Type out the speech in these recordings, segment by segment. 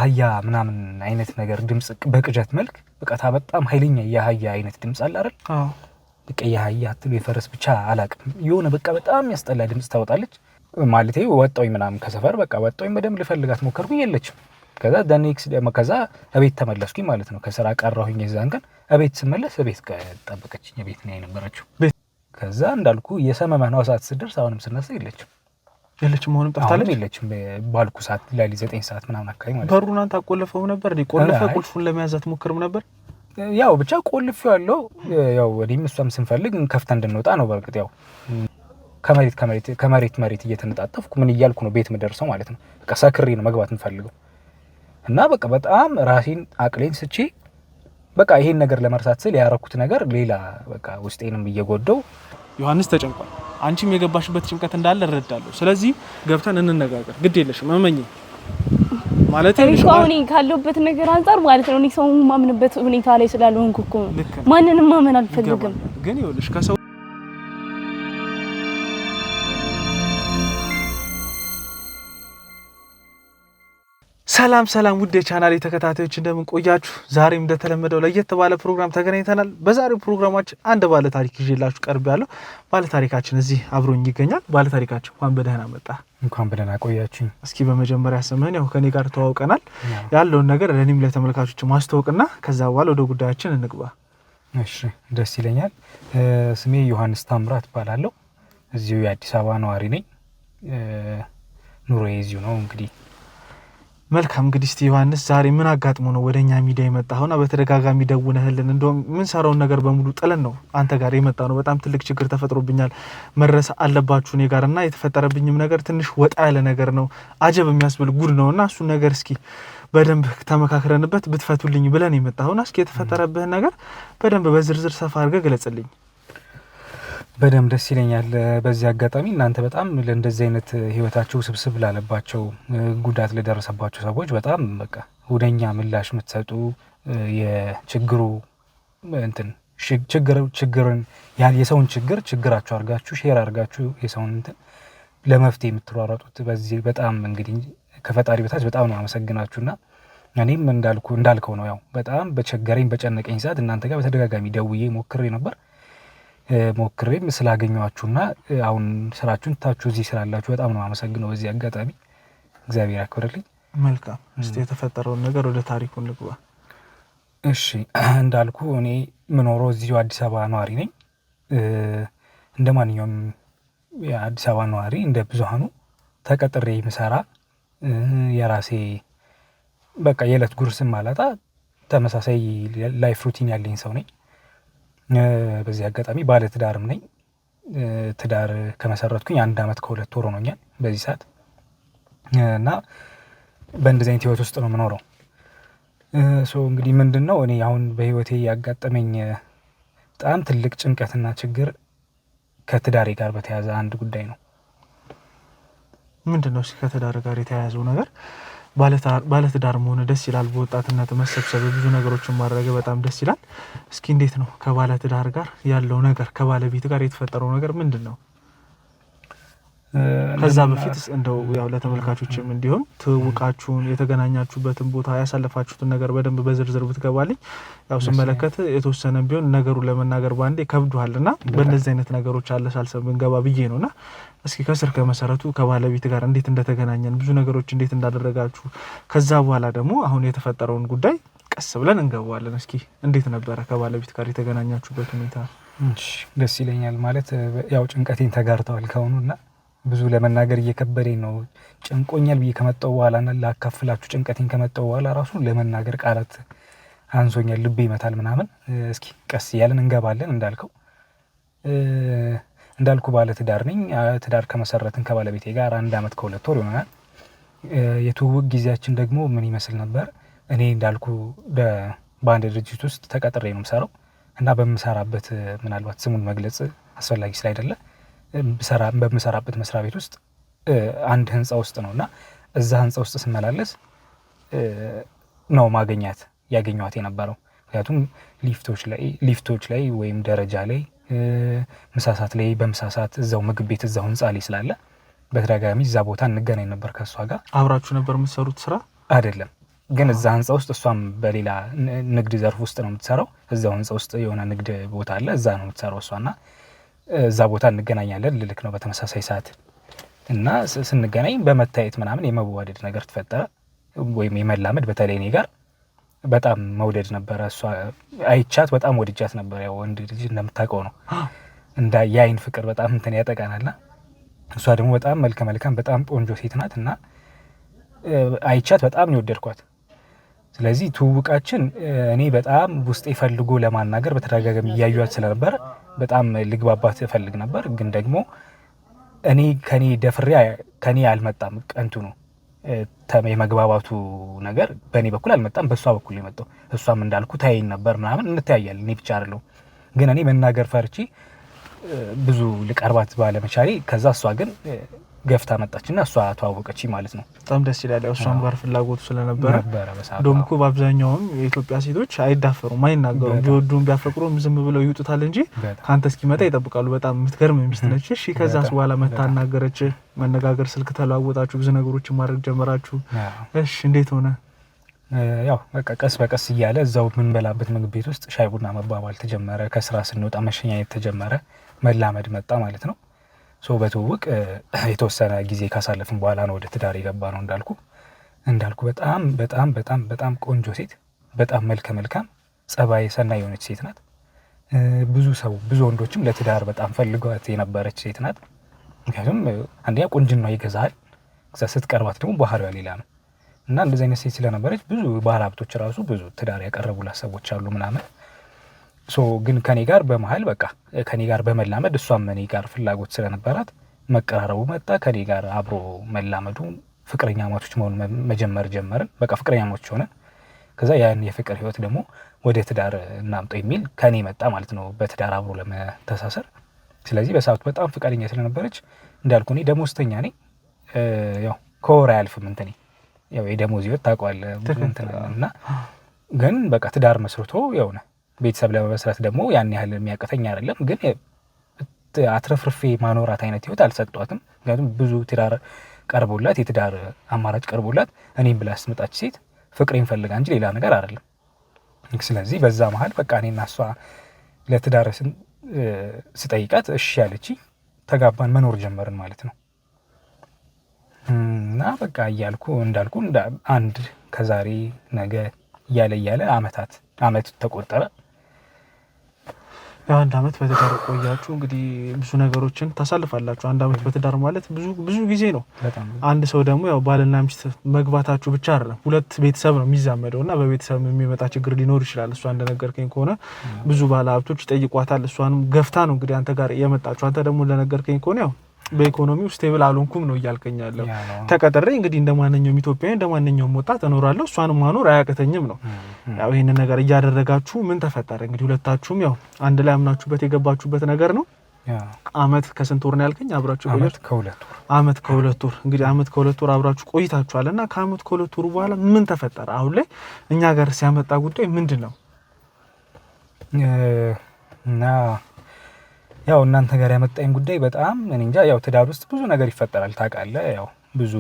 የአህያ ምናምን አይነት ነገር ድምጽ በቅጀት መልክ በቃ በጣም ኃይለኛ የአህያ አይነት ድምጽ አለ አይደል? አዎ በቃ የአህያ አትሉ የፈረስ ብቻ አላቅም የሆነ በቃ በጣም ያስጠላ ድምጽ ታወጣለች ማለቴ ወጣውኝ ምናምን ከሰፈር በቃ ወጣውኝ በደንብ ልፈልጋት ሞከርኩኝ የለችም ከዛ ዳኔክስ ከዛ እቤት ተመለስኩኝ ማለት ነው ከስራ ቀረሁኝ የዛን ቀን እቤት ስመለስ እቤት ጠበቀችኝ እቤት ነው የነበረችው ከዛ እንዳልኩ የሰመመን ሰዓት ስደርስ አሁንም ስነሳ የለችም አሁንም ጠፍታለች የለችም ባልኩ ሰዓት ላይ 9 ሰዓት ምናምን አካባቢ ማለት ነው በሩን አንተ አቆልፈው ነበር ቆልፈ ቁልፉን ለመያዛት ሞክርም ነበር ያው ብቻ ቆልፈው ያለው ያው ወዲም እሷም ስንፈልግ ከፍታ እንድንወጣ ነው በርግጥ ያው ከመሬት እየተነጣጠፍኩ ምን እያልኩ ነው ቤት መደርሰው ማለት ነው በቃ ሰክሬ ነው መግባት እንፈልገው እና በቃ በጣም ራሴን አቅሌን ስጪ በቃ ይሄን ነገር ለመርሳት ስል ያረኩት ነገር ሌላ በቃ ውስጤንም እየጎደው ዮሐንስ ተጨንቋል አንቺም የገባሽበት ጭንቀት እንዳለ እረዳለሁ ስለዚህ ገብተን እንነጋገር ግድ የለሽም መመኝ ማለት ነው አሁን ካለውበት ነገር አንፃር ማለት ነው እኔ ሰው ማምንበት ሁኔታ ላይ ስላልሆንኩ እኮ ማንንም ማመን አልፈልግም ግን ይኸውልሽ ከሰው ሰላም ውድ የቻናሌ ተከታታዮች እንደምን ቆያችሁ ዛሬም እንደተለመደው ለየት ባለ ፕሮግራም ተገናኝተናል በዛሬው ፕሮግራማችን አንድ ባለ ታሪክ ይዤላችሁ ቀርቤያለሁ ባለ ታሪካችን እዚህ አብሮኝ ይገኛል ባለ ታሪካችን እንኳን በደህና መጣ እንኳን በደህና ቆያችሁኝ እስኪ በመጀመሪያ ስምህን ያው ከኔ ጋር ተዋውቀናል ያለውን ነገር ለኔም ለተመልካቾች ማስተዋወቅና ከዛ በኋላ ወደ ጉዳያችን እንግባ እሺ ደስ ይለኛል ስሜ ዮሐንስ ታምራት ባላለው እዚሁ የአዲስ አበባ ነዋሪ ነኝ ኑሮዬ እዚሁ ነው እንግዲህ መልካም እንግዲህ እስቲ ዮሐንስ ዛሬ ምን አጋጥሞ ነው ወደኛ ሚዲያ የመጣውና በተደጋጋሚ ደውነህልን እንደውም ምን ሰራውን ነገር በሙሉ ጥለን ነው አንተ ጋር የመጣው ነው በጣም ትልቅ ችግር ተፈጥሮብኛል መረስ አለባችሁ እኔ ጋርና የተፈጠረብኝም ነገር ትንሽ ወጣ ያለ ነገር ነው አጀብ የሚያስብል ጉድ ነውና እሱ ነገር እስኪ በደንብ ተመካክረንበት ብትፈቱልኝ ብለን የመጣውና እስኪ የተፈጠረብህ ነገር በደንብ በዝርዝር ሰፋ አድርገህ ገለጽልኝ በደም ደስ ይለኛል በዚህ አጋጣሚ እናንተ በጣም ለእንደዚህ አይነት ህይወታቸው ስብስብ ላለባቸው ጉዳት ለደረሰባቸው ሰዎች በጣም በቃ ወደኛ ምላሽ የምትሰጡ የችግሩ እንትን ችግርን የሰውን ችግራችሁ አርጋችሁ ሼር አርጋችሁ የሰውን እንትን ለመፍትሄ የምትሯሯጡት በዚህ በጣም እንግዲህ ከፈጣሪ በታች በጣም ነው አመሰግናችሁና እኔም እንዳልከው ነው ያው በጣም በቸገረኝ በጨነቀኝ ሰዓት እናንተ ጋር በተደጋጋሚ ደውዬ ሞክሬም ስላገኘዋችሁና አሁን ስራችሁን ታችሁ እዚህ ስላላችሁ በጣም ነው አመሰግነው በዚህ አጋጣሚ እግዚአብሔር ያክብርልኝ መልካም እስቲ የተፈጠረው ነገር ወደ ታሪኩ እንግባ እሺ እንዳልኩ እኔ ምኖረው እዚሁ አዲስ አበባ ነዋሪ ነኝ እንደማንኛውም የአዲስ አበባ ነዋሪ እንደ ብዙሃኑ ተቀጥሬ ምሰራ የራሴ በቃ የዕለት ጉርስም ማለታ ተመሳሳይ ላይፍ ሩቲን ያለኝ ሰው ነኝ በዚህ አጋጣሚ ባለ ትዳርም ነኝ ትዳር ከመሰረትኩኝ 1 አመት ከ2 ወር ሆኖኛል በዚህ ሰዓት እና በእንደዚህ አይነት ህይወት ውስጥ ነው የምኖረው እንግዲህ ምንድነው እኔ አሁን በህይወቴ ያጋጠመኝ በጣም ትልቅ ጭንቀትና ችግር ከትዳሬ ጋር በተያያዘ አንድ ጉዳይ ነው ምንድነው ከትዳር ጋር የተያያዘው ነገር ባለ ትዳር መሆን ደስ ይላል በወጣትነት መሰብሰብ ብዙ ነገሮችን ማድረግ በጣም ደስ ይላል እስኪ እንዴት ነው ከባለ ትዳር ጋር ያለው ነገር ከባለቤት ጋር የተፈጠረው ነገር ምንድነው ከዛ በፊት እንደው ያው ለተመልካቾችም እንዲሆን ትውቃችሁን የተገናኛችሁበትን ቦታ ያሳለፋችሁትን ነገር በደንብ በዝርዝር ብትገባልኝ ያው ስመለከት የተወሰነ ቢሆን ነገሩን ለመናገር ባንዴ ከብዷልና በእነዚህ አይነት ነገሮች አለሳልሰብ እንገባ ብዬ ነውና እስኪ ከስር ከመሰረቱ ከባለቤት ጋር እንዴት እንደተገናኘን ብዙ ነገሮች እንዴት እንዳደረጋችሁ ከዛ በኋላ ደግሞ አሁን የተፈጠረውን ጉዳይ ቀስ ብለን እንገባዋለን እስኪ እንዴት ነበር ከባለቤት ጋር የተገናኛችሁበት ሁኔታ እሺ ደስ ይለኛል ማለት ያው ጭንቀቴን ተጋርተዋል ከሆኑና ብዙ ለመናገር እየከበደኝ ነው ጭንቆኛል ብዬ ከመጣው በኋላና ላካፍላችሁ ጭንቀቴን ከመጣው በኋላ ራሱ ለመናገር ቃላት አንሶኛል ልቤ ይመታል ምናምን እስኪ ቀስ ያለን እንገባለን እንዳልኩ ባለ ትዳር ነኝ ትዳር ከመሰረትን ከባለቤቴ ጋር 1 አመት ከ2 ወር ይሆናል የትውውቅ ጊዜያችን ደግሞ ምን ይመስል ነበር እኔ እንዳልኩ በባንድ ድርጅት ውስጥ ተቀጥሬ ነው የምሰራው እና በመሰራበት ምናልባት ስሙን መግለጽ አስፈላጊ ስላይደለ በመሰራበት መስሪያ ቤት ውስጥ አንድ ህንጻ ውስጥ ነውና እዛ ህንጻ ውስጥ ስመላለስ ነው ያገኘኋት የነበረው ምክንያቱም ሊፍቶች ላይ ወይም ደረጃ ላይ ምሳሳት ላይ በምሳሳት እዛው ምግብ ቤት እዛው ህንጻ ላይ ስላለ በተደጋጋሚ እዛ ቦታ እንገናኝ ነበር ከሷ ጋር አብራችሁ ነበር የምትሰሩት ስራ አይደለም ግን እዛ ህንጻ ውስጥ እሷም በሌላ ንግድ ዘርፍ ውስጥ ነው የምትሰራው። እዛው ህንጻ ውስጥ የሆነ ንግድ ቦታ አለ፣ እዛ ነው የምትሰራው እሷና እዛ ቦታ እንገናኛለን ልልክ ነው በተመሳሳይ ሰዓት እና ስንገናኝ በመታየት ምናምን የመዋደድ ነገር ተፈጠረ፣ ወይም የመላመድ በተለይ እኔ ጋር በጣም መውደድ ነበረ። እሷ አይቻት በጣም ወድጃት ነበር። ያው ወንድ ልጅ እንደምታውቀው ነው እንዳ የአይን ፍቅር በጣም እንትን ያጠቃናልና እሷ ደግሞ በጣም መልከ መልካም በጣም ቆንጆ ሴት ናት እና አይቻት በጣም ነው የወደድኳት። ስለዚህ ትውውቃችን እኔ በጣም ውስጤ ፈልጎ ለማናገር በተደጋጋሚ እያዩት ስለነበረ በጣም ልግባባት እፈልግ ነበር። ግን ደግሞ እኔ ከኔ አልመጣም። ቀንቱ ነው የመግባባቱ ነገር በእኔ በኩል አልመጣም፣ በእሷ በኩል የመጣው። እሷም እንዳልኩ ታየኝ ነበር ምናምን እንተያያለን፣ እኔ ብቻ አይደለሁ። ግን እኔ መናገር ፈርቼ ብዙ ልቀርባት ባለመቻሌ ከዛ እሷ ግን ገፍታ መጣችና እሷ ተዋወቀች ማለት ነው። በጣም ደስ ይላል። እሷም ጋር ፍላጎቱ ስለነበረ እንደውም እኮ በአብዛኛውም የኢትዮጵያ ሴቶች አይዳፈሩም፣ አይናገሩም። ቢወዱም ቢያፈቅሩም ዝም ብለው ይውጡታል እንጂ ካንተ እስኪመጣ ይጠብቃሉ። በጣም የምትገርም ሚስት ነች። እሺ ከዛስ በኋላ መታናገረች፣ መነጋገር፣ ስልክ ተለዋወጣችሁ፣ ብዙ ነገሮችን ማድረግ ጀመራችሁ። እሺ እንዴት ሆነ? ያው በቃ ቀስ በቀስ እያለ እዛው የምንበላበት ምግብ ቤት ውስጥ ሻይ ቡና መባባል ተጀመረ። ከስራ ስንወጣ መሸኛኘት ተጀመረ። መላመድ መጣ ማለት ነው። በትውውቅ የተወሰነ ጊዜ ካሳለፍን በኋላ ነው ወደ ትዳር የገባ ነው። እንዳልኩ በጣም በጣም በጣም በጣም ቆንጆ ሴት፣ በጣም መልከ መልካም፣ ጸባይ ሰናይ የሆነች ሴት ናት። ብዙ ወንዶችም ለትዳር በጣም ፈልገዋት የነበረች ሴት ናት። ምክንያቱም አንደኛ ቆንጅናዋ ይገዛል፣ ስትቀርባት ደግሞ ባህሪዋ ሌላ ነው እና እንደዚህ አይነት ሴት ስለነበረች ብዙ ባለ ሀብቶች ራሱ ብዙ ትዳር ያቀረቡላት ሰዎች አሉ ምናምን። ግን ከኔ ጋር በመሀል በቃ ከኔ ጋር በመላመድ እሷም እኔ ጋር ፍላጎት ስለነበራት መቀራረቡ መጣ። ከኔ ጋር አብሮ መላመዱ ፍቅረኛ ማቾች መሆን መጀመር ጀመርን። በቃ ፍቅረኛ ማቾች ሆነን ከዛ ያን የፍቅር ህይወት ደግሞ ወደ ትዳር እናምጠው የሚል ከኔ መጣ ማለት ነው፣ በትዳር አብሮ ለመተሳሰር። ስለዚህ በሰዓቱ በጣም ፍቃደኛ ስለነበረች እንዳልኩ እኔ ደሞዝተኛ ነኝ። ያው ከወር አያልፍም እንትኔ ያው የደሞዝ ህይወት ታውቀዋለህ ብዙ እንትን እና ግን በቃ ትዳር መስርቶ የሆነ ቤተሰብ ለመመስረት ደግሞ ያን ያህል የሚያቀተኝ አይደለም። ግን አትረፍርፌ ማኖራት አይነት ህይወት አልሰጧትም። ምክንያቱም ብዙ ትዳር ቀርቦላት የትዳር አማራጭ ቀርቦላት እኔም ብላ ስመጣች ሴት ፍቅሬን ፈልጋ እንጂ ሌላ ነገር አይደለም። ስለዚህ በዛ መሀል በቃ እኔና እሷ ለትዳር ስጠይቃት እሺ ያለች፣ ተጋባን፣ መኖር ጀመርን ማለት ነው። እና በቃ እንዳልኩ አንድ ከዛሬ ነገ እያለ አመት ተቆጠረ። አንድ አመት በትዳር ቆያችሁ። እንግዲህ ብዙ ነገሮችን ታሳልፋላችሁ። አንድ አመት በትዳር ማለት ብዙ ጊዜ ነው። አንድ ሰው ደግሞ ያው ባልና ሚስት መግባታችሁ ብቻ አይደለም፣ ሁለት ቤተሰብ ነው የሚዛመደው እና በቤተሰብ የሚመጣ ችግር ሊኖር ይችላል። እሷ እንደነገርከኝ ከሆነ ብዙ ባለ ሀብቶች ይጠይቋታል። እሷንም ገፍታ ነው እንግዲህ አንተ ጋር የመጣችሁ። አንተ ደግሞ እንደነገርከኝ ከሆነ ያው በኢኮኖሚው ስቴብል አልሆንኩም ነው እያልከኝ ያለው። ተቀጥሬ እንግዲህ እንደማንኛውም ኢትዮጵያዊ እንደማንኛውም ወጣት እኖራለሁ፣ እሷንም ማኖር አያቅተኝም ነው። ያው ይሄንን ነገር እያደረጋችሁ ምን ተፈጠረ? እንግዲህ ሁለታችሁም ያው አንድ ላይ አምናችሁበት የገባችሁበት ነገር ነው። አመት ከስንት ወር ነው ያልከኝ አብራችሁ ቆያችሁ? አመት ከሁለት ወር። እንግዲህ አመት ከሁለት ወር አብራችሁ ቆይታችኋልና ከአመት ከሁለት ወር በኋላ ምን ተፈጠረ? አሁን ላይ እኛ ጋር ሲያመጣ ጉዳይ ምንድን ነው? እና ያው እናንተ ጋር ያመጣኝ ጉዳይ በጣም እኔ እንጃ። ያው ትዳር ውስጥ ብዙ ነገር ይፈጠራል ታውቃለህ። ያው ብዙ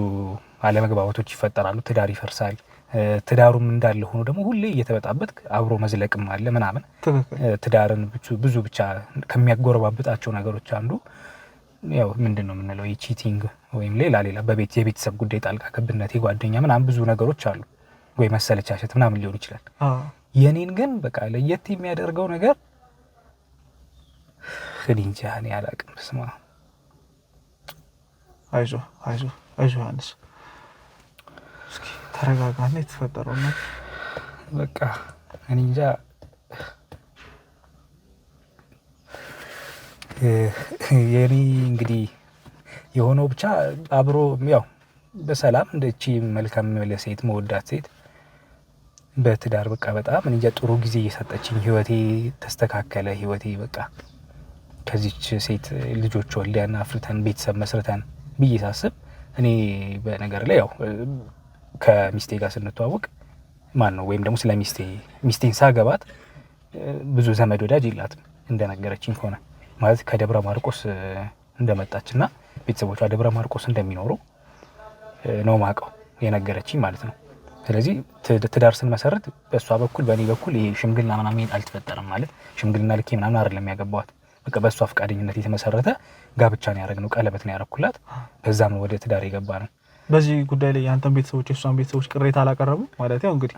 አለመግባባቶች ይፈጠራሉ፣ ትዳር ይፈርሳል። ትዳሩም እንዳለ ሆኖ ደግሞ ሁሌ እየተበጣበጥ አብሮ መዝለቅም አለ ምናምን። ትዳርን ብዙ ብቻ ከሚያጎረባብጣቸው ነገሮች አንዱ ያው ምንድን ነው የምንለው የቺቲንግ ወይም ሌላ የቤተሰብ ጉዳይ ጣልቃ ገብነት፣ የጓደኛ ምናምን ብዙ ነገሮች አሉ፣ ወይ መሰለቻቸት ምናምን ሊሆን ይችላል። የኔን ግን በቃ ለየት የሚያደርገው ነገር እንጃ እኔ አላውቅም። ስማ አይዞህ ዮሐንስ፣ እስኪ ተረጋጋና የተፈጠረው ነው በቃ እኔ እንጃ። የኔ እንግዲህ የሆነው ብቻ አብሮ ያው በሰላም እንደቺ መልካም ሴት መወዳት ሴት በትዳር በቃ በጣም እንጃ ጥሩ ጊዜ እየሰጠችኝ ህይወቴ ተስተካከለ። ህይወቴ በቃ ከዚች ሴት ልጆች ወልደን አፍርተን ቤተሰብ መስርተን ብዬ ሳስብ እኔ በነገር ላይ ያው ከሚስቴ ጋር ስንተዋወቅ ወይም ደግሞ ስለ ሚስቴን ሳገባት ብዙ ዘመድ ወዳጅ የላትም እንደነገረችኝ ከሆነ ማለት ከደብረ ማርቆስ እንደመጣችና ቤተሰቦቿ ደብረ ማርቆስ እንደሚኖሩ ነው ማቀው የነገረችኝ ማለት ነው። ስለዚህ ትዳር ስንመሰረት በእሷ በኩል በእኔ በኩል ይሄ ሽምግልና ምናምን አልተፈጠረም ማለት ሽምግልና ልኬ ምናምን አይደለም ያገባዋት። በቃ በእሷ ፈቃደኝነት የተመሰረተ ጋብቻ ነው ያደረግነው። ቀለበት ነው ያደረኩላት። በዛም ነው ወደ ትዳር የገባ ነው። በዚህ ጉዳይ ላይ የአንተን ቤተሰቦች የእሷን ቤተሰቦች ቅሬታ አላቀረቡ? ማለት ያው እንግዲህ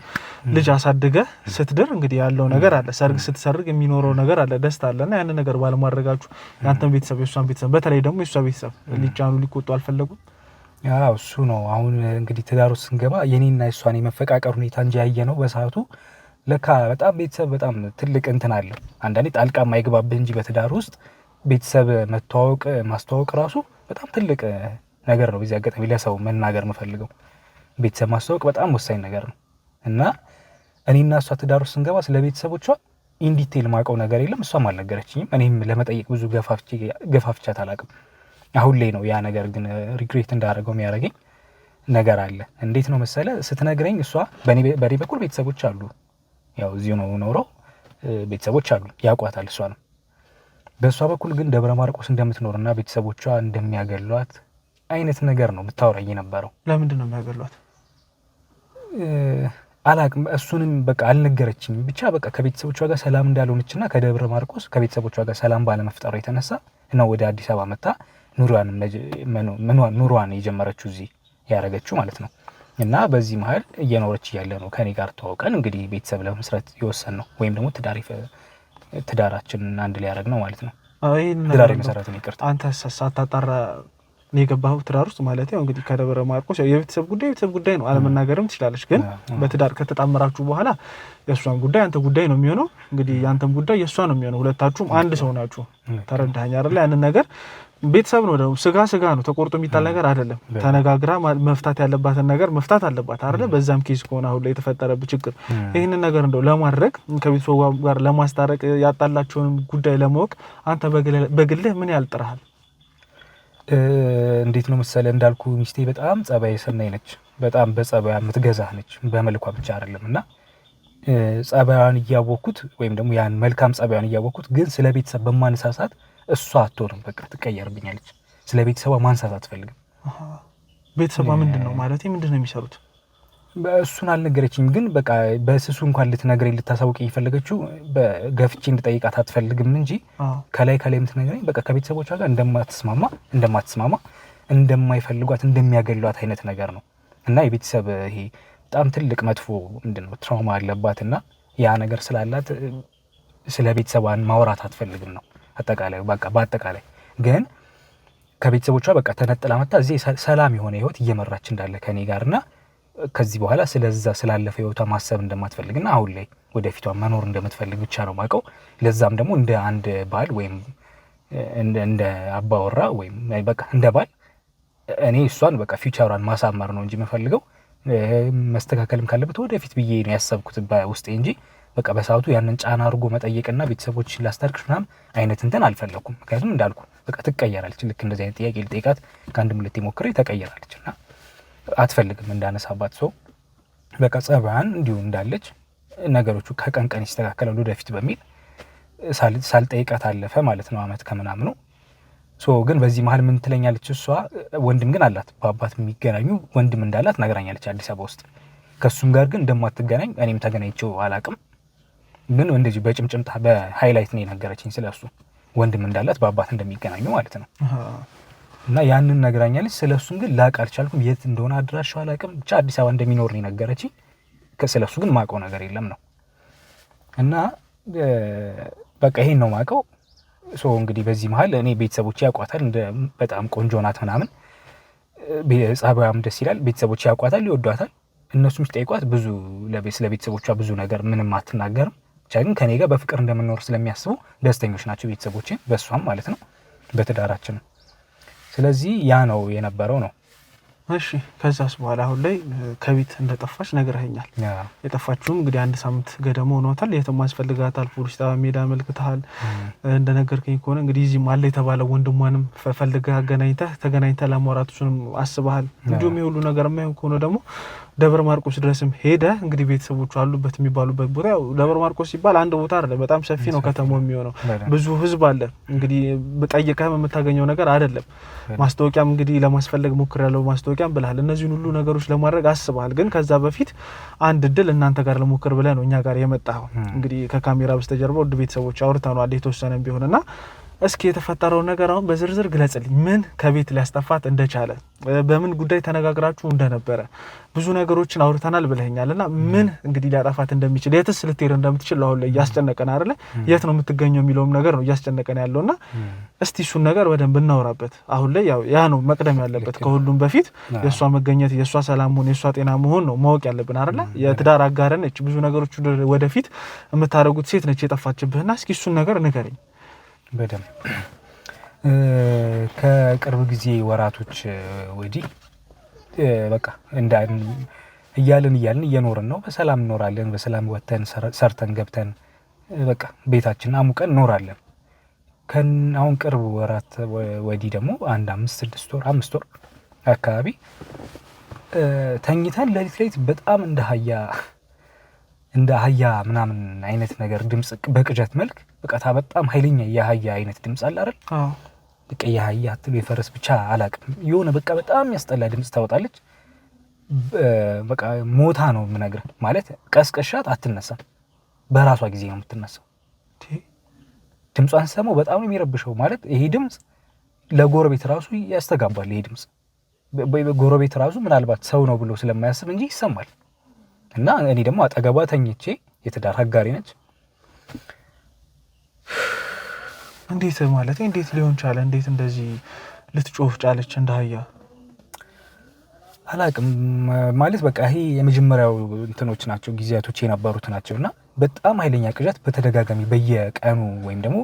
ልጅ አሳድገህ ስትድር እንግዲህ ያለው ነገር አለ፣ ሰርግ ስትሰርግ የሚኖረው ነገር አለ፣ ደስታ አለና ያንን ነገር ባለማድረጋችሁ የአንተን ቤተሰብ የእሷን ቤተሰብ በተለይ ደግሞ የእሷ ቤተሰብ ሊጫኑ ሊቆጡ አልፈለጉም? ያው እሱ ነው አሁን እንግዲህ ትዳር ውስጥ ስንገባ የኔና የእሷን የመፈቃቀር ሁኔታ እንጂ ያየ ነው በሰዓቱ ለካ በጣም ቤተሰብ በጣም ትልቅ እንትን አለው። አንዳንዴ ጣልቃ የማይገባብህ እንጂ በትዳር ውስጥ ቤተሰብ መተዋወቅ ማስተዋወቅ ራሱ በጣም ትልቅ ነገር ነው። በዚህ አጋጣሚ ለሰው መናገር የምፈልገው ቤተሰብ ማስተዋወቅ በጣም ወሳኝ ነገር ነው እና እኔና እሷ ትዳር ውስጥ ስንገባ ስለ ቤተሰቦቿ ኢንዲቴል ማውቀው ነገር የለም። እሷም አልነገረችኝም። እኔም ለመጠየቅ ብዙ ገፋፍቻት አላውቅም። አሁን ላይ ነው ያ ነገር ግን ሪግሬት እንዳደረገው የሚያደርገኝ ነገር አለ። እንዴት ነው መሰለ ስትነግረኝ እሷ በኔ በኩል ቤተሰቦች አሉ፣ ያው እዚሁ ነው ኖረው ቤተሰቦች አሉ፣ ያውቋታል እሷ ነው። በእሷ በኩል ግን ደብረ ማርቆስ እንደምትኖርና ቤተሰቦቿ እንደሚያገሏት አይነት ነገር ነው የምታወራኝ የነበረው። ለምንድን ነው የሚያገሏት? አላቅም። እሱንም በቃ አልነገረችኝም። ብቻ በቃ ከቤተሰቦቿ ጋር ሰላም እንዳልሆነችና ከደብረ ማርቆስ ከቤተሰቦቿ ጋር ሰላም ባለመፍጠሩ የተነሳ ነው ወደ አዲስ አበባ መጣ ኑሯን የጀመረችው እዚህ ያደረገችው ማለት ነው። እና በዚህ መሀል እየኖረች እያለ ነው ከኔ ጋር ተዋውቀን እንግዲህ ቤተሰብ ለመስረት የወሰን ነው ወይም ደግሞ ትዳራችንን አንድ ላይ ያደረግ ነው ማለት ነው። ትዳር የመሰረትን ይቅርታ አንተ ሳታጣራ ነው የገባኸው ትዳር ውስጥ ማለት ያው እንግዲህ ከደብረ ማርቆስ የቤተሰብ ጉዳይ ነው አለመናገርም ትችላለች። ግን በትዳር ከተጣመራችሁ በኋላ የእሷን ጉዳይ አንተ ጉዳይ ነው የሚሆነው፣ እንግዲህ ያንተም ጉዳይ የእሷ ነው የሚሆነው። ሁለታችሁም አንድ ሰው ናችሁ። ተረዳኸኝ አይደል? ያንን ነገር ቤተሰብ ነው ደግሞ ስጋ ነው፣ ተቆርጦ የሚጣል ነገር አይደለም። ተነጋግራ መፍታት ያለባትን ነገር መፍታት አለባት አይደል? በዛም ኬዝ ከሆነ አሁን ላይ የተፈጠረብህ ችግር ይህንን ነገር እንደው ለማድረግ ከቤተሰቡ ጋር ለማስታረቅ ያጣላቸውን ጉዳይ ለማወቅ አንተ በግልህ ምን ያህል ጥረሃል? እንዴት ነው መሰለህ እንዳልኩ ሚስቴ በጣም ጸባይ ሰናይ ነች። በጣም በጸባያ የምትገዛህ ነች፣ በመልኳ ብቻ አይደለም። እና ጸባያን እያወቅኩት ወይም ደግሞ ያን መልካም ጸባያን እያወቅኩት ግን ስለ ቤተሰብ በማነሳሳት እሷ አትሆንም፣ በቃ ትቀየርብኛለች። ስለ ቤተሰቧ ማንሳት አትፈልግም። ቤተሰቧ ምንድን ነው ማለት ምንድን ነው የሚሰሩት? እሱን አልነገረችኝም። ግን በቃ በስሱ እንኳን ልትነግረኝ ልታሳውቅ የፈለገችው በገፍቼ እንድጠይቃት አትፈልግም እንጂ ከላይ የምትነግረኝ በቃ ከቤተሰቦቿ ጋር እንደማትስማማ እንደማይፈልጓት እንደሚያገሏት አይነት ነገር ነው። እና የቤተሰብ ይሄ በጣም ትልቅ መጥፎ ምንድነው ትራውማ አለባት እና ያ ነገር ስላላት ስለ ቤተሰቧን ማውራት አትፈልግም ነው አጠቃላይ። በቃ በአጠቃላይ ግን ከቤተሰቦቿ በቃ ተነጥላ መጣ እዚህ ሰላም የሆነ ህይወት እየመራች እንዳለ ከኔ ጋርና ከዚህ በኋላ ስለዛ ስላለፈ ህይወቷ ማሰብ እንደማትፈልግና አሁን ላይ ወደፊቷ መኖር እንደምትፈልግ ብቻ ነው ማውቀው። ለዛም ደግሞ እንደ አንድ ባል ወይም እንደ አባወራ ወይም በቃ እንደ ባል እኔ እሷን በቃ ፊውቸሯን ማሳመር ነው እንጂ የምፈልገው መስተካከልም ካለበት ወደፊት ብዬ ነው ያሰብኩት በውስጤ እንጂ በቃ በሰዓቱ ያንን ጫና አድርጎ መጠየቅና ቤተሰቦች ላስታርቅሽ ምናምን አይነት እንትን አልፈለኩም። ምክንያቱም እንዳልኩ በቃ ትቀየራለች። ልክ እንደዚህ አይነት ጥያቄ ልጠይቃት ከአንድም ሁለቴ ሞክሬ ተቀየራለች እና አትፈልግም እንዳነሳባት ሰው በቃ ጸባያን እንዲሁ እንዳለች ነገሮቹ ከቀን ቀን ይስተካከላሉ ወደፊት በሚል ሳልጠይቃት አለፈ ማለት ነው አመት ከምናምኑ። ግን በዚህ መሀል ምን ትለኛለች እሷ ወንድም ግን አላት፣ በአባት የሚገናኙ ወንድም እንዳላት ነግራኛለች አዲስ አበባ ውስጥ። ከሱም ጋር ግን እንደማትገናኝ እኔም ተገናኝቼው አላቅም። ግን እንደዚህ በጭምጭምታ በሃይላይት ነው የነገረችኝ ስለሱ ወንድም እንዳላት በአባት እንደሚገናኙ ማለት ነው። እና ያንን ነግራኛለች። ስለሱም ግን ላቅ አልቻልኩም። የት እንደሆነ አድራሻው አላቅም። ብቻ አዲስ አበባ እንደሚኖር ነው የነገረችኝ። ስለሱ ግን ማውቀው ነገር የለም ነው። እና በቃ ይሄን ነው ማውቀው። እንግዲህ በዚህ መሀል እኔ ቤተሰቦቼ ያውቋታል፣ በጣም ቆንጆ ናት ምናምን፣ ጸባያም ደስ ይላል። ቤተሰቦቼ ያውቋታል፣ ይወዷታል። እነሱም ሲጠይቋት ብዙ ስለ ቤተሰቦቿ ብዙ ነገር ምንም አትናገርም። ብቻ ግን ከኔ ጋር በፍቅር እንደምንኖር ስለሚያስቡ ደስተኞች ናቸው ቤተሰቦቼ፣ በእሷም ማለት ነው በትዳራችን። ስለዚህ ያ ነው የነበረው ነው። እሺ ከዛስ በኋላ አሁን ላይ ከቤት እንደጠፋች ነግረኸኛል። የጠፋችሁም እንግዲህ 1 ሳምንት ገደማ ሆኗታል። የትም አስፈልጋታል፣ ፖሊስ ጣቢያ ሜዳ አመልክተሃል። እንደነገርከኝ ከሆነ እንግዲህ እዚህም አለ የተባለው ወንድሟንም ፈልገህ ተገናኝተህ ለማውራት እሱንም አስበሃል። እንዲሁም የሁሉ ነገር የማይሆን ከሆነ ደግሞ ደብረ ማርቆስ ድረስም ሄደ እንግዲህ ቤተሰቦቹ አሉበት የሚባሉበት ቦታ ያው ደብረ ማርቆስ ሲባል አንድ ቦታ አይደለም፣ በጣም ሰፊ ነው ከተማው የሚሆነው ብዙ ህዝብ አለ። እንግዲህ በጠይቀህም የምታገኘው ነገር አይደለም። ማስታወቂያም እንግዲህ ለማስፈለግ ሞክሬያለሁ፣ ማስታወቂያም ብለሃል። እነዚህን ሁሉ ነገሮች ለማድረግ አስበሃል። ግን ከዛ በፊት አንድ እድል እናንተ ጋር ለሞክር ብለህ ነው እኛ ጋር የመጣኸው። እንግዲህ ከካሜራ በስተጀርባ ውድ ቤተሰቦች አውርተናል የተወሰነም ቢሆንና እስኪ የተፈጠረው ነገር አሁን በዝርዝር ግለጽልኝ። ምን ከቤት ሊያስጠፋት እንደቻለ በምን ጉዳይ ተነጋግራችሁ እንደነበረ ብዙ ነገሮችን አውርተናል ብለኛልና ምን እንግዲህ ሊያጠፋት እንደሚችል የትስ ልትሄድ እንደምትችል አሁን ላይ እያስጨነቀን አይደለ? የት ነው የምትገኘው የሚለውም ነገር ነው እያስጨነቀን ያለውና እስቲ እሱን ነገር በደንብ እናወራበት። አሁን ላይ ያው ያ ነው መቅደም ያለበት ከሁሉም በፊት የሷ መገኘት፣ የሷ ሰላም መሆን፣ የሷ ጤና መሆን ነው ማወቅ ያለብን አይደለ? የትዳር አጋር ነች፣ ብዙ ነገሮች ወደፊት የምታደርጉት ሴት ነች የጠፋችብህና እስኪ እሱን ነገር ንገረኝ። በደም ከቅርብ ጊዜ ወራቶች ወዲህ በቃ እያልን እየኖርን ነው። በሰላም እንኖራለን። በሰላም ወተን ሰርተን ገብተን በቃ ቤታችንን አሙቀን እንኖራለን። አሁን ቅርብ ወራት ወዲህ ደግሞ አንድ 5-6 ወር አካባቢ ተኝተን ሌሊት በጣም እንደ አህያ ምናምን አይነት ነገር ድምጽ በቅዠት መልክ በቃ በጣም ኃይለኛ የአህያ አይነት ድምጽ አለ አይደል? አዎ። በቃ የአህያ አትሉ የፈረስ ብቻ አላቅም የሆነ በቃ በጣም ያስጠላ ድምጽ ታወጣለች። በቃ ሞታ ነው የምነግርህ። ማለት ቀስቀሻት አትነሳም፣ በራሷ ጊዜ ነው የምትነሳው። ድምጿን ሰማው በጣም ነው የሚረብሸው። ማለት ይሄ ድምጽ ለጎረቤት ራሱ ያስተጋባል። ይሄ ድምጽ ጎረቤት ራሱ ምናልባት ሰው ነው ብሎ ስለማያስብ እንጂ ይሰማል። እና እኔ ደግሞ አጠገቧ ተኝቼ የትዳር አጋሪ ነች። እንዴት ማለት እንዴት ሊሆን ቻለ? እንዴት እንደዚህ ልትጮህ ቻለች እንደ አህያ? አላቅም። ማለት በቃ ይሄ የመጀመሪያው እንትኖች ናቸው ጊዜያቶች የነበሩት ናቸውና በጣም ኃይለኛ ቅዠት በተደጋጋሚ በየቀኑ ወይም ደግሞ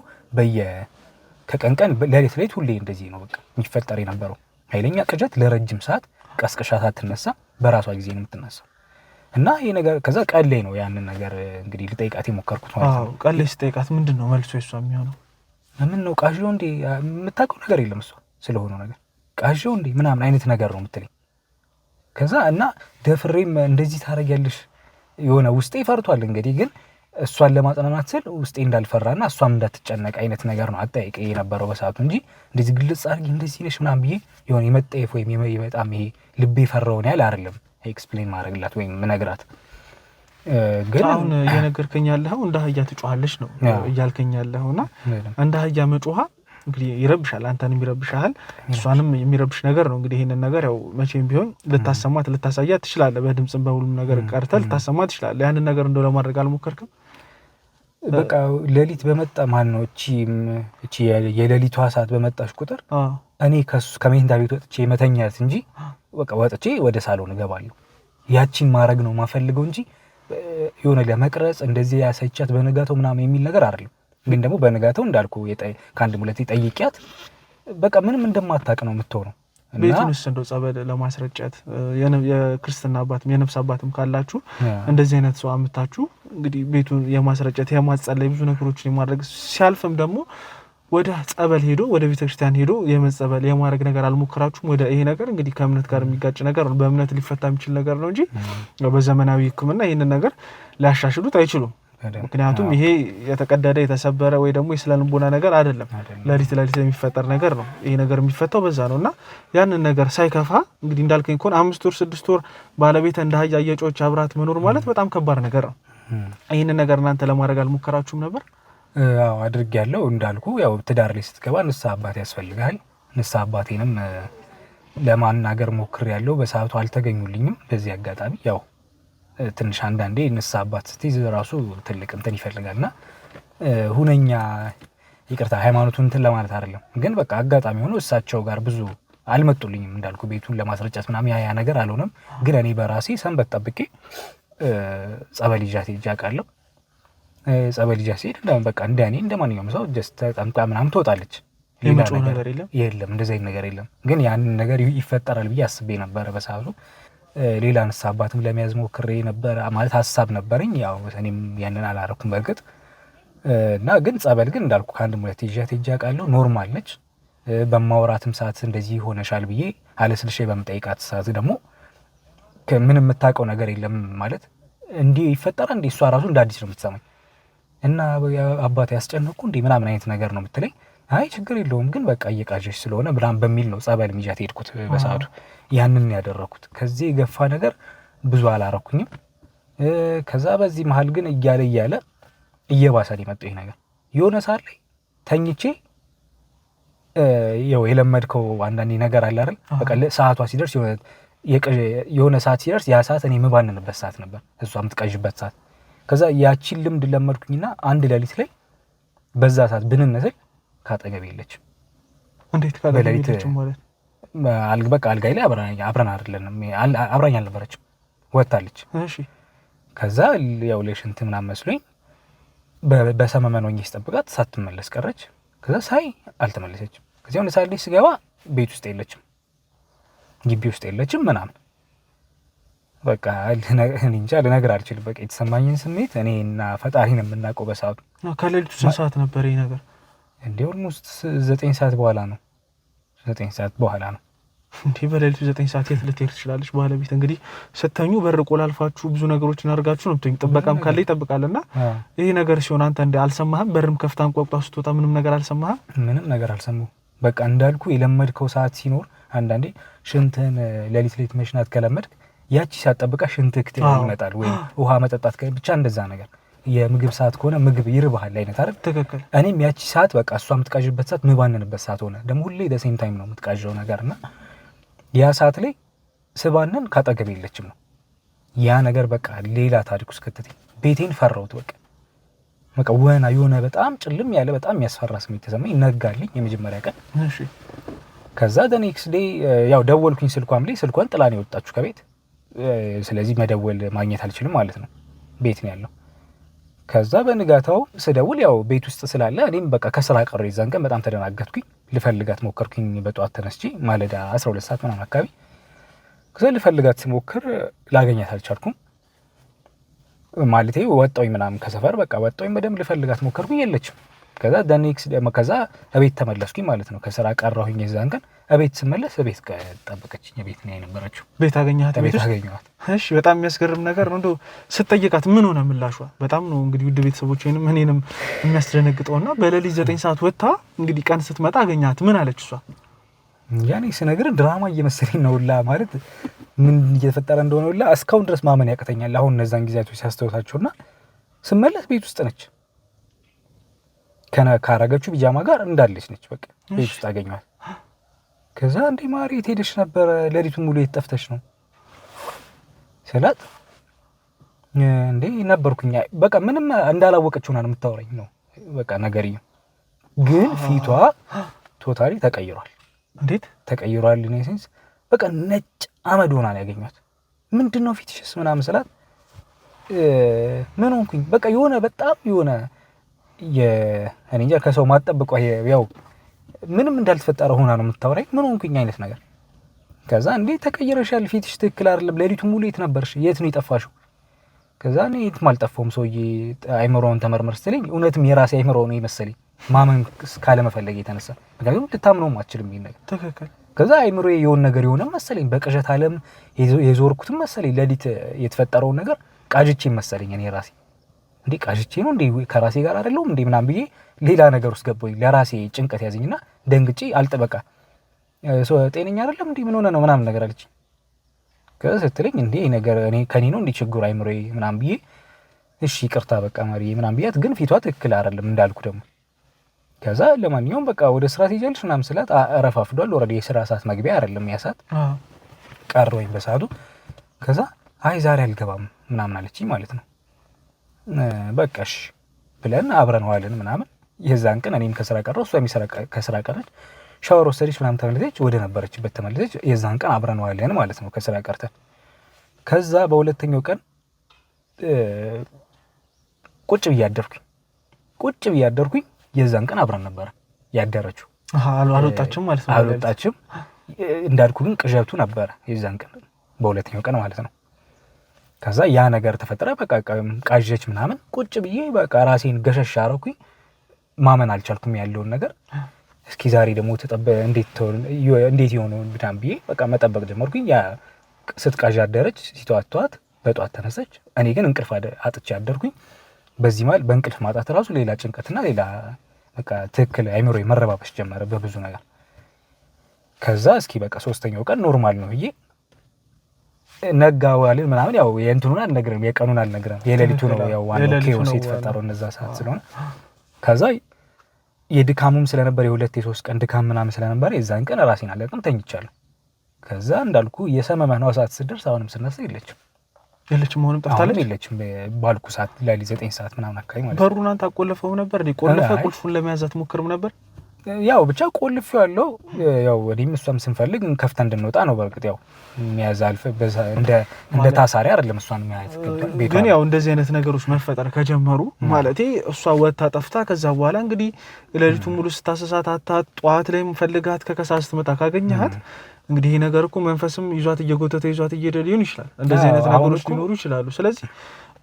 ከቀን ሌሊት ሁሌ እንደዚህ ነው በቃ የሚፈጠር የነበረው ኃይለኛ ቅዠት። ለረጅም ሰዓት ቀስቀሻት አትነሳ፣ በራሷ ጊዜ ነው የምትነሳው። እና ይሄ ነገር ከዛ ቀን ላይ ነው ያንን ነገር እንግዲህ ልጠይቃት የሞከርኩት ማለት ነው። ቀን ላይ ስጠይቃት ምንድን ነው መልሶ እሷ የሚሆነው? ምን ነው ቃዥው እንዴ? የምታውቀው ነገር የለም እሷ ስለሆነው ነገር ቃዥው እንዴ ምናምን አይነት ነገር ነው የምትለኝ። ከዛ እና ደፍሬም እንደዚህ ታረጊያለሽ የሆነ ውስጤ ፈርቷል። እንግዲህ ግን እሷን ለማጽናናት ስል ውስጤ እንዳልፈራና እሷም እንዳትጨነቅ አይነት ነገር ነው አጠያይቄ የነበረው በሰዓቱ እንጂ እንደዚህ ግልጽ አድርጊ እንደዚህ ነሽ ምናምን ብዬ የሆነ የመጠየፍ ወይም በጣም ይሄ ልቤ ፈራውን ያህል አይደለም ኤክስፕሌን ማድረግላት ወይም ምነግራት። ግን አሁን እየነገርከኝ ያለኸው እንደ አህያ ትጮሃለች ነው እያልከኝ ያለኸውና እንደ አህያ መጮሃ እንግዲህ ይረብሻል፣ አንተንም ይረብሻል፣ እሷንም የሚረብሽ ነገር ነው። እንግዲህ ይሄንን ነገር ያው መቼም ቢሆን ልታሳያት ትችላለህ፣ በድምጽም በሁሉም ነገር ቀርተህ ልታሰማት ትችላለህ። ያንን ነገር እንደው ለማድረግ አልሞከርክም? በቃ ሌሊት በመጣ ማን ነው እቺ የሌሊቷ ሰዓት በመጣሽ ቁጥር እኔ ከመኝታ ቤት ወጥቼ መተኛት እንጂ በቃ ወጥቼ ወደ ሳሎን እገባለሁ። ያቺን ማድረግ ነው ማፈልገው እንጂ የሆነ ለመቅረጽ እንደዚህ ያሳይቻት በነጋታው ምናምን የሚል ነገር አይደለም። ግን ደግሞ በነጋታው እንዳልኩ ከአንድ ሙለት ጠይቂያት በቃ ምንም እንደማታውቅ ነው የምትሆነው። ቤቱንስ እንደው ጸበል ለማስረጨት የክርስትና አባትም የነፍስ አባትም ካላችሁ እንደዚህ አይነት ሰው አምታችሁ እንግዲህ ቤቱን የማስረጨት የማጸለይ ብዙ ነገሮችን የማድረግ ሲያልፍም ደግሞ ወደ ጸበል ሄዶ ወደ ቤተክርስቲያን ሄዶ የመጸበል የማድረግ ነገር አልሞከራችሁም? ወደ ይሄ ነገር እንግዲህ ከእምነት ጋር የሚጋጭ ነገር ነው፣ በእምነት ሊፈታ የሚችል ነገር ነው እንጂ በዘመናዊ ሕክምና ይህንን ነገር ሊያሻሽሉት አይችሉም። ምክንያቱም ይሄ የተቀደደ የተሰበረ ወይ ደግሞ የስነ ልቦና ነገር አይደለም፣ ለሊት የሚፈጠር ነገር ነው። ይሄ ነገር የሚፈታው በዛ ነውና ያንን ነገር ሳይከፋ እንግዲህ እንዳልከኝ ኮን 5 ወር 6 ወር ባለቤት እንደ አህያ እየጮች አብራት መኖር ማለት በጣም ከባድ ነገር ነው። ይሄንን ነገር እናንተ ለማድረግ አልሞከራችሁም ነበር? አዎ አድርጌያለሁ። እንዳልኩ ያው ትዳር ላይ ስትገባ ንስሐ አባት ያስፈልጋል። ንስሐ አባቴንም ለማናገር ሞክሬያለሁ። በሰዓቱ አልተገኙልኝም። በዚህ አጋጣሚ ያው ትንሽ አንዳንዴ ንስሐ አባት ስትይዝ ራሱ ትልቅ እንትን ይፈልጋልና ሁነኛ ይቅርታ ሃይማኖቱን እንትን ለማለት አይደለም፣ ግን በቃ አጋጣሚ ሆኖ እሳቸው ጋር ብዙ አልመጡልኝም። እንዳልኩ ቤቱን ለማስረጨት ምናምን ያ ነገር አልሆነም። ግን እኔ በራሴ ሰንበት ጠብቄ ጸበል ይዣት ሄጄ አውቃለሁ። ጸበል ይዣት ሲሄድ በቃ እንደኔ እንደማንኛውም ሰው ጀስት ተጠምቃ ምናምን ትወጣለች። ሌላ ነገር የለም፣ እንደዚህ አይነት ነገር የለም። ግን ያንን ነገር ይፈጠራል ብዬ አስቤ ነበረ በሰዓቱ። ሌላ ንስሐ አባትም ለመያዝ ሞክሬ ነበር፣ ማለት ሀሳብ ነበረኝ። ያው እኔም ያንን አላረኩም በእርግጥ እና ግን ጸበል ግን እንዳልኩ ከአንድ ሙለት ይዣት ሄጄ አውቃለሁ። ኖርማል ነች። በማውራትም ሰዓት እንደዚህ ሆነሻል ብዬ አለስልሼ በምጠይቃት ሰዓት ደግሞ ምንም የምታውቀው ነገር የለም ማለት እንዲህ ይፈጠራል እንዴ? እሷ ራሱ እንደ አዲስ ነው የምትሰማኝ እና አባቴ ያስጨነቁ እንዴ ምናምን አይነት ነገር ነው የምትለኝ። አይ ችግር የለውም ግን በቃ እየቃዠች ስለሆነ ምናምን በሚል ነው ጸበል ይዣት ሄድኩት በሰዓቱ። ያንን ያደረኩት ከዚህ የገፋ ነገር ብዙ አላረኩኝም። ከዛ በዚህ መሀል ግን እያለ እየባሰ የመጣው ይሄ ነገር የሆነ ሰዓት ላይ ተኝቼ ያው የለመድከው አንዳንዴ ነገር አለ አይደል? በቃ ሰዓቷ ሲደርስ የሆነ ሰዓት ሲደርስ ያ ሰዓት እኔ የምባንንበት ሰዓት ነበር፣ እሷ የምትቀዥበት ሰዓት። ከዛ ያቺን ልምድ ለመድኩኝና አንድ ሌሊት ላይ በዛ ሰዓት ብንነስል ካጠገቤ የለችም። እንዴት ካጠገቤ የለችም ማለት? በቃ አልጋይ ላይ አብረን አይደለንም፣ አብራኝ አልነበረችም፣ ወጣለች። እሺ። ከዛ ያው ለሽንት ምናምን መስሎኝ በሰመመን ሆኜ ስጠብቃት ሳትመለስ ቀረች። ከዛ ሳይ አልተመለሰችም። ከዚያ የሆነ ሰዓት ላይ ስገባ ቤት ውስጥ የለችም፣ ግቢ ውስጥ የለችም ምናምን። በቃ እንጃ ልነግር አልችልም። በቃ የተሰማኝን ስሜት እኔና ፈጣሪ ነው የምናውቀው በሰዓቱ። ከሌሊቱ ስንት ሰዓት ነበር ይሄ ነገር? እንዴ ኦልሞስት 9 ሰዓት በኋላ ነው። 9 ሰዓት በኋላ ነው እንዴ? በሌሊቱ 9 ሰዓት የት ልትሄድ ትችላለች? ባለቤት እንግዲህ ስተኙ በር ቆላልፋችሁ ብዙ ነገሮችን አድርጋችሁ ነው የምትኙ። ጥበቃም ካለ ይጠብቃልና ይሄ ነገር ሲሆን አንተ እንደ አልሰማህም? በርም ከፍታን ቋቋ ስትወጣ ምንም ነገር አልሰማህም? ምንም ነገር አልሰማሁም። በቃ እንዳልኩ የለመድከው ሰዓት ሲኖር አንዳንዴ ሽንትን ሌሊት ሌሊት መሽናት ከለመድክ ያቺ ሰዓት ጠብቃ ሽንትክ ይመጣል፣ ወይ ውሃ መጠጣት ብቻ እንደዛ ነገር። የምግብ ሰዓት ከሆነ ምግብ ይርባሃል አይነት አይደል? ትክክል። እኔም ያቺ ሰዓት በቃ እሷ የምትቃዥበት ሰዓት ምባንንበት ሰዓት ሆነ። ደግሞ ሁሌ ደሴም ታይም ነው የምትቃዥው ነገርና ያ ሰዓት ላይ ስባንን ካጠገብ የለችም ነው። ያ ነገር በቃ ሌላ ታሪክ ውስጥ ከተተኝ። ቤቴን ፈራሁት። በቃ ወና የሆነ በጣም ጭልም ያለ በጣም የሚያስፈራ ስሜት ተሰማኝ። ነጋልኝ የመጀመሪያ ቀን። እሺ። ከዛ ኔክስት ዴይ ያው ደወልኩኝ። ስልኳን ጥላ ነው የወጣችሁ ከቤት። ስለዚህ መደወል ማግኘት አልችልም ማለት ነው፣ ቤት ነው ያለው። ከዛ በንጋታው ስደውል ያው ቤት ውስጥ ስላለ እኔም በቃ ከስራ ቀረ። የዛን ቀን በጣም ተደናገጥኩኝ። ልፈልጋት ሞከርኩኝ በጠዋት ተነስቼ ማለዳ 12 ሰዓት ምናምን አካባቢ። ከዛ ልፈልጋት ስሞክር ላገኛት አልቻልኩም። ማለቴ ወጣሁኝ ምናምን ከሰፈር በቃ ወጣሁኝ። በደንብ ልፈልጋት ሞከርኩኝ፣ የለችም። ከዛ እቤት ተመለስኩኝ ማለት ነው። ከስራ ቀረሁኝ። የዛን ቀን እቤት ስመለስ እቤት ጠበቀችኝ። ቤት ነው የነበረችው። ቤት አገኘሃት? ቤት አገኘኋት። እሺ። በጣም የሚያስገርም ነገር ነው። እንደው ስትጠይቃት ምን ሆነ ምላሿ? በጣም ነው እንግዲህ ውድ ቤተሰቦቼንም እኔንም የሚያስደነግጠውና በሌሊት 9 ሰዓት ወጥታ እንግዲህ ቀን ስትመጣ አገኘሃት። ምን አለች እሷ? ያኔ ስነግር ድራማ እየመሰለኝ ነው ሁላ ማለት ምን እየተፈጠረ እንደሆነ ሁላ እስካሁን ድረስ ማመን ያቅተኛል። አሁን እነዛን ጊዜያቶች ሲያስታውሳቸውና ስመለስ ቤት ውስጥ ነች። ካረገችው ቢጃማ ጋር እንዳለች ነች። በቃ ቤት ውስጥ አገኘኋት። ከዛ እንዴ ማሪ የት ሄደሽ ነበረ? ሌሊቱን ሙሉ የት ጠፍተሽ ነው ስላት፣ እንዴ ነበርኩኝ። በቃ ምንም እንዳላወቀችው ነው የምታወራኝ ነው በቃ ነገርዬ። ግን ፊቷ ቶታሊ ተቀይሯል። እንዴት ተቀይሯል? እኔ ሴንስ በቃ ነጭ አመድ ሆና ነው ያገኘኋት። ምንድነው ፊትሽስ ምናምን ስላት፣ ምን ሆንኩኝ? በቃ የሆነ በጣም የሆነ እኔ እንጃ ከሰው ማጠብቀው ያው ምንም እንዳልተፈጠረ ሆና ነው የምታወራኝ። ምን ሆንኩኝ አይነት ነገር። ከዛ እንዴ ተቀይረሻል፣ ፊትሽ ትክክል አይደለም፣ ሌሊቱን ሙሉ የት ነበርሽ? የት ነው የጠፋሽው? ከዛ እኔ የትም አልጠፋሁም ሰውዬ፣ አይምሮውን ተመርመር ስትለኝ እውነትም የራሴ አይምሮ ነው የመሰለኝ፣ ማመን ካለመፈለግ የተነሳ። ምክንያቱም ልታምነውም አትችልም ይሄን ነገር። ትክክል። ከዛ አይምሮዬ የሆነ ነገር የሆነ መሰለኝ፣ በቅዠት ዓለም የዞርኩትም መሰለኝ። ሌሊት የተፈጠረውን ነገር ቃዥቼ መሰለኝ እኔ ራሴ። እንዴ ቃዥቼ ነው እንዴ ከራሴ ጋር አይደለሁም እንዴ ምናምን ብዬ ሌላ ነገር ውስጥ ገባኝ። ለራሴ ጭንቀት ያዘኝና ደንግጬ አልጠበቃ ሰው ጤነኛ አይደለም እንዴ ምን ሆነ ነው ምናምን ነገር አለች። ከዛ ስትለኝ እንዴ ነገር እኔ ከኔ ነው እንዴ ችግሩ አይምሮዬ ምናምን ብዬ እሺ ይቅርታ በቃ ማርዬ ምናምን ብያት፣ ግን ፊቷ ትክክል አይደለም እንዳልኩ ደግሞ። ከዛ ለማንኛውም በቃ ወደ ስራ ትሄጃለሽ ምናምን ስላት አረፋፍዷል። ኦልሬዲ የስራ ሰዓት መግቢያ አይደለም ያ ሰዓት ቀረሁኝ በሰዓቱ። ከዛ አይ ዛሬ አልገባም ምናምን አለችኝ ማለት ነው። በቃሽ ብለን አብረን ዋልን ምናምን። የዛን ቀን እኔም ከስራ ቀረሁ፣ እሷም ከስራ ቀረች። ሻወር ወሰደች ምናምን ተመለሰች፣ ወደ ነበረችበት ተመለሰች። የዛን ቀን አብረን ዋልን ማለት ነው ከስራ ቀርተን። ከዛ በሁለተኛው ቀን ቁጭ ብዬ አደርኩኝ። የዛን ቀን አብረን ነበረ ያደረችው። አልወጣችም ማለት ነው? አልወጣችም እንዳልኩ፣ ግን ቅዠቱ ነበረ የዛን ቀን በሁለተኛው ቀን ማለት ነው። ከዛ ያ ነገር ተፈጠረ። በቃ ቃዠች ምናምን። ቁጭ ብዬ በቃ ራሴን ገሸሽ አረኩኝ። ማመን አልቻልኩም ያለውን ነገር። እስኪ ዛሬ ደግሞ እንዴት ይሆኑ ብታም ብዬ በቃ መጠበቅ ጀመርኩኝ። ያ ስትቃዥ አደረች። ሲተዋቷት በጧት ተነሳች። እኔ ግን እንቅልፍ አጥቼ አደርኩኝ። በዚህ ማለት በእንቅልፍ ማጣት ራሱ ሌላ ጭንቀትና ሌላ በቃ ትክክል አይምሮ መረባበሽ ጀመረ በብዙ ነገር። ከዛ እስኪ በቃ 3ኛው ቀን ኖርማል ነው ብዬ ነጋ ዋልን ምናምን። ያው የእንትኑን አልነግርም የቀኑን አልነግርም የሌሊቱ ነው ያው ዋናው ኬዎስ የተፈጠረው እነዛ ሰዓት ስለሆነ። ከዛ የድካሙም ስለነበር የ2-3 ቀን ድካም ምናምን ስለነበር የዛን ቀን ራሴን አለቅም ተኝቻለሁ። ከዛ እንዳልኩ የሰመመህ ነው ሰዓት ስደርስ አሁንም ስነሳ የለችም መሆንም ጠፍታለች። የለችም ባልኩ ሰዓት ላይ 9 ሰዓት ምናምን አካባቢ ማለት ነው። በሩን አንተ አቆልፈው ነበር እንዴ? ቁልፉን ለመያዝ አትሞክርም ነበር? ያው ብቻ ቆልፌው ያለው ያው ወዲም እሷም ስንፈልግ ከፍታ እንድንወጣ ነው። በርግጥ ያው የሚያዛልፍ እንደ ታሳሪ አይደለም እሷን የሚያዝ ግን ያው እንደዚህ አይነት ነገሮች መፈጠር ከጀመሩ ማለቴ እሷ ወጣ ጠፍታ ከዛ በኋላ እንግዲህ ሌሊቱን ሙሉ ስታሰሳት ጠዋት ላይ ፈልጋት ከከሳስ ትመጣ ካገኘሃት እንግዲህ ይሄ ነገር እኮ መንፈስም ይዟት እየጎተተ ይዟት እየሄደ ሊሆን ይችላል። እንደዚህ አይነት ነገሮች ሊኖሩ ይችላሉ። ስለዚህ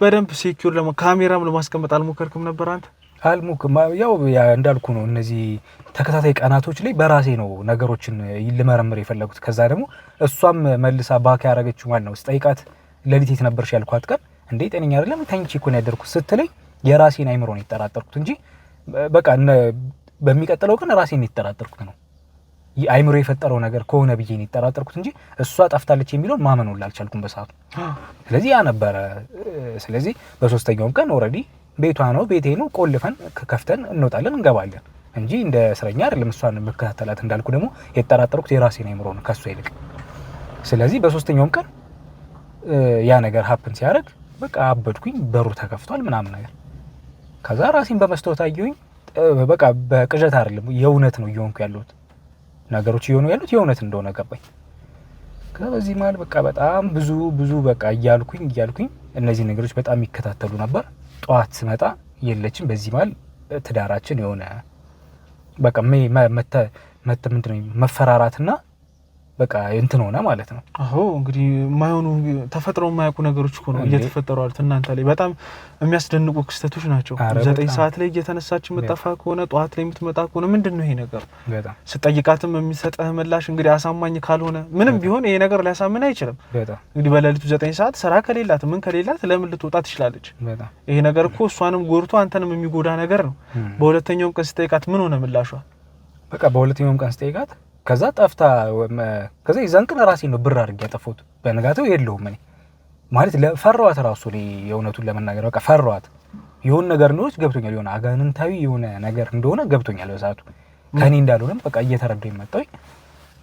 በደንብ ሴኩር ካሜራም ለማስቀመጥ አልሞከርክም ነበር አንተ? አልሞክም። ያው እንዳልኩ ነው እነዚህ ተከታታይ ቀናቶች ላይ በራሴ ነው ነገሮችን ልመረምር የፈለጉት። ከዛ ደግሞ እሷም መልሳ ባካ ያረጋችው ማለት ነው ስጠይቃት ለሊት የት ነበርሽ ያልኳት ቀን እንዴ ጤነኛ አይደለም ተኝቼ እኮ ነው ያደርኩት ስትለኝ የራሴን አይምሮ ነው የተጠራጠርኩት እንጂ በቃ በሚቀጥለው ቀን ራሴን የተጠራጠርኩት ነው አይምሮ የፈጠረው ነገር ከሆነ ብዬ ነው የተጠራጠርኩት እንጂ እሷ ጠፍታለች የሚለውን ማመን ሁላ አልቻልኩም በሰዓቱ። ስለዚህ ያ ነበረ። ስለዚህ በ3ኛው ቀን ኦሬዲ ቤቷ ነው ቤቴ ነው ቆልፈን ከፍተን እንወጣለን እንገባለን እንጂ እንደ እስረኛ አይደለም እሷን መከታተላት። እንዳልኩ ደግሞ የተጠራጠርኩት የራሴን አይምሮ ነው ከሷ ይልቅ። ስለዚህ በ3ኛው ቀን ያ ነገር ሀፕን ሲያደርግ በቃ አበድኩኝ። በሩ ተከፍቷል ምናምን ነገር። ከዛ ራሴን በመስታወት አየሁኝ። በቃ በቅዠት አይደለም የእውነት ነው እየሆንኩ ያለሁት ነገሮች እየሆኑ ያሉት የእውነት እንደሆነ ገባኝ። ከዛ በዚህ መሀል በቃ በጣም ብዙ በቃ እያልኩኝ እነዚህ ነገሮች በጣም ይከታተሉ ነበር። ጧት ስመጣ የለችም። በዚህ መሀል ትዳራችን የሆነ በቃ ምንድነው መፈራራትና በቃ እንትን ሆነ ማለት ነው። አዎ እንግዲህ የማይሆኑ ተፈጥሮ የማያውቁ ነገሮች እኮ ነው እየተፈጠሩ አሉት እናንተ ላይ። በጣም የሚያስደንቁ ክስተቶች ናቸው። 9 ሰዓት ላይ እየተነሳች መጣፋ ከሆነ ጧት ላይ የምትመጣ ከሆነ ምንድነው ይሄ ነገር? በጣም ስጠይቃትም የሚሰጠህ ምላሽ እንግዲህ አሳማኝ ካልሆነ ምንም ቢሆን ይሄ ነገር ሊያሳምን አይችልም። እንግዲህ በሌሊቱ 9 ሰዓት ስራ ከሌላት ምን ከሌላት ለምን ልትወጣ ትችላለች? ይሄ ነገር እኮ እሷንም ጎርቶ አንተንም የሚጎዳ ነገር ነው። በሁለተኛው ቀን ስጠይቃት ምን ሆነ ምላሿ? በቃ በሁለተኛው ቀን ስጠይቃት ከዛ ጠፍታ ከዛ የዛን ቀን ራሴ ነው ብር አድርጌ ያጠፋሁት። በነጋታው የለውም እኔ ማለት ለፈራዋት ራሱ ላይ የእውነቱን ለመናገር በቃ ፈራዋት። የሆነ ነገር ነው ገብቶኛል። የሆነ አጋንንታዊ የሆነ ነገር እንደሆነ ገብቶኛል በሰዓቱ። ከኔ እንዳልሆነም በቃ እየተረዳኝ መጣሁ።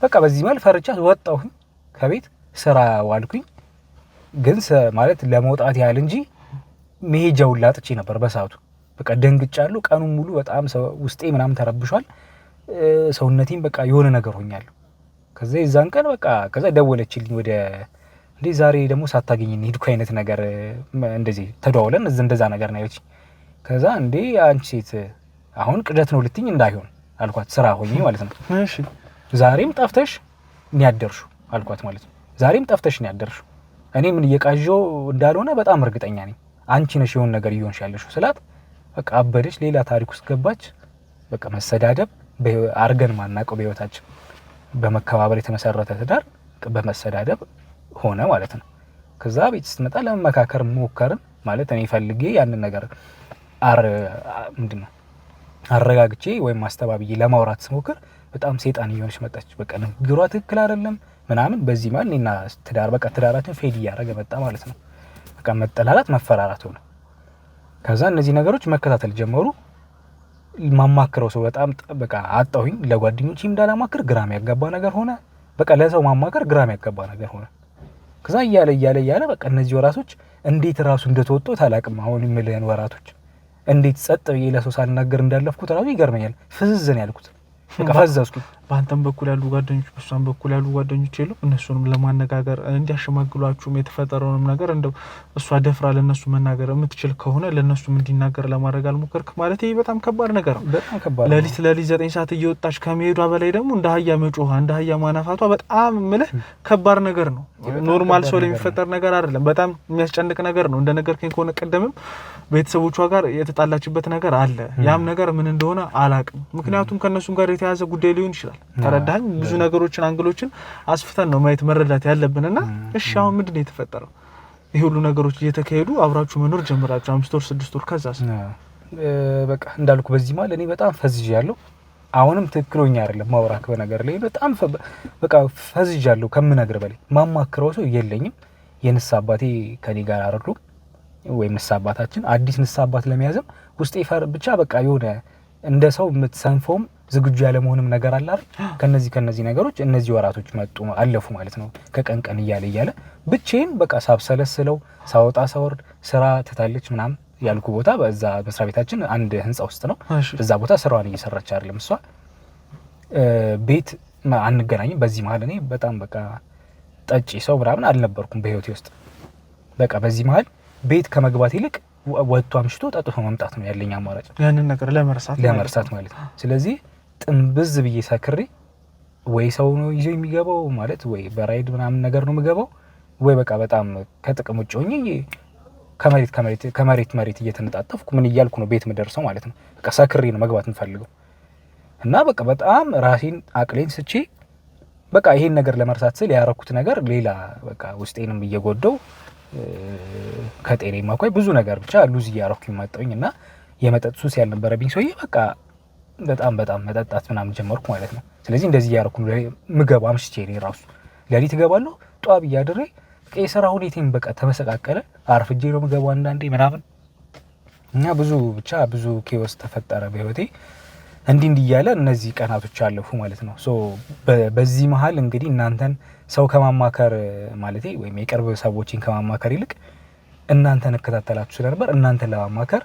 በቃ በዚህ ማለት ፈርቻት ወጣሁኝ ከቤት ስራ ዋልኩኝ። ግን ማለት ለመውጣት ያህል እንጂ መሄጃውን ላጥቼ ነበር በሰዓቱ። በቃ ደንግጫለሁ። ቀኑን ሙሉ በጣም ውስጤ ምናምን ተረብሿል። ሰውነቴን በቃ የሆነ ነገር ሆኛለሁ። ከዛ የዛን ቀን በቃ ከዛ ደወለችልኝ ወደ እንዴ ዛሬ ደግሞ ሳታገኝኝ ሄድኩ አይነት ነገር እንደዚህ ተደዋውለን እንደዛ ነገር ነው ያለች። ከዛ እንዴ አንቺ ሴት አሁን ቅዠት ነው ልትኝ እንዳይሆን አልኳት። ስራ ሆኜ ማለት ነው። እሺ ዛሬም ጠፍተሽ ነው ያደርሽው አልኳት ማለት ነው። ዛሬም ጠፍተሽ ነው ያደርሽው። እኔ ምን እየቃዠው እንዳልሆነ በጣም እርግጠኛ ነኝ። አንቺ ነሽ የሆነ ነገር እየሆንሽ ያለሽው ስላት በቃ አበደች። ሌላ ታሪክ ውስጥ ገባች። በቃ መሰዳደብ አርገን ማናቀው በህይወታችን በመከባበር የተመሰረተ ትዳር በመሰዳደብ ሆነ ማለት ነው። ከዛ ቤት ስትመጣ ለመመካከር ሞከርን ማለት እኔ ፈልጌ ያንን ነገር ምንድነው አረጋግቼ ወይም ማስተባብዬ ለማውራት ስሞክር በጣም ሴጣን እየሆነች መጣች። በቃ ንግሯ ትክክል አይደለም ምናምን። በዚህ ማለት እኔና ትዳራችን ፌድ እያደረገ መጣ ማለት ነው። በቃ መጠላላት መፈራራት ሆነ። ከዛ እነዚህ ነገሮች መከታተል ጀመሩ። ማማክረው ሰው በጣም በቃ አጣሁኝ። ለጓደኞቼም እንዳላማክር ግራም ያጋባ ነገር ሆነ። በቃ ለሰው ማማከር ግራም ያጋባ ነገር ሆነ። ከዛ እያለ በቃ እነዚህ ወራቶች እንዴት ራሱ እንደተወጡት አላቅም። አሁን የምልህን ወራቶች እንዴት ጸጥ ብዬ ለሰው ሳልናገር እንዳለፍኩት ራሱ ይገርመኛል። ፍዝዝ ነው ያልኩት። በቃ ፈዘዝኩ። በአንተም በኩል ያሉ ጓደኞች በሷም በኩል ያሉ ጓደኞች የሉ እነሱንም ለማነጋገር እንዲያሸማግሏችሁም የተፈጠረውንም ነገር እንደው እሷ ደፍራ ለነሱ መናገር የምትችል ከሆነ ለነሱም እንዲናገር ለማድረግ አልሞከርክ ማለት ይሄ በጣም ከባድ ነገር ነው። በጣም ከባድ ለሊት 9 ሰዓት እየወጣች ከመሄዷ በላይ ደግሞ እንደ አህያ መጮሃ እንደ አህያ ማናፋቷ በጣም ምልህ ከባድ ነገር ነው። ኖርማል ሰው ላይ የሚፈጠር ነገር አይደለም። በጣም የሚያስጨንቅ ነገር ነው። እንደ ነገርከኝ ከሆነ ቀደምም ቤተሰቦቿ ጋር የተጣላችበት ነገር አለ። ያም ነገር ምን እንደሆነ አላቅም። ምክንያቱም ከነሱም ጋር የተያዘ ጉዳይ ሊሆን ይችላል። ተረዳኸኝ? ብዙ ነገሮችን አንግሎችን አስፍተን ነው ማየት መረዳት ያለብንና እሺ አሁን ምንድነው የተፈጠረው? ይሄ ሁሉ ነገሮች እየተካሄዱ አብራችሁ መኖር ጀምራችሁ 5 ወር 6 ወር ከዛስ? በቃ እንዳልኩ በዚህ ማለት እኔ በጣም ፈዝዣለሁ። አሁንም ትክክለኛ አይደለም ማውራክ በነገር ላይ በጣም በቃ ፈዝዣለሁ ከምነግር በላይ ማማክረው ሰው የለኝም። የንስሐ አባቴ ከኔ ጋር አይደሉም ወይም ንስሐ አባታችን አዲስ ንስሐ አባት ለመያዝም ውስጤ ብቻ በቃ የሆነ እንደ ሰው የምትሰንፈውም ዝግጁ ያለ መሆንም ነገር አለ አይደል? ከነዚህ ነገሮች እነዚህ ወራቶች መጡ አለፉ ማለት ነው። ከቀን ቀን እያለ ብቻዬን በቃ ሳብሰለስለው ሳወጣ ሳወርድ ስራ ትታለች ምናምን ያልኩ ቦታ በዛ መስሪያ ቤታችን አንድ ህንጻ ውስጥ ነው። እዛ ቦታ ስራዋን እየሰራች አይደለም እሷ። ቤት አንገናኝም። በዚህ መሀል እኔ በጣም በቃ ጠጪ ሰው ምናምን አልነበርኩም በህይወቴ ውስጥ። በቃ በዚህ መሀል ቤት ከመግባት ይልቅ ወጥቶ አምሽቶ ጠጥቶ መምጣት ነው ያለኝ አማራጭ፣ ያንን ነገር ለመርሳት ማለት ነው። ስለዚህ ጥንብዝ ብዬ ሰክሬ ወይ ሰው ነው ይዞ የሚገባው ማለት ወይ በራይድ ምናምን ነገር ነው የምገባው ወይ በቃ በጣም ከጥቅም ውጭ ሆኜ ከመሬት እየተነጣጠፍኩ ምን እያልኩ ነው ቤት ምደርሰው ማለት ነው። በቃ ሰክሬ ነው መግባት የምፈልገው እና በቃ በጣም ራሴን አቅሌን ስቼ በቃ ይሄን ነገር ለመርሳት ስል ያረኩት ነገር ሌላ በቃ ውስጤንም እየጎዳው ከጤኔም አኳይ ብዙ ነገር ብቻ ሉዝ እያረኩኝ መጣሁኝ እና የመጠጥ ሱስ ያልነበረብኝ ሰውዬ በቃ በጣም መጠጣት ምናምን ጀመርኩ ማለት ነው። ስለዚህ እንደዚህ እያረኩ ምገባ አምሽቼ ነው ራሱ ለሊት እገባለሁ ጧብ እያደረ የስራ ሁኔታም በቃ ተመሰቃቀለ። አርፍጄ ነው ምገባው አንዳንዴ ምናምን እና ብዙ ኬዎስ ተፈጠረ በህይወቴ። እንዲህ እያለ እነዚህ ቀናቶች አለፉ ማለት ነው። በዚህ መሀል እንግዲህ እናንተን ሰው ከማማከር ማለቴ ወይም የቅርብ ሰዎችን ከማማከር ይልቅ እናንተን እከታተላችሁ ስለነበር እናንተን ለማማከር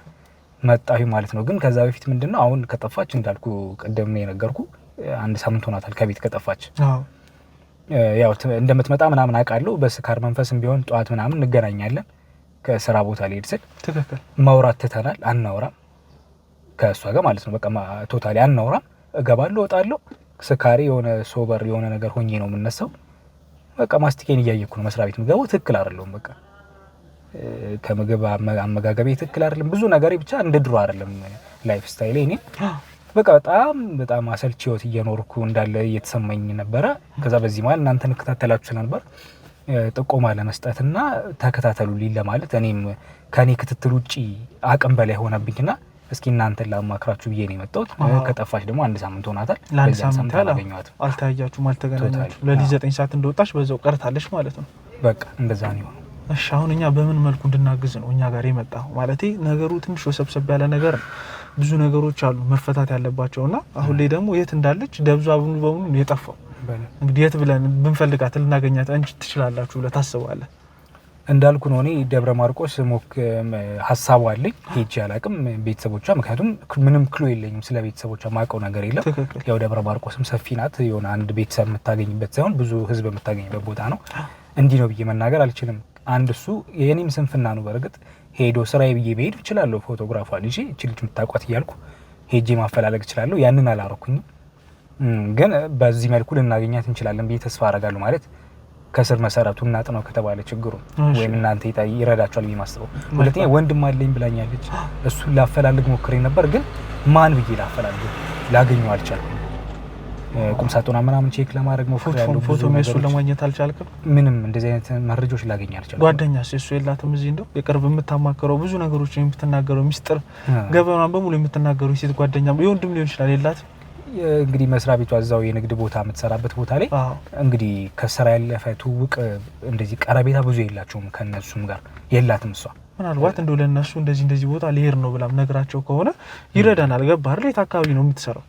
መጣሁ ማለት ነው። ግን ከዛ በፊት ምንድነው አሁን ከጠፋች እንዳልኩ ቀደም ነው የነገርኩ 1 ሳምንት ሆናታል ከቤት ከጠፋች። ያው እንደምትመጣ ምናምን አውቃለሁ። በስካር መንፈስም ቢሆን ጧት ምናምን እንገናኛለን ከስራ ቦታ ላይ ሄድስል ትክክል ማውራት ትተናል። አናወራም ከእሷ ጋር ማለት ነው። በቃ ቶታሊ አናወራም። እገባለሁ እወጣለሁ። ስካሪ የሆነ ሶበር የሆነ ነገር ሆኜ ነው የምነሳው። በቃ ማስቲኬን እያየኩ ነው መስሪያ ቤት ምገባው። ትክክል አይደለም። በቃ ከምግብ አመጋገቤ ትክክል አይደለም። ብዙ ነገሬ ብቻ እንደ ድሮ አይደለም ላይፍ ስታይል እኔ በቃ በጣም አሰልቺ ህይወት እየኖርኩ እንዳለ እየተሰማኝ ነበረ። ከዛ በዚህ ማለት እናንተን እከታተላችሁ ስለነበር ጥቆማ ለመስጠትና ተከታተሉልኝ ለማለት እኔም ከኔ ክትትል ውጪ አቅም በላይ ሆነብኝና እስኪ እናንተን ላማክራችሁ ብዬ ነው የመጣሁት። ከጠፋች ደግሞ 1 ሳምንት ሆናታል። ለአንድ ሳምንት አላገኘኋትም። አልታያችሁም፣ አልተገናኛችሁም። ለሊት 9 ሰዓት እንደወጣች በዛው ቀርታለች ማለት ነው። በቃ እንደዛ ነው። እሺ አሁን እኛ በምን መልኩ እንድናግዝ ነው እኛ ጋር የመጣው? ማለቴ ነገሩ ትንሽ ወሰብሰብ ያለ ነገር ነው። ብዙ ነገሮች አሉ መፈታት ያለባቸውና አሁን ላይ ደግሞ የት እንዳለች ደብዟ በሙሉ የጠፋው እንግዲህ የት ብለን ብንፈልጋት ልናገኛት እንጂ ትችላላችሁ ብለህ ታስባለህ? እንዳልኩ ነው። እኔ ደብረ ማርቆስ ሀሳቡ አለኝ። ሄጄ አላቅም ቤተሰቦቿ፣ ምክንያቱም ምንም ክሎ የለኝም ስለ ቤተሰቦቿ ማውቀው ነገር የለም። ያው ደብረ ማርቆስም ሰፊ ናት። የሆነ አንድ ቤተሰብ የምታገኝበት ሳይሆን ብዙ ህዝብ የምታገኝበት ቦታ ነው። እንዲህ ነው ብዬ መናገር አልችልም። አንድ እሱ የኔም ስንፍና ነው። በርግጥ ሄዶ ስራዬ ብዬ መሄድ እችላለሁ። ፎቶግራፍ ልጅ እቺ ልጅ የምታውቋት እያልኩ ሄጄ ማፈላለግ እችላለሁ። ያንን አላረኩኝም። ግን በዚህ መልኩ ልናገኛት እንችላለን ብዬ ተስፋ አደርጋለሁ። ማለት ከስር መሰረቱ እናጥነው ከተባለ ችግሩ ወይም እናንተ ይረዳቸዋል ብዬ ማስበው። ሁለተኛ ወንድም አለኝ ብላኛለች። እሱን ላፈላልግ ሞክሬ ነበር፣ ግን ማን ብዬ ላገኘው አልቻልኩም። ቁምሳጥና ምናምን ቼክ ለማድረግ ሞክሬ ያለው ፎቶ መስሉ ለማግኘት አልቻልኩም። ምንም እንደዚህ አይነት መረጃዎች ላገኝ አልቻልኩም። ጓደኛስ እሱ የላትም እዚህ እንደው የቅርብ የምታማከረው ብዙ ነገሮች የምትናገረው ሚስጥር ገበናን በሙሉ የምትናገረው ሴት ጓደኛ የወንድም ሊሆን ይችላል የላትም? እንግዲህ መስሪያ ቤቷ እዛው የንግድ ቦታ የምትሰራበት ቦታ ላይ እንግዲህ ከስራ ያለፈ ትውውቅ እንደዚህ ቀረቤታ ብዙ የላቸውም ከነሱም ጋር የላትም እሷ። ምናልባት እንደው ለነሱ እንደዚህ ቦታ ሊሄድ ነው ብላም ነግራቸው ከሆነ ይረዳናል። ገባህ አይደል? የት አካባቢ ነው የምትሰራው?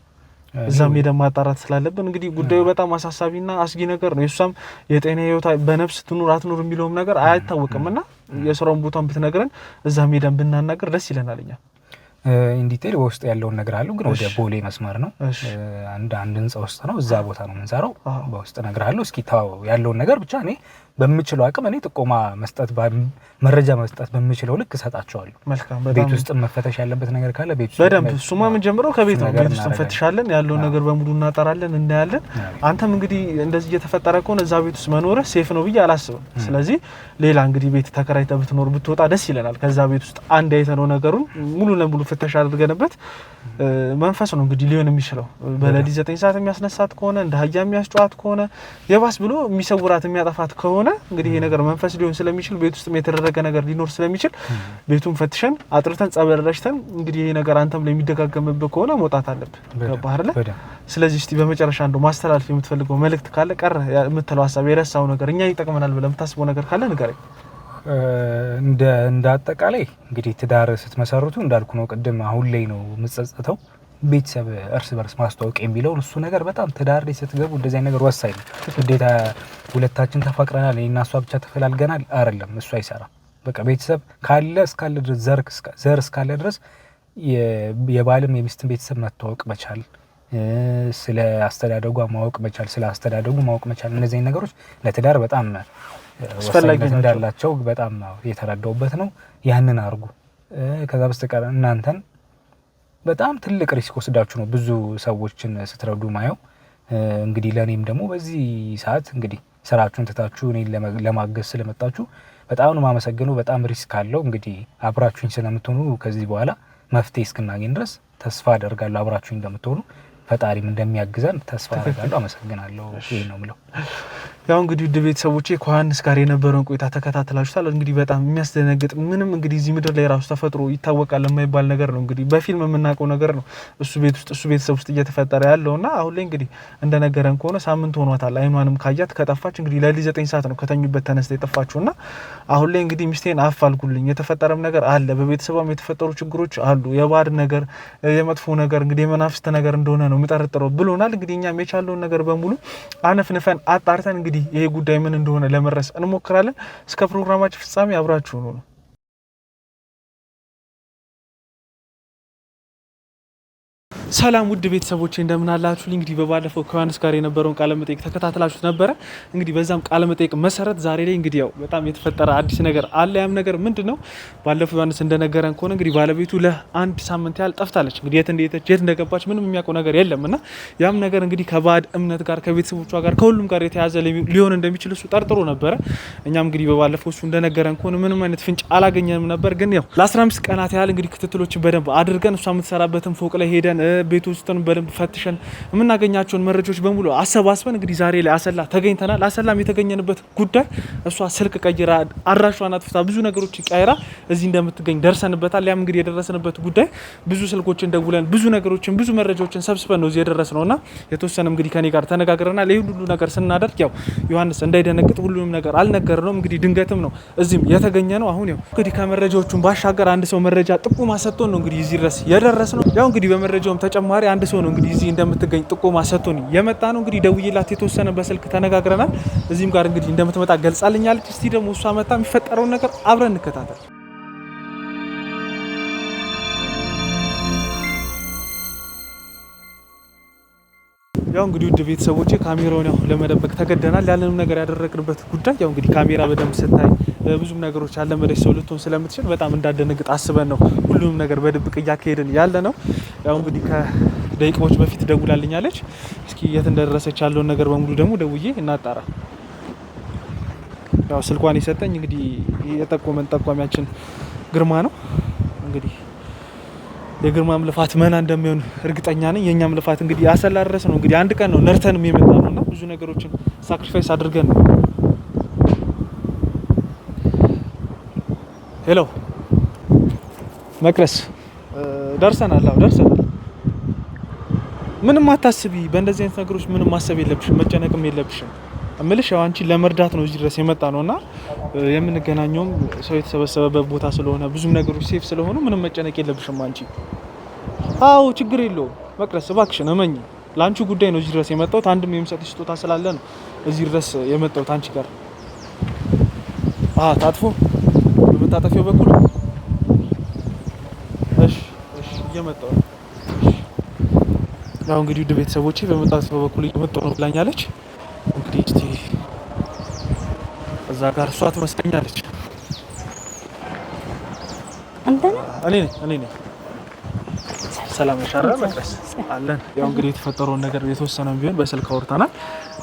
እዛም ሄደን ማጣራት ስላለብን እንግዲህ ጉዳዩ በጣም አሳሳቢና አስጊ ነገር ነው። እሷም የጤና ህይወታ በነፍስ ትኑር አትኑር የሚለውም ነገር አይታወቅምና የስራውን ቦታን ብትነግረን እዛም ሄደን ብናናገር ደስ ይለናል። እኛ ኢንዲቴል በውስጥ ያለውን ነገር አለው፣ ግን ወደ ቦሌ መስመር ነው። አንድ ህንጻ ውስጥ ነው። እዛ ቦታ ነው የምንሰራው። በውስጥ እነግርሃለሁ። እስኪ ታው ያለውን ነገር ብቻ እኔ በምችለው አቅም እኔ ጥቆማ መስጠት መረጃ መስጠት በምችለው ልክ እሰጣቸዋለሁ። መልካም። ቤት ውስጥ መፈተሽ ያለበት ነገር ካለ ቤት ውስጥ በደንብ እሱማ ምን ጀምሮ ከቤት ነው። ቤት ውስጥ እንፈትሻለን፣ ያለውን ነገር በሙሉ እናጠራለን፣ እናያለን። አንተም እንግዲህ እንደዚህ እየተፈጠረ ከሆነ እዛ ቤት ውስጥ መኖርህ ሴፍ ነው ብዬ አላስብም። ስለዚህ ሌላ እንግዲህ ቤት ተከራይተህ ብትኖር ብትወጣ ደስ ይለናል። ከዛ ቤት ውስጥ አንድ አይተነው ነገሩን ሙሉ ለሙሉ ፍተሻ አድርገንበት መንፈስ ነው እንግዲህ ሊሆን የሚችለው። በሌሊት 9 ሰዓት የሚያስነሳት ከሆነ እንደ አህያ የሚያስጨዋት ከሆነ የባስ ብሎ የሚሰውራት የሚያጠፋት ከሆነ እንግዲህ ይሄ ነገር መንፈስ ሊሆን ስለሚችል ቤት ውስጥ የተደረገ ነገር ሊኖር ስለሚችል ቤቱን ፈትሸን አጥርተን ጸበል ረጭተን እንግዲህ ይሄ ነገር አንተም ላይ የሚደጋገምብህ ከሆነ መውጣት አለብህ። ገባህ አይደል? ስለዚህ እስቲ በመጨረሻ እንደው ማስተላለፍ የምትፈልገው መልእክት ካለ ቀረ የምትለው ሀሳብ የረሳው ነገር እኛ ይጠቅመናል ብለህ የምታስበው ነገር ካለ ንገረኝ። እንደ አጠቃላይ እንግዲህ ትዳር ስትመሰርቱ እንዳልኩ ነው ቅድም አሁን ላይ ነው የምጸጸተው ቤተሰብ እርስ በርስ ማስተዋወቅ የሚለው እሱ ነገር በጣም ትዳር ላይ ስትገቡ እንደዚህ አይነት ነገር ወሳኝ ነው። ግዴታ ሁለታችን ተፋቅረናል እኔና እሷ ብቻ ተፈላልገናል አይደለም፣ እሱ አይሰራም። በቃ ቤተሰብ ካለ እስካለ ድረስ ዘር እስካለ ድረስ የባልም የሚስትን ቤተሰብ መተዋወቅ መቻል፣ ስለ አስተዳደጓ ማወቅ መቻል፣ ስለ አስተዳደጉ ማወቅ መቻል፣ እነዚህ ነገሮች ለትዳር በጣም ወሳኝነት እንዳላቸው በጣም የተረዳውበት ነው። ያንን አርጉ። ከዛ በስተቀር እናንተን በጣም ትልቅ ሪስክ ወስዳችሁ ነው ብዙ ሰዎችን ስትረዱ ማየው። እንግዲህ ለኔም ደግሞ በዚህ ሰዓት እንግዲህ ስራችሁን ትታችሁ እኔን ለማገዝ ስለመጣችሁ በጣም ነው ማመሰግነው። በጣም ሪስክ አለው እንግዲህ አብራችሁኝ ስለምትሆኑ ከዚህ በኋላ መፍትሄ እስክናገኝ ድረስ ተስፋ አደርጋለሁ አብራችሁኝ እንደምትሆኑ ፈጣሪም እንደሚያግዘን ተስፋ አደርጋለሁ። አመሰግናለሁ። ይሄ ነው ምለው። ያው እንግዲህ ውድ ቤተሰቦቼ ከዮሐንስ ጋር የነበረውን ቆይታ ተከታተላችኋል። እንግዲህ በጣም የሚያስደነግጥ ምንም እንግዲህ እዚህ ምድር ላይ ራሱ ተፈጥሮ ይታወቃል የማይባል ነገር ነው። እንግዲህ በፊልም የምናውቀው ነገር ነው እሱ ቤት ውስጥ እሱ ቤተሰብ ውስጥ እየተፈጠረ ያለውና አሁን ላይ እንግዲህ እንደነገረን ከሆነ ሳምንት ሆኗታል። አይኗንም ካያት ከጠፋች እንግዲህ ለሊት 9 ሰዓት ነው ከተኙበት ተነስታ የጠፋችውና አሁን ላይ እንግዲህ ሚስቴን አፋልጉልኝ፣ የተፈጠረም ነገር አለ፣ በቤተሰቧም የተፈጠሩ ችግሮች አሉ፣ የባድ ነገር የመጥፎ ነገር እንግዲህ የመናፍስት ነገር እንደሆነ ነው የሚጠረጥረው ብሎናል። እንግዲህ እኛም የቻለውን ነገር በሙሉ አነፍንፈን አጣርተን እንግዲህ ይሄ ጉዳይ ምን እንደሆነ ለመረስ እንሞክራለን። እስከ ፕሮግራማችን ፍጻሜ አብራችሁ ነው። ሰላም ውድ ቤተሰቦቼ እንደምን አላችሁ? እንግዲህ በባለፈው ከዮሐንስ ጋር የነበረውን ቃለ መጠይቅ ተከታተላችሁት ነበረ። እንግዲህ በዛም ቃለ መጠይቅ መሰረት ዛሬ ላይ እንግዲህ ያው በጣም የተፈጠረ አዲስ ነገር አለ። ያም ነገር ምንድነው? ባለፈው ዮሐንስ እንደነገረን ከሆነ እንግዲህ ባለቤቱ ለአንድ ሳምንት ያህል ጠፍታለች። እንግዲህ የት እንደገባች ምንም የሚያውቀው ነገር የለምና ያም ነገር እንግዲህ ከባዕድ እምነት ጋር ከቤተሰቦቿ ጋር ከሁሉም ጋር የተያዘ ሊሆን እንደሚችል እሱ ጠርጥሮ ነበረ። እኛም እንግዲህ በባለፈው እሱ እንደነገረን ከሆነ ምንም አይነት ፍንጭ አላገኘንም ነበር። ግን ያው ለ15 ቀናት ያህል እንግዲህ ክትትሎችን በደንብ አድርገን እሷ የምትሰራበትን ፎቅ ላይ ሄደን ቤት ውስጥን በደንብ ፈትሸን የምናገኛቸውን መረጃዎች በሙሉ አሰባስበን እንግዲህ ዛሬ ላይ አሰላ ተገኝተናል። አሰላም የተገኘንበት ጉዳይ እሷ ስልክ ቀይራ አድራሿን አጥፍታ ብዙ ነገሮች ቀይራ እዚህ እንደምትገኝ ደርሰንበታል። ያም እንግዲህ የደረስንበት ጉዳይ ብዙ ስልኮችን ደውለን ብዙ ነገሮችን ብዙ መረጃዎችን ሰብስበን ነው እዚህ የደረስነውና የተወሰነ እንግዲህ ከኔ ጋር ተነጋግረናል። ይሄ ሁሉ ነገር ስናደርግ ያው ዮሐንስ እንዳይደነግጥ ሁሉንም ነገር አልነገርነውም። እንግዲህ ድንገትም ነው እዚህም የተገኘ ነው። አሁን ያው እንግዲህ ከመረጃዎቹን ባሻገር አንድ ሰው መረጃ ጥቆማ ሰጥቶን ነው እንግዲህ እዚህ ድረስ የደረስነው። ያው እንግዲህ በመረጃውም ተጨማሪ አንድ ሰው ነው እንግዲህ እዚህ እንደምትገኝ ጥቆማ ሰጥቶን የመጣ ነው። እንግዲህ ደውዬላት የተወሰነ በስልክ ተነጋግረናል። እዚህም ጋር እንግዲህ እንደምትመጣ ገልጻልኛለች። እስቲ ደግሞ እሷ መጣ የሚፈጠረውን ነገር አብረን እንከታተል። ያው እንግዲህ ውድ ቤተሰቦቼ ካሜራውን ያው ለመደበቅ ተገደናል። ያለንም ነገር ያደረግንበት ጉዳይ ያው እንግዲህ ካሜራ በደንብ ስታይ ብዙም ነገሮች ያለመደች ሰው ልትሆን ስለምትችል በጣም እንዳደነግጥ አስበን ነው ሁሉንም ነገር በድብቅ እያካሄድን ያለ ነው። ያው እንግዲህ ከደቂቃዎች በፊት ደውላልኛለች። እስኪ የት እንደደረሰች ያለውን ነገር በሙሉ ደግሞ ደውዬ እናጣራ። ያው ስልኳን የሰጠኝ እንግዲህ የጠቆመን ጠቋሚያችን ግርማ ነው። እንግዲህ የግርማም ልፋት መና እንደሚሆን እርግጠኛ ነኝ። የኛም ልፋት እንግዲህ አሰላ ድረስ ነው እንግዲህ አንድ ቀን ነው ነርተንም የመጣ ነውና ብዙ ነገሮችን ሳክሪፋይስ አድርገን ነው። ሄሎ መቅረስ ደርሰናል። አዎ ደርሰናል። ምንም አታስቢ። በእንደዚህ አይነት ነገሮች ምንም ማሰብ የለብሽም፣ መጨነቅም የለብሽም። እምልሽ ያው አንቺ ለመርዳት ነው እዚህ ድረስ የመጣ ነውና የምንገናኘውም ሰው የተሰበሰበበት ቦታ ስለሆነ ብዙም ነገሮች ሴፍ ስለሆኑ ምንም መጨነቅ የለብሽም አንቺ። አዎ ችግር የለውም መቅረስ እባክሽን እመኝ። ለአንቺ ጉዳይ ነው እዚህ ድረስ የመጣሁት። አንድም የምሰጥሽ ስጦታ ስላለ ነው እዚህ ድረስ የመጣሁት አንቺ ጋር። ታጥፎ በመታጠፊያው በኩል እሺ እየመጣሁ ነው። ያው እንግዲህ ውድ ቤተሰቦቼ በመታጠፊያው በኩል እየመጣሁ ነው ብላኛለች። እንግዲህ እስቲ ጋር እሷ ትመስለኛለች። አንተ ነህ? እኔ ነኝ። ሰላም ነሻራ መቅደስ አለን። ያው እንግዲህ የተፈጠረውን ነገር የተወሰነም ቢሆን በስልክ አውርተናል።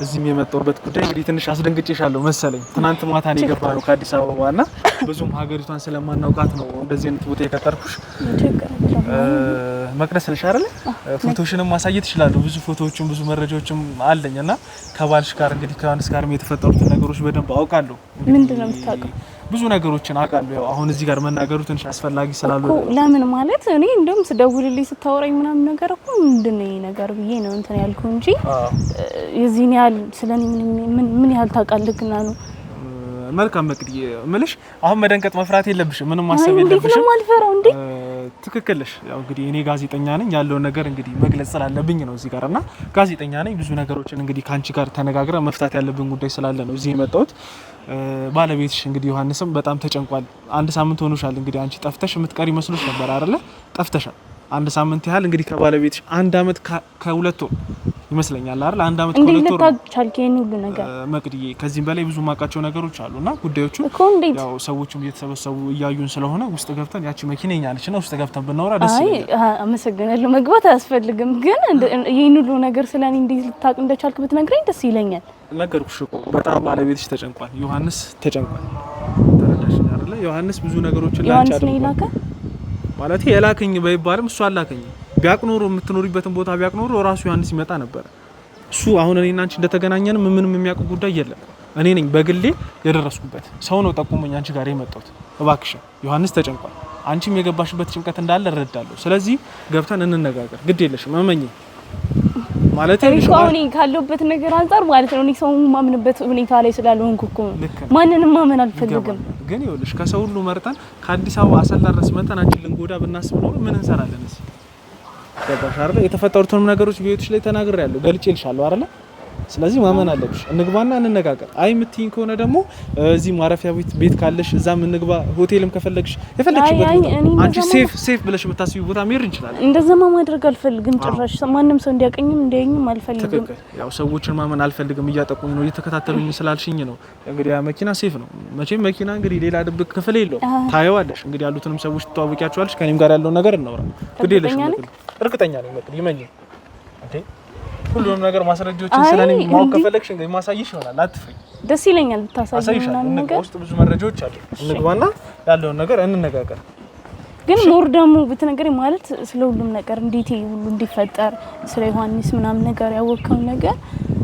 እዚህም የመጣሁበት ጉዳይ እንግዲህ ትንሽ አስደንግጬሻለሁ መሰለኝ። ትናንት ማታ ነው የገባነው ከአዲስ አበባና ብዙም ሀገሪቷን ስለማናውቃት ነው እንደዚህ አይነት ቦታ የቀጠርኩሽ። መቅደስ ነሽ አይደል? ፎቶሽንም ማሳየት እችላለሁ። ብዙ ፎቶዎችም ብዙ መረጃዎችም አለኝና ከባልሽ ጋር እንግዲህ ከዮሐንስ ጋርም የተፈጠሩትን ነገሮች በደንብ አውቃለሁ። ምንድነው የምታውቀው? ብዙ ነገሮችን አውቃለሁ። ያው አሁን እዚህ ጋር መናገሩ ትንሽ አስፈላጊ ስላልሆነ ለምን ማለት እኔ እንደውም ስደውልልኝ ስታወራኝ ምናምን ነገር እኮ ምንድነው ይሄ ነገር ብዬ ነው እንትን ያልኩ እንጂ የዚህን ያህል ስለኔ ምን ያህል ታውቃለህና ነው። መልካም መቅዲ እምልሽ አሁን መደንቀጥ መፍራት የለብሽም። ምንም ማሰብ የለብሽም። እንዴት ነው ማልፈራው እንዴ? ትክክል ነሽ። ያው እንግዲህ እኔ ጋዜጠኛ ነኝ። ያለውን ነገር እንግዲህ መግለጽ ስላለብኝ ነው እዚህ ጋርና ጋዜጠኛ ነኝ። ብዙ ነገሮችን እንግዲህ ካንቺ ጋር ተነጋግረን መፍታት ያለብን ጉዳይ ስላለ ነው እዚህ የመጣሁት። ባለቤትሽ እንግዲህ ዮሐንስም በጣም ተጨንቋል። አንድ ሳምንት ሆኖሻል እንግዲህ አንቺ ጠፍተሽ የምትቀሪ መስሎሽ ነበር አይደለ? ጠፍተሻል። አንድ ሳምንት ያህል እንግዲህ ከባለቤትሽ አንድ አመት ከሁለት ወር ይመስለኛል አይደል? አንድ አመት ከሁለት ወር ታቻልከኝ ሁሉ ነገር መቅዲዬ፣ ከዚህም በላይ ብዙ ማቃቸው ነገሮች አሉና ጉዳዮቹ ያው ሰዎችም እየተሰበሰቡ እያዩን ስለሆነ ውስጥ ገብተን ያቺ መኪና የኛ ነችና ውስጥ ገብተን ብናወራ ደስ ይላል። አይ አመሰግናለሁ። መግባት አያስፈልግም፣ ግን ይሄን ሁሉ ነገር ስለኔ እንዴት ልታውቅ እንደቻልክ ብትነግረኝ ደስ ይለኛል። ነገርኩሽ እኮ በጣም ባለቤትሽ ተጨንቋል። ዮሐንስ ተጨንቋል። ተረዳሽኝ አይደለ? ዮሐንስ ብዙ ነገሮችን ላንቺ አድርጓል። ይላከ ማለት የላከኝ ባይባልም እሱ አላከኝ። ቢያቅኖሩ የምትኖሪበትን ቦታ ቢያቅኖሩ ራሱ ዮሐንስ ይመጣ ነበር። እሱ አሁን እኔና አንቺ እንደተገናኘን ምንም የሚያውቅ ጉዳይ የለም። እኔ ነኝ በግሌ የደረስኩበት ሰው ነው ጠቁመኝ አንቺ ጋር የመጣሁት። እባክሽ ዮሐንስ ተጨንቋል። አንቺም የገባሽበት ጭንቀት እንዳለ እረዳለሁ። ስለዚህ ገብተን እንነጋገር። ግድ የለሽም እመኚ ማለት ነው። አሁን ካለሁበት ነገር አንፃር ማለት ነው እኔ ሰው ማምንበት ሁኔታ ላይ ስላልሆንኩ እኮ ማንንም ማመን አልፈልግም። ግን ይኸውልሽ ከሰው ሁሉ መርጠን ከአዲስ አበባ አሰላ ድረስ መጥተን አንቺን ልንጎዳ ብናስብ ነው ምን እንሰራለን? እዚህ ገባሽ አይደል? የተፈጠሩትንም ነገሮች ቤትሽ ላይ ተናግሬያለሁ፣ ገልጬልሻለሁ አይደል? ስለዚህ ማመን አለብሽ። እንግባና እንነጋገር። አይ የምትይኝ ከሆነ ደግሞ እዚህ ማረፊያ ቤት ካለሽ እዛም እንግባ። ሆቴልም ከፈለግሽ የፈለግሽበት ቦታ አንቺ ሴፍ ብለሽ የምታስቢው ቦታ መሄድ እንችላለን። እንደዛማ ማድረግ አልፈልግም ጭራሽ። ማንም ሰው እንዲያቀኝም እንዲያየኝም አልፈልግም። ያው ሰዎችን ማመን አልፈልግም እያጠቁኝ ነው እየተከታተሉኝ ስላልሽኝ ነው። እንግዲህ ያ መኪና ሴፍ ነው። መቼም መኪና እንግዲህ ሌላ ድብቅ ክፍል የለውም። ታየዋለሽ። እንግዲህ ያሉትንም ሰዎች ትተዋወቂያቸዋለሽ። ከኔም ጋር ያለውን ነገር እናውራ። ግድ የለሽም። እርግጠኛ ነኝ መቅዲ ይመኝ እንዴ ሁሉንም ነገር ማስረጃዎችን ስለኔ ማወቅ ከፈለግሽ እንግዲህ ማሳይሽ ይሆናል። አትፍሪ። ደስ ይለኛል ብታሳይኝ ምናምን ነገር ውስጥ ብዙ መረጃዎች አሉ። እንግባና ያለውን ነገር እንነጋገር። ግን ሞር ደግሞ ብትነግረኝ ማለት ስለ ሁሉም ነገር እንዴት ሁሉ እንዲፈጠር ስለ ዮሐንስ ምናምን ነገር ያወቀው ነገር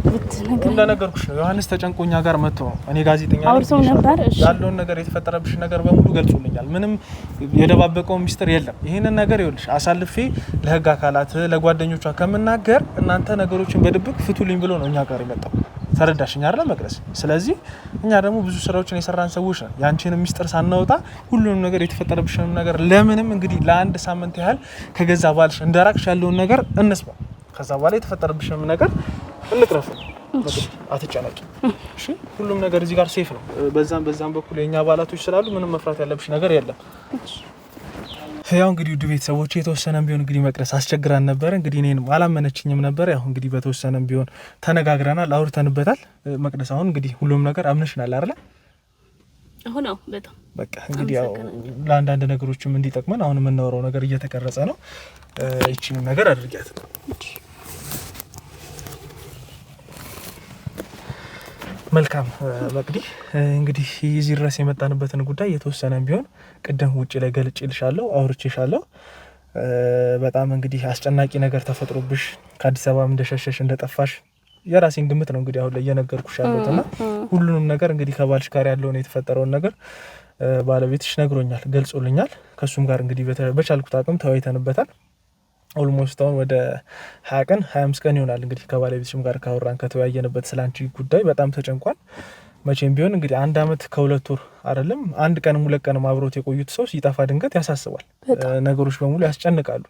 ብትነግረኝ። እንደነገርኩሽ ነው ዮሐንስ ተጨንቆኛ ጋር መጥቶ ነው። እኔ ጋዜጠኛ ነኝ። አውርተው ነበር። እሺ ያለውን ነገር የተፈጠረብሽ ነገር በሙሉ ገልጾልኛል። ምንም የደባበቀው ሚስጥር የለም። ይሄንን ነገር ይኸውልሽ አሳልፌ ለህግ አካላት ለጓደኞቿ ከምናገር እናንተ ነገሮችን በድብቅ ፍቱልኝ ብሎ ነው እኛ ጋር የመጣው። ተረዳሽኝ አይደል መቅደስ? ስለዚህ እኛ ደግሞ ብዙ ስራዎችን የሰራን ሰዎች ነን። ያንቺንም ሚስጥር ሳናወጣ ሁሉንም ነገር የተፈጠረብሽንም ነገር ለምንም እንግዲህ ለአንድ ሳምንት ያህል ከገዛ ባልሽ እንደራቅሽ ያለውን ነገር እንስማ። ከዛ በኋላ የተፈጠረብሽንም ነገር እንቅረፍ። አትጨነቂ እሺ? ሁሉም ነገር እዚህ ጋር ሴፍ ነው። በዛም በኩል የኛ አባላቶች ስላሉ ምንም መፍራት ያለብሽ ነገር የለም። ያው እንግዲህ ውድ ቤተሰቦች የተወሰነም ቢሆን እንግዲህ መቅደስ አስቸግራን ነበር። እንግዲህ እኔንም አላመነችኝም ነበር። ያው እንግዲህ በተወሰነም ቢሆን ተነጋግረናል፣ አውርተንበታል። መቅደስ አሁን እንግዲህ ሁሉም ነገር አምነሽናል አይደል? አሁን ነው በጣም በቃ እንግዲህ ያው ለአንዳንድ ነገሮችም እንዲጠቅመን አሁን የምናወራው ነገር እየተቀረጸ ነው። እቺንም ነገር አድርጊያት። መልካም መቅዲ፣ እንግዲህ እዚህ ድረስ የመጣንበትን ጉዳይ የተወሰነም ቢሆን ቅድም ውጭ ላይ ገልጬልሻለሁ፣ አውርቼሻለሁ። በጣም እንግዲህ አስጨናቂ ነገር ተፈጥሮብሽ ከአዲስ አበባ እንደሸሸሽ እንደጠፋሽ የራሴን ግምት ነው እንግዲህ አሁን ላይ እየነገርኩሽ ያለሁትና ሁሉንም ነገር እንግዲህ ከባልሽ ጋር ያለውን የተፈጠረውን ነገር ባለቤትሽ ነግሮኛል፣ ገልጾልኛል። ከሱም ጋር እንግዲህ በቻልኩት አቅም ተወያይተንበታል። ኦልሞስት አሁን ወደ 20 ቀን 25 ቀን ይሆናል እንግዲህ ከባለቤትሽም ጋር ካወራን ከተወያየንበት ስላንቺ ጉዳይ በጣም ተጨንቋል። መቼም ቢሆን እንግዲህ አንድ አመት ከሁለት ወር አይደለም አንድ ቀንም ሁለት ቀንም አብሮት የቆዩት ሰው ሲጠፋ ድንገት ያሳስባል። ነገሮች በሙሉ ያስጨንቃሉ።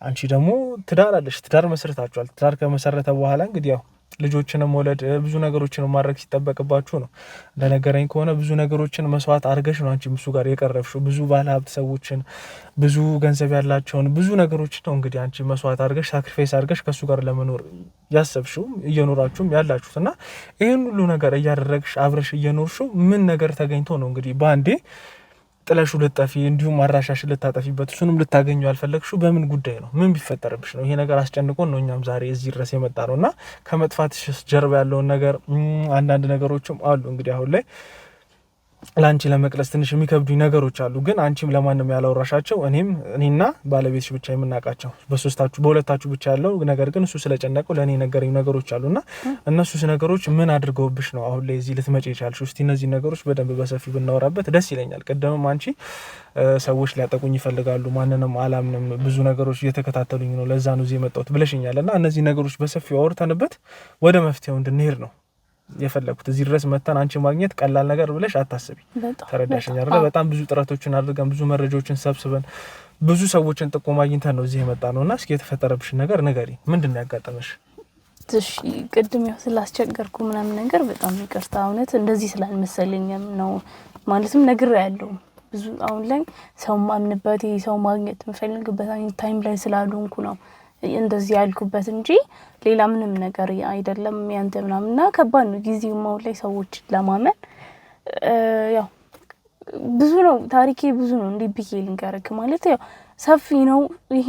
አንቺ ደግሞ ትዳር አለሽ፣ ትዳር መስርታችኋል። ትዳር ከመሰረተ በኋላ እንግዲህ ያው ልጆችንም ወለድ ብዙ ነገሮችን ማድረግ ሲጠበቅባችሁ ነው። እንደነገረኝ ከሆነ ብዙ ነገሮችን መስዋዕት አድርገሽ ነው አንቺ እሱ ጋር የቀረብሽው። ብዙ ባለሀብት ሰዎችን፣ ብዙ ገንዘብ ያላቸውን ብዙ ነገሮችን ነው እንግዲህ አንቺ መስዋዕት አድርገሽ ሳክሪፋይስ አድርገሽ ከሱ ጋር ለመኖር ያሰብሽው እየኖራችሁም ያላችሁት እና ይህን ሁሉ ነገር እያደረግሽ አብረሽ እየኖርሽው ምን ነገር ተገኝቶ ነው እንግዲህ በአንዴ ጥለሹ ልጠፊ እንዲሁም አራሻሽ ልታጠፊበት እሱንም ልታገኙ ያልፈለግሽው? በምን ጉዳይ ነው? ምን ቢፈጠርብሽ ነው? ይሄ ነገር አስጨንቆን ነው እኛም ዛሬ እዚህ ድረስ የመጣ ነው እና ከመጥፋትሽ ጀርባ ያለውን ነገር አንዳንድ ነገሮችም አሉ እንግዲህ አሁን ላይ ላንቺ ለመቅለስ ትንሽ የሚከብዱኝ ነገሮች አሉ። ግን አንቺም ለማንም ያላወራሻቸው እኔና ባለቤትሽ ብቻ የምናውቃቸው በሁለታችሁ ብቻ ያለው ነገር ግን እሱ ስለጨነቀው ለእኔ ነገረኝ ነገሮች አሉና እነሱስ ነገሮች ምን አድርገውብሽ ነው አሁን ላይ እዚህ ልትመጪ የቻልሽው? እስቲ እነዚህ ነገሮች በደንብ በሰፊው ብናወራበት ደስ ይለኛል። ቀደምም አንቺ ሰዎች ሊያጠቁኝ ይፈልጋሉ፣ ማንንም አላምንም፣ ብዙ ነገሮች እየተከታተሉኝ ነው፣ ለዛ ነው እዚህ የመጣሁት ብለሽኛል እና እነዚህ ነገሮች በሰፊው አውርተንበት ወደ መፍትሄው እንድንሄድ ነው የፈለኩት። እዚህ ድረስ መተን አንቺ ማግኘት ቀላል ነገር ብለሽ አታስቢ። ተረዳሽኝ አይደል? በጣም ብዙ ጥረቶችን አድርገን ብዙ መረጃዎችን ሰብስበን ብዙ ሰዎችን ጥቆማ አግኝተን ነው እዚህ የመጣ ነውና እስኪ የተፈጠረብሽ ነገር ንገሪ። ምንድነው ያጋጠመሽ? እሺ ቅድም ያው ስላስቸገርኩ ምናምን ነገር በጣም ይቅርታ። እውነት እንደዚህ ስላልመሰለኝም ነው ማለትም ነገር ያለው ብዙ አሁን ላይ ሰው ማምንበት ሰው ማግኘት የምፈልግበት ታይም ላይ ስላልሆንኩ ነው እንደዚህ ያልኩበት እንጂ ሌላ ምንም ነገር አይደለም። ያንተ ምናምንና ከባድ ነው ጊዜው ማውል ላይ ሰዎች ለማመን ያው ብዙ ነው ታሪኬ ብዙ ነው እንዴ ብዬ ልንገርክ ማለት ያው ሰፊ ነው። ይሄ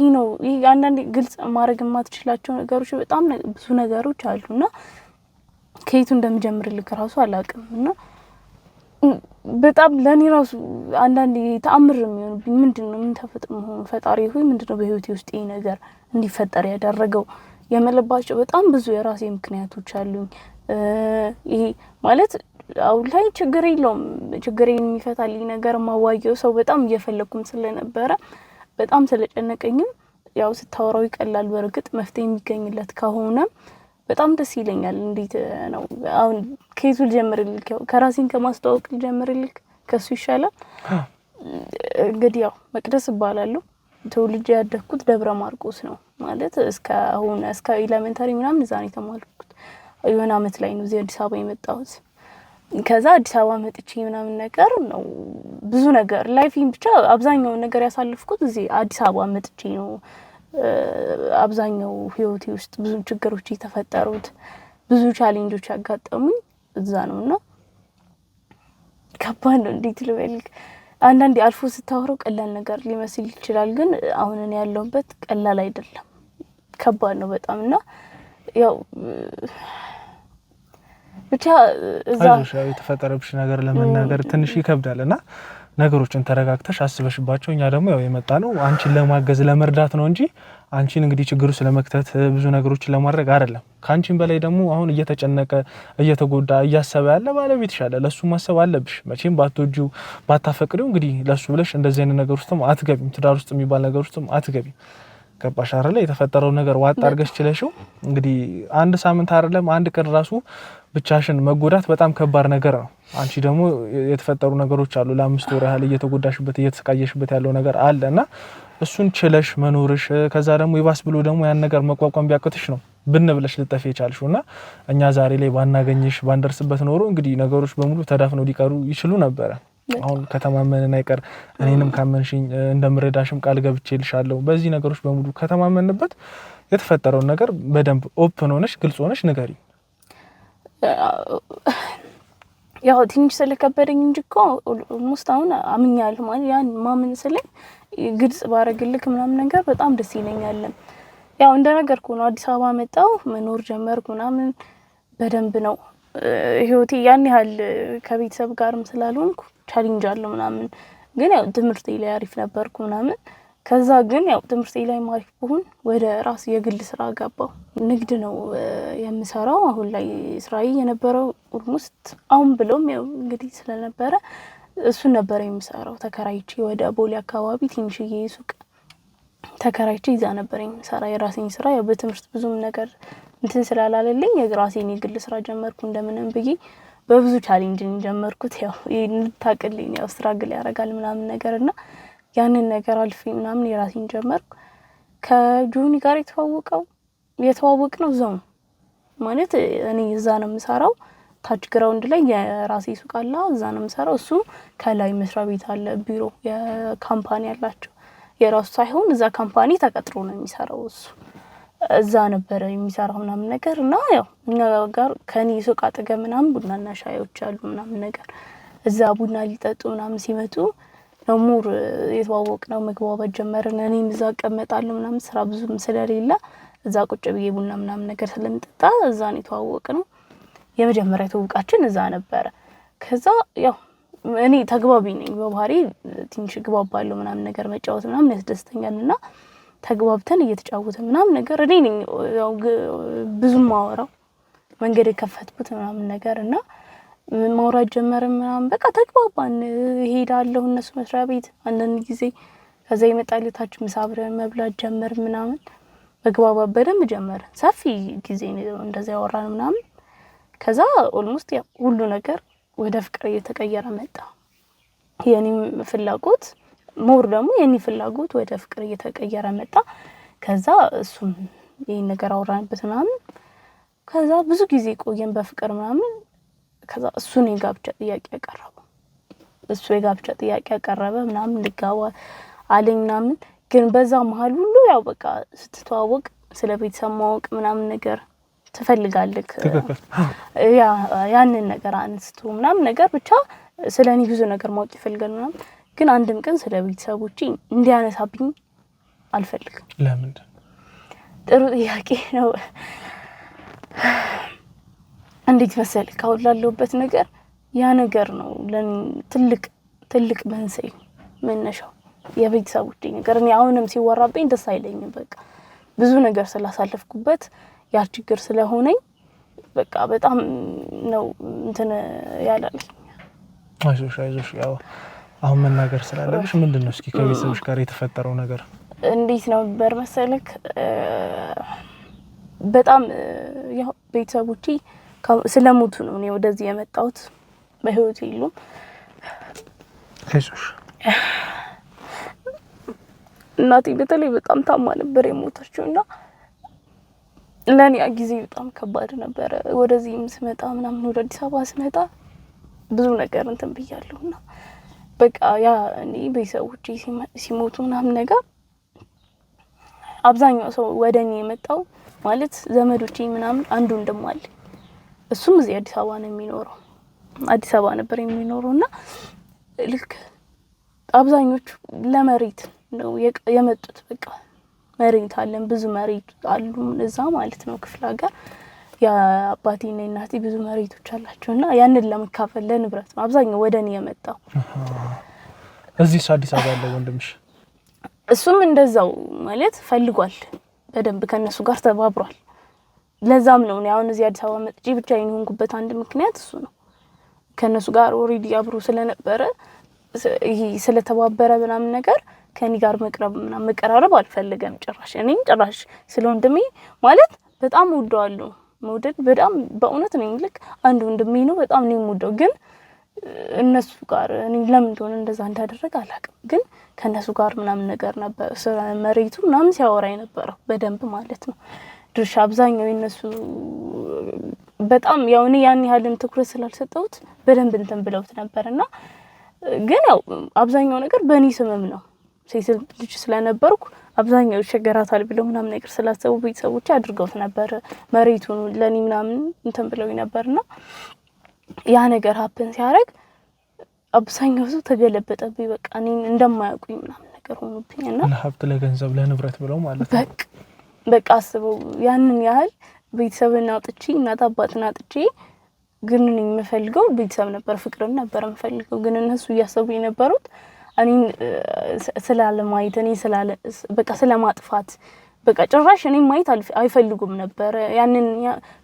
አንዳንዴ ግልጽ ማድረግ የማትችላቸው ነገሮች በጣም ብዙ ነገሮች አሉና ከየቱ እንደምጀምርልክ ራሱ አላውቅም እና በጣም ለኔ ራሱ አንዳንዴ ተአምር የሚሆንብኝ ምንድነው ምን ተፈጥሮ ፈጣሪ ሆይ ምንድነው በህይወቴ ውስጥ ይሄ ነገር እንዲፈጠር ያደረገው የመለባቸው በጣም ብዙ የራሴ ምክንያቶች አሉኝ። ይሄ ማለት አሁን ላይ ችግር የለውም ችግሬን የሚፈታልኝ ነገር ማዋየው ሰው በጣም እየፈለኩም ስለነበረ በጣም ስለጨነቀኝም ያው ስታወራው ይቀላል። በርግጥ መፍትሄ የሚገኝለት ከሆነ በጣም ደስ ይለኛል። እንዴት ነው አሁን ከይቱ ልጀምርልክ? ያው ከራሴን ከማስተዋወቅ ልጀምርልክ ከሱ ይሻላል። እንግዲህ ያው መቅደስ እባላለሁ። ተወልጄ ያደግኩት ደብረ ማርቆስ ነው። ማለት እስከ ኤሌመንተሪ ምናምን እዛ ነው የተማርኩት። የሆነ አመት ላይ ነው እዚህ አዲስ አበባ የመጣሁት። ከዛ አዲስ አበባ መጥቼ ምናምን ነገር ነው ብዙ ነገር ላይፊን ብቻ አብዛኛው ነገር ያሳልፍኩት እዚህ አዲስ አበባ መጥቼ ነው። አብዛኛው ህይወቴ ውስጥ ብዙ ችግሮች የተፈጠሩት ብዙ ቻሌንጆች ያጋጠሙኝ እዛ ነውና ከባድ ነው። እንዴት ልበልክ? አንዳንዴ አልፎ ስታወራው ቀላል ነገር ሊመስል ይችላል፣ ግን አሁን እኔ ያለሁበት ቀላል አይደለም፣ ከባድ ነው በጣምና ያው ብቻ እዛ የተፈጠረብሽ ነገር ለመናገር ትንሽ ይከብዳልና ነገሮችን ተረጋግተሽ አስበሽባቸው እኛ ደግሞ ያው የመጣ ነው አንቺን ለማገዝ ለመርዳት ነው እንጂ አንቺን እንግዲህ ችግሩ ስለመክተት ብዙ ነገሮችን ለማድረግ አይደለም። ካንቺን በላይ ደግሞ አሁን እየተጨነቀ እየተጎዳ እያሰበ ያለ ባለቤትሽ አለ። ለሱ ማሰብ አለብሽ። መቼም ባትወጂው ባታፈቅሪው እንግዲህ ለሱ ብለሽ እንደዚህ አይነት ነገር ውስጥም አትገቢም። ትዳር ውስጥ የሚባል ነገር ውስጥም አትገቢም። ገባሽ አይደለ? የተፈጠረው ነገር ዋጣ አድርገሽ ችለሽው እንግዲህ አንድ ሳምንት አይደለም አንድ ቀን ራሱ ብቻሽን መጎዳት በጣም ከባድ ነገር ነው። አንቺ ደግሞ የተፈጠሩ ነገሮች አሉ ለአምስት ወር ያህል እየተጎዳሽበት እየተሰቃየሽበት ያለው ነገር አለና እሱን ችለሽ መኖርሽ ከዛ ደግሞ ይባስ ብሎ ደግሞ ያን ነገር መቋቋም ቢያቅትሽ ነው ብን ብለሽ ልጠፊ የቻልሽውና እኛ ዛሬ ላይ ባናገኝሽ ባንደርስበት ኖሮ እንግዲህ ነገሮች በሙሉ ተዳፍነው ሊቀሩ ይችሉ ነበር። አሁን ከተማመንን አይቀር እኔንም ካመንሽኝ እንደምረዳሽም ቃል ገብቼልሻለሁ። በዚህ ነገሮች በሙሉ ከተማመንበት የተፈጠረው ነገር በደንብ ኦፕን ሆነሽ ግልጽ ሆነሽ ንገሪ። ያው ትንሽ ስለከበደኝ እንጂ እኮ ኦልሞስት አሁን አምኛለሁ ማለት ያን ማመን ስለኝ ግልጽ ባረግልክ ምናምን ነገር በጣም ደስ ይለኛል። ያው እንደነገርኩ ነው አዲስ አበባ መጣሁ መኖር ጀመርኩ ምናምን በደንብ ነው ህይወቴ ያን ያህል ከቤተሰብ ጋርም ስላልሆንኩ ቻሌንጅ አለው ምናምን፣ ግን ያው ትምህርቴ ላይ አሪፍ ነበርኩ ምናምን። ከዛ ግን ያው ትምህርቴ ላይ ማሪፍ ብሆን ወደ ራስ የግል ስራ ገባሁ። ንግድ ነው የምሰራው አሁን ላይ ስራዬ የነበረው ኦልሞስት አሁን ብሎም ያው እንግዲህ ስለነበረ እሱን ነበር የምሰራው። ተከራይቼ ወደ ቦሌ አካባቢ ትንሽዬ ሱቅ ተከራይቼ ይዛ ነበር የምሰራ የራሴን ስራ። ያው በትምህርት ብዙም ነገር እንትን ስላላለልኝ የራሴን የግል ስራ ጀመርኩ እንደምንም ብዬ። በብዙ ቻሌንጅ ጀመርኩት። ያው እንድታቀልኝ ያው ስትራግል ያደርጋል ምናምን ነገርና ያንን ነገር አልፌ ምናምን የራሴን ጀመርኩ። ከጆኒ ጋር የተዋወቅነው እዛው ማለት እኔ እዛ ነው የምሰራው ታች ግራውንድ ላይ የራሴ ሱቅ አለ እዛ ነው የምሰራው እሱ ከላይ መስሪያ ቤት አለ ቢሮ የካምፓኒ ያላቸው የራሱ ሳይሆን እዛ ካምፓኒ ተቀጥሮ ነው የሚሰራው እሱ እዛ ነበር የሚሰራው ምናምን ነገር እና ያው እኛ ጋር ከኔ ሱቅ አጠገብ ምናምን ቡናና ሻዮች አሉ ምናምን ነገር እዛ ቡና ሊጠጡ ምናምን ሲመጡ ነው ሙር የተዋወቅ ነው መግባባት ጀመርን እኔም እዛ እቀመጣለሁ ምናምን ስራ ብዙም ስለሌለ እዛ ቁጭ ብዬ ቡና ምናምን ነገር ስለምጠጣ እዛ ነው የተዋወቅ ነው የመጀመሪያ ተውቃችን እዛ ነበር ከዛ ያው እኔ ተግባቢ ነኝ በባህሪ ትንሽ ግባባለሁ ምናምን ነገር መጫወት ምናምን ያስደስተኛልና ተግባብተን እየተጫወተ ምናምን ነገር እኔ ነኝ ያው ብዙም ማወራው መንገድ የከፈትኩት ምናምን ነገርና ማውራት ጀመርን ምናምን በቃ ተግባባን ሄዳለሁ እነሱ መስሪያ ቤት አንዳንድ ጊዜ ከዛ ይመጣልታች ምሳ አብረን መብላት ጀመር ምናምን መግባባት በደንብ ጀመረ ሰፊ ጊዜ እንደዛ ያወራን ምናምን ከዛ ኦልሞስት ያው ሁሉ ነገር ወደ ፍቅር እየተቀየረ መጣ የኔም ፍላጎት ሞር ደግሞ የኔ ፍላጎት ወደ ፍቅር እየተቀየረ መጣ ከዛ እሱም ይሄን ነገር አወራንበት ምናምን ከዛ ብዙ ጊዜ ቆየን በፍቅር ምናምን ከዛ እሱ ነው የጋብቻ ጥያቄ ያቀረበ ምናምን ልጋባ አለኝ ምናምን ግን በዛ መሃል ሁሉ ያው በቃ ስትተዋወቅ ስለ ቤተሰብ ማወቅ ምናምን ነገር ትፈልጋለህ ያንን ነገር አንስቶ ምናምን ነገር ብቻ ስለኔ ብዙ ነገር ማወቅ ይፈልጋል ምናምን ግን አንድም ቀን ስለ ቤተሰቦቼ እንዲያነሳብኝ አልፈልግም ለምን ጥሩ ጥያቄ ነው እንዴት መሰለህ ካውላለሁበት ነገር ያ ነገር ነው ለኔ ትልቅ መንስኤ መነሻው የቤተሰቦቼ ነገር እኔ አሁንም ሲወራብኝ ደስ አይለኝም በቃ ብዙ ነገር ስላሳለፍኩበት ያ ችግር ስለሆነኝ በቃ በጣም ነው እንትን ያላለኝ አይዞሽ ያው አሁን መናገር ስላለብሽ ምንድነው እስኪ ከቤተሰቦች ጋር የተፈጠረው ነገር እንዴት ነው በመሰለክ በጣም ያው ቤተሰቦቼ ስለሞቱ ነው እኔ ወደዚህ የመጣሁት በህይወት የሉም አይዞሽ እናቴ በተለይ በጣም ታማ ነበር የሞተችውና ለኔ ጊዜ በጣም ከባድ ነበር ወደዚህም ስመጣ ምናምን ወደ አዲስ አበባ ስመጣ ብዙ ነገር እንትን ብያለሁና በቃ ያ እኔ ቤተሰቦቼ ሲሞቱ ምናምን ነገር አብዛኛው ሰው ወደኔ የመጣው ማለት ዘመዶቼ ምናምን አንዱ እንደማለ እሱም እዚህ አዲስ አበባ ነው የሚኖረው አዲስ አበባ ነበር የሚኖረውና ልክ አብዛኞቹ ለመሬት ነው የመጡት በቃ መሬት አለን ብዙ መሬት አሉ እዛ ማለት ነው ክፍለ ሀገር ያ አባቴና እናቴ ብዙ መሬቶች አላቸውና ያንን ለመካፈል ለንብረት ነው አብዛኛው ወደኔ የመጣው እዚህ አዲስ አበባ ያለው ወንድምሽ እሱም እንደዛው ማለት ፈልጓል በደንብ ከነሱ ጋር ተባብሯል ለዛም ነው አሁን እዚህ አዲስ አበባ መጥቼ ብቻዬን ሆንኩበት አንድ ምክንያት እሱ ነው ከነሱ ጋር ኦሬዲ አብሮ ስለነበረ ይሄ ስለተባበረ ምናምን ነገር ከኔ ጋር መቀራረብ አልፈልገም ጭራሽ እኔን ጭራሽ ስለወንድሜ ማለት በጣም ወደዋለሁ መውደድ በጣም በእውነት ነው ልክ አንድ ወንድሜ ነው በጣም ነው የምወደው ግን እነሱ ጋር እኔ ለምን እንደሆነ እንደዛ እንዳደረገ አላውቅም ግን ከነሱ ጋር ምናምን ነገር ነበር መሬቱ ምናምን ሲያወራኝ ነበር በደንብ ማለት ነው ድርሻ አብዛኛው የነሱ በጣም ያው እኔ ያን ያህልን ትኩረት ስላልሰጠሁት በደንብ እንትን ብለውት ነበርና ግን ያው አብዛኛው ነገር በእኔ ስምም ነው ሴት ልጅ ስለነበርኩ አብዛኛው ሸገራታል ብለው ምናምን ነገር ስላሰቡ ቤተሰቦች አድርገውት ነበር መሬቱን ለኔ ምናምን እንትን ብለው ነበርና ያ ነገር ሀፕን ሲያደርግ አብዛኛው ሰው ተገለበጠብኝ በቃ እኔ እንደማያውቁኝ ምናምን ነገር ሆኖብኝና ለሀብት ለገንዘብ ለንብረት ብለው ማለት ነው በቃ አስበው ያንን ያህል ቤተሰብና አጥቼ እናት አባትና አጥቼ ግን እኔ የምፈልገው ቤተሰብ ነበር ፍቅርን ነበር የምፈልገው ግን እነሱ እያሰቡ የነበሩት እኔ ስላለማይት እኔ በቃ ስለማጥፋት በቃ ጭራሽ እኔ ማይት አይፈልጉም ነበር ያንን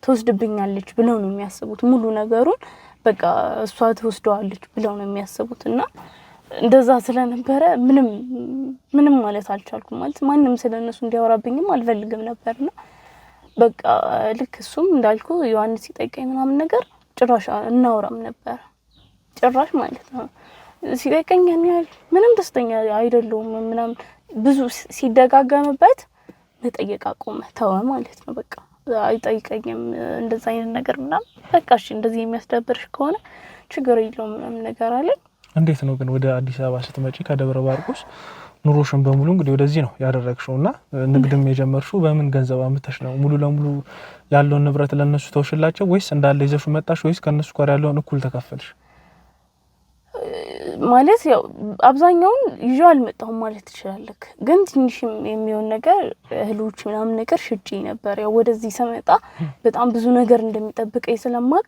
ተወስድብኛለች ብለው ነው የሚያስቡት ሙሉ ነገሩን በቃ እሷ ተወስደዋለች ብለው ነው የሚያስቡትና እንደዛ ስለነበረ ምንም ማለት አልቻልኩም ማለት ማንንም ስለነሱ እንዲያወራብኝም አልፈልግም ነበርና በቃ ልክ እሱም እንዳልኩ ዮሐንስ ሲጠይቀኝ ምናምን ነገር ጭራሽ እናወራም ነበር ጭራሽ ማለት ነው ሲጠይቀኝ ያኛል ምንም ደስተኛ አይደለም ምናምን ብዙ ሲደጋገምበት መጠየቅ አቆመ ተወ ማለት ነው በቃ አይጠይቀኝም እንደዛ አይነት ነገር ምናምን። በቃ እሺ እንደዚህ የሚያስደብርሽ ከሆነ ችግር የለውም ምናምን ነገር አለ። እንዴት ነው ግን ወደ አዲስ አበባ ስትመጪ ከደብረ ማርቆስ ኑሮሽን በሙሉ እንግዲህ ወደዚህ ነው ያደረግሽውና ንግድም የጀመርሽው በምን ገንዘብ አምጥተሽ ነው? ሙሉ ለሙሉ ያለውን ንብረት ለነሱ ተውሽላቸው ወይስ እንዳለ ይዘሽ መጣሽ ወይስ ከነሱ ጋር ያለውን እኩል ተካፈልሽ? ማለት ያው አብዛኛውን ይዤው አልመጣሁም ማለት ትችላለህ። ግን ትንሽም የሚሆን ነገር እህሎች ምናምን ነገር ሽጬ ነበር። ያው ወደዚህ ስመጣ በጣም ብዙ ነገር እንደሚጠብቀኝ ስለማቅ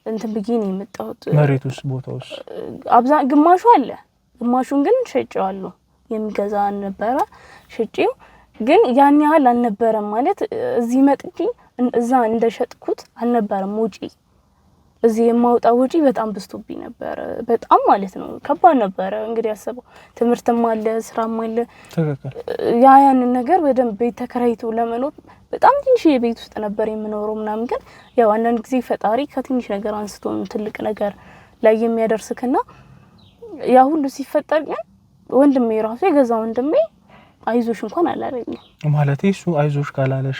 እንትን ብዬ ነው የመጣሁት። መሬቱስ ቦታውስ? ግማሹ አለ፣ ግማሹን ግን ሸጬዋለሁ። የሚገዛ ነበረ ሸጬው፣ ግን ያን ያህል አልነበረም ማለት እዚህ መጥቼ እዛ እንደሸጥኩት አልነበረም ወጪ። እዚህ የማውጣው ወጪ በጣም በዝቶብኝ ነበር፣ በጣም ማለት ነው። ከባድ ነበረ። እንግዲህ ያሰበው ትምህርትም አለ ስራም አለ። ተከከለ ያንን ነገር በደንብ ቤት ተከራይቶ ለመኖር በጣም ትንሽ የቤት ውስጥ ነበር የምኖረው ምናምን። ግን ያው አንዳንድ ጊዜ ፈጣሪ ከትንሽ ነገር አንስቶ ትልቅ ነገር ላይ የሚያደርስክና ያ ሁሉ ሲፈጠር ግን ወንድሜ ራሱ የገዛ ወንድሜ አይዞሽ እንኳን አላለኝም ማለት። እሱ አይዞሽ ካላለሽ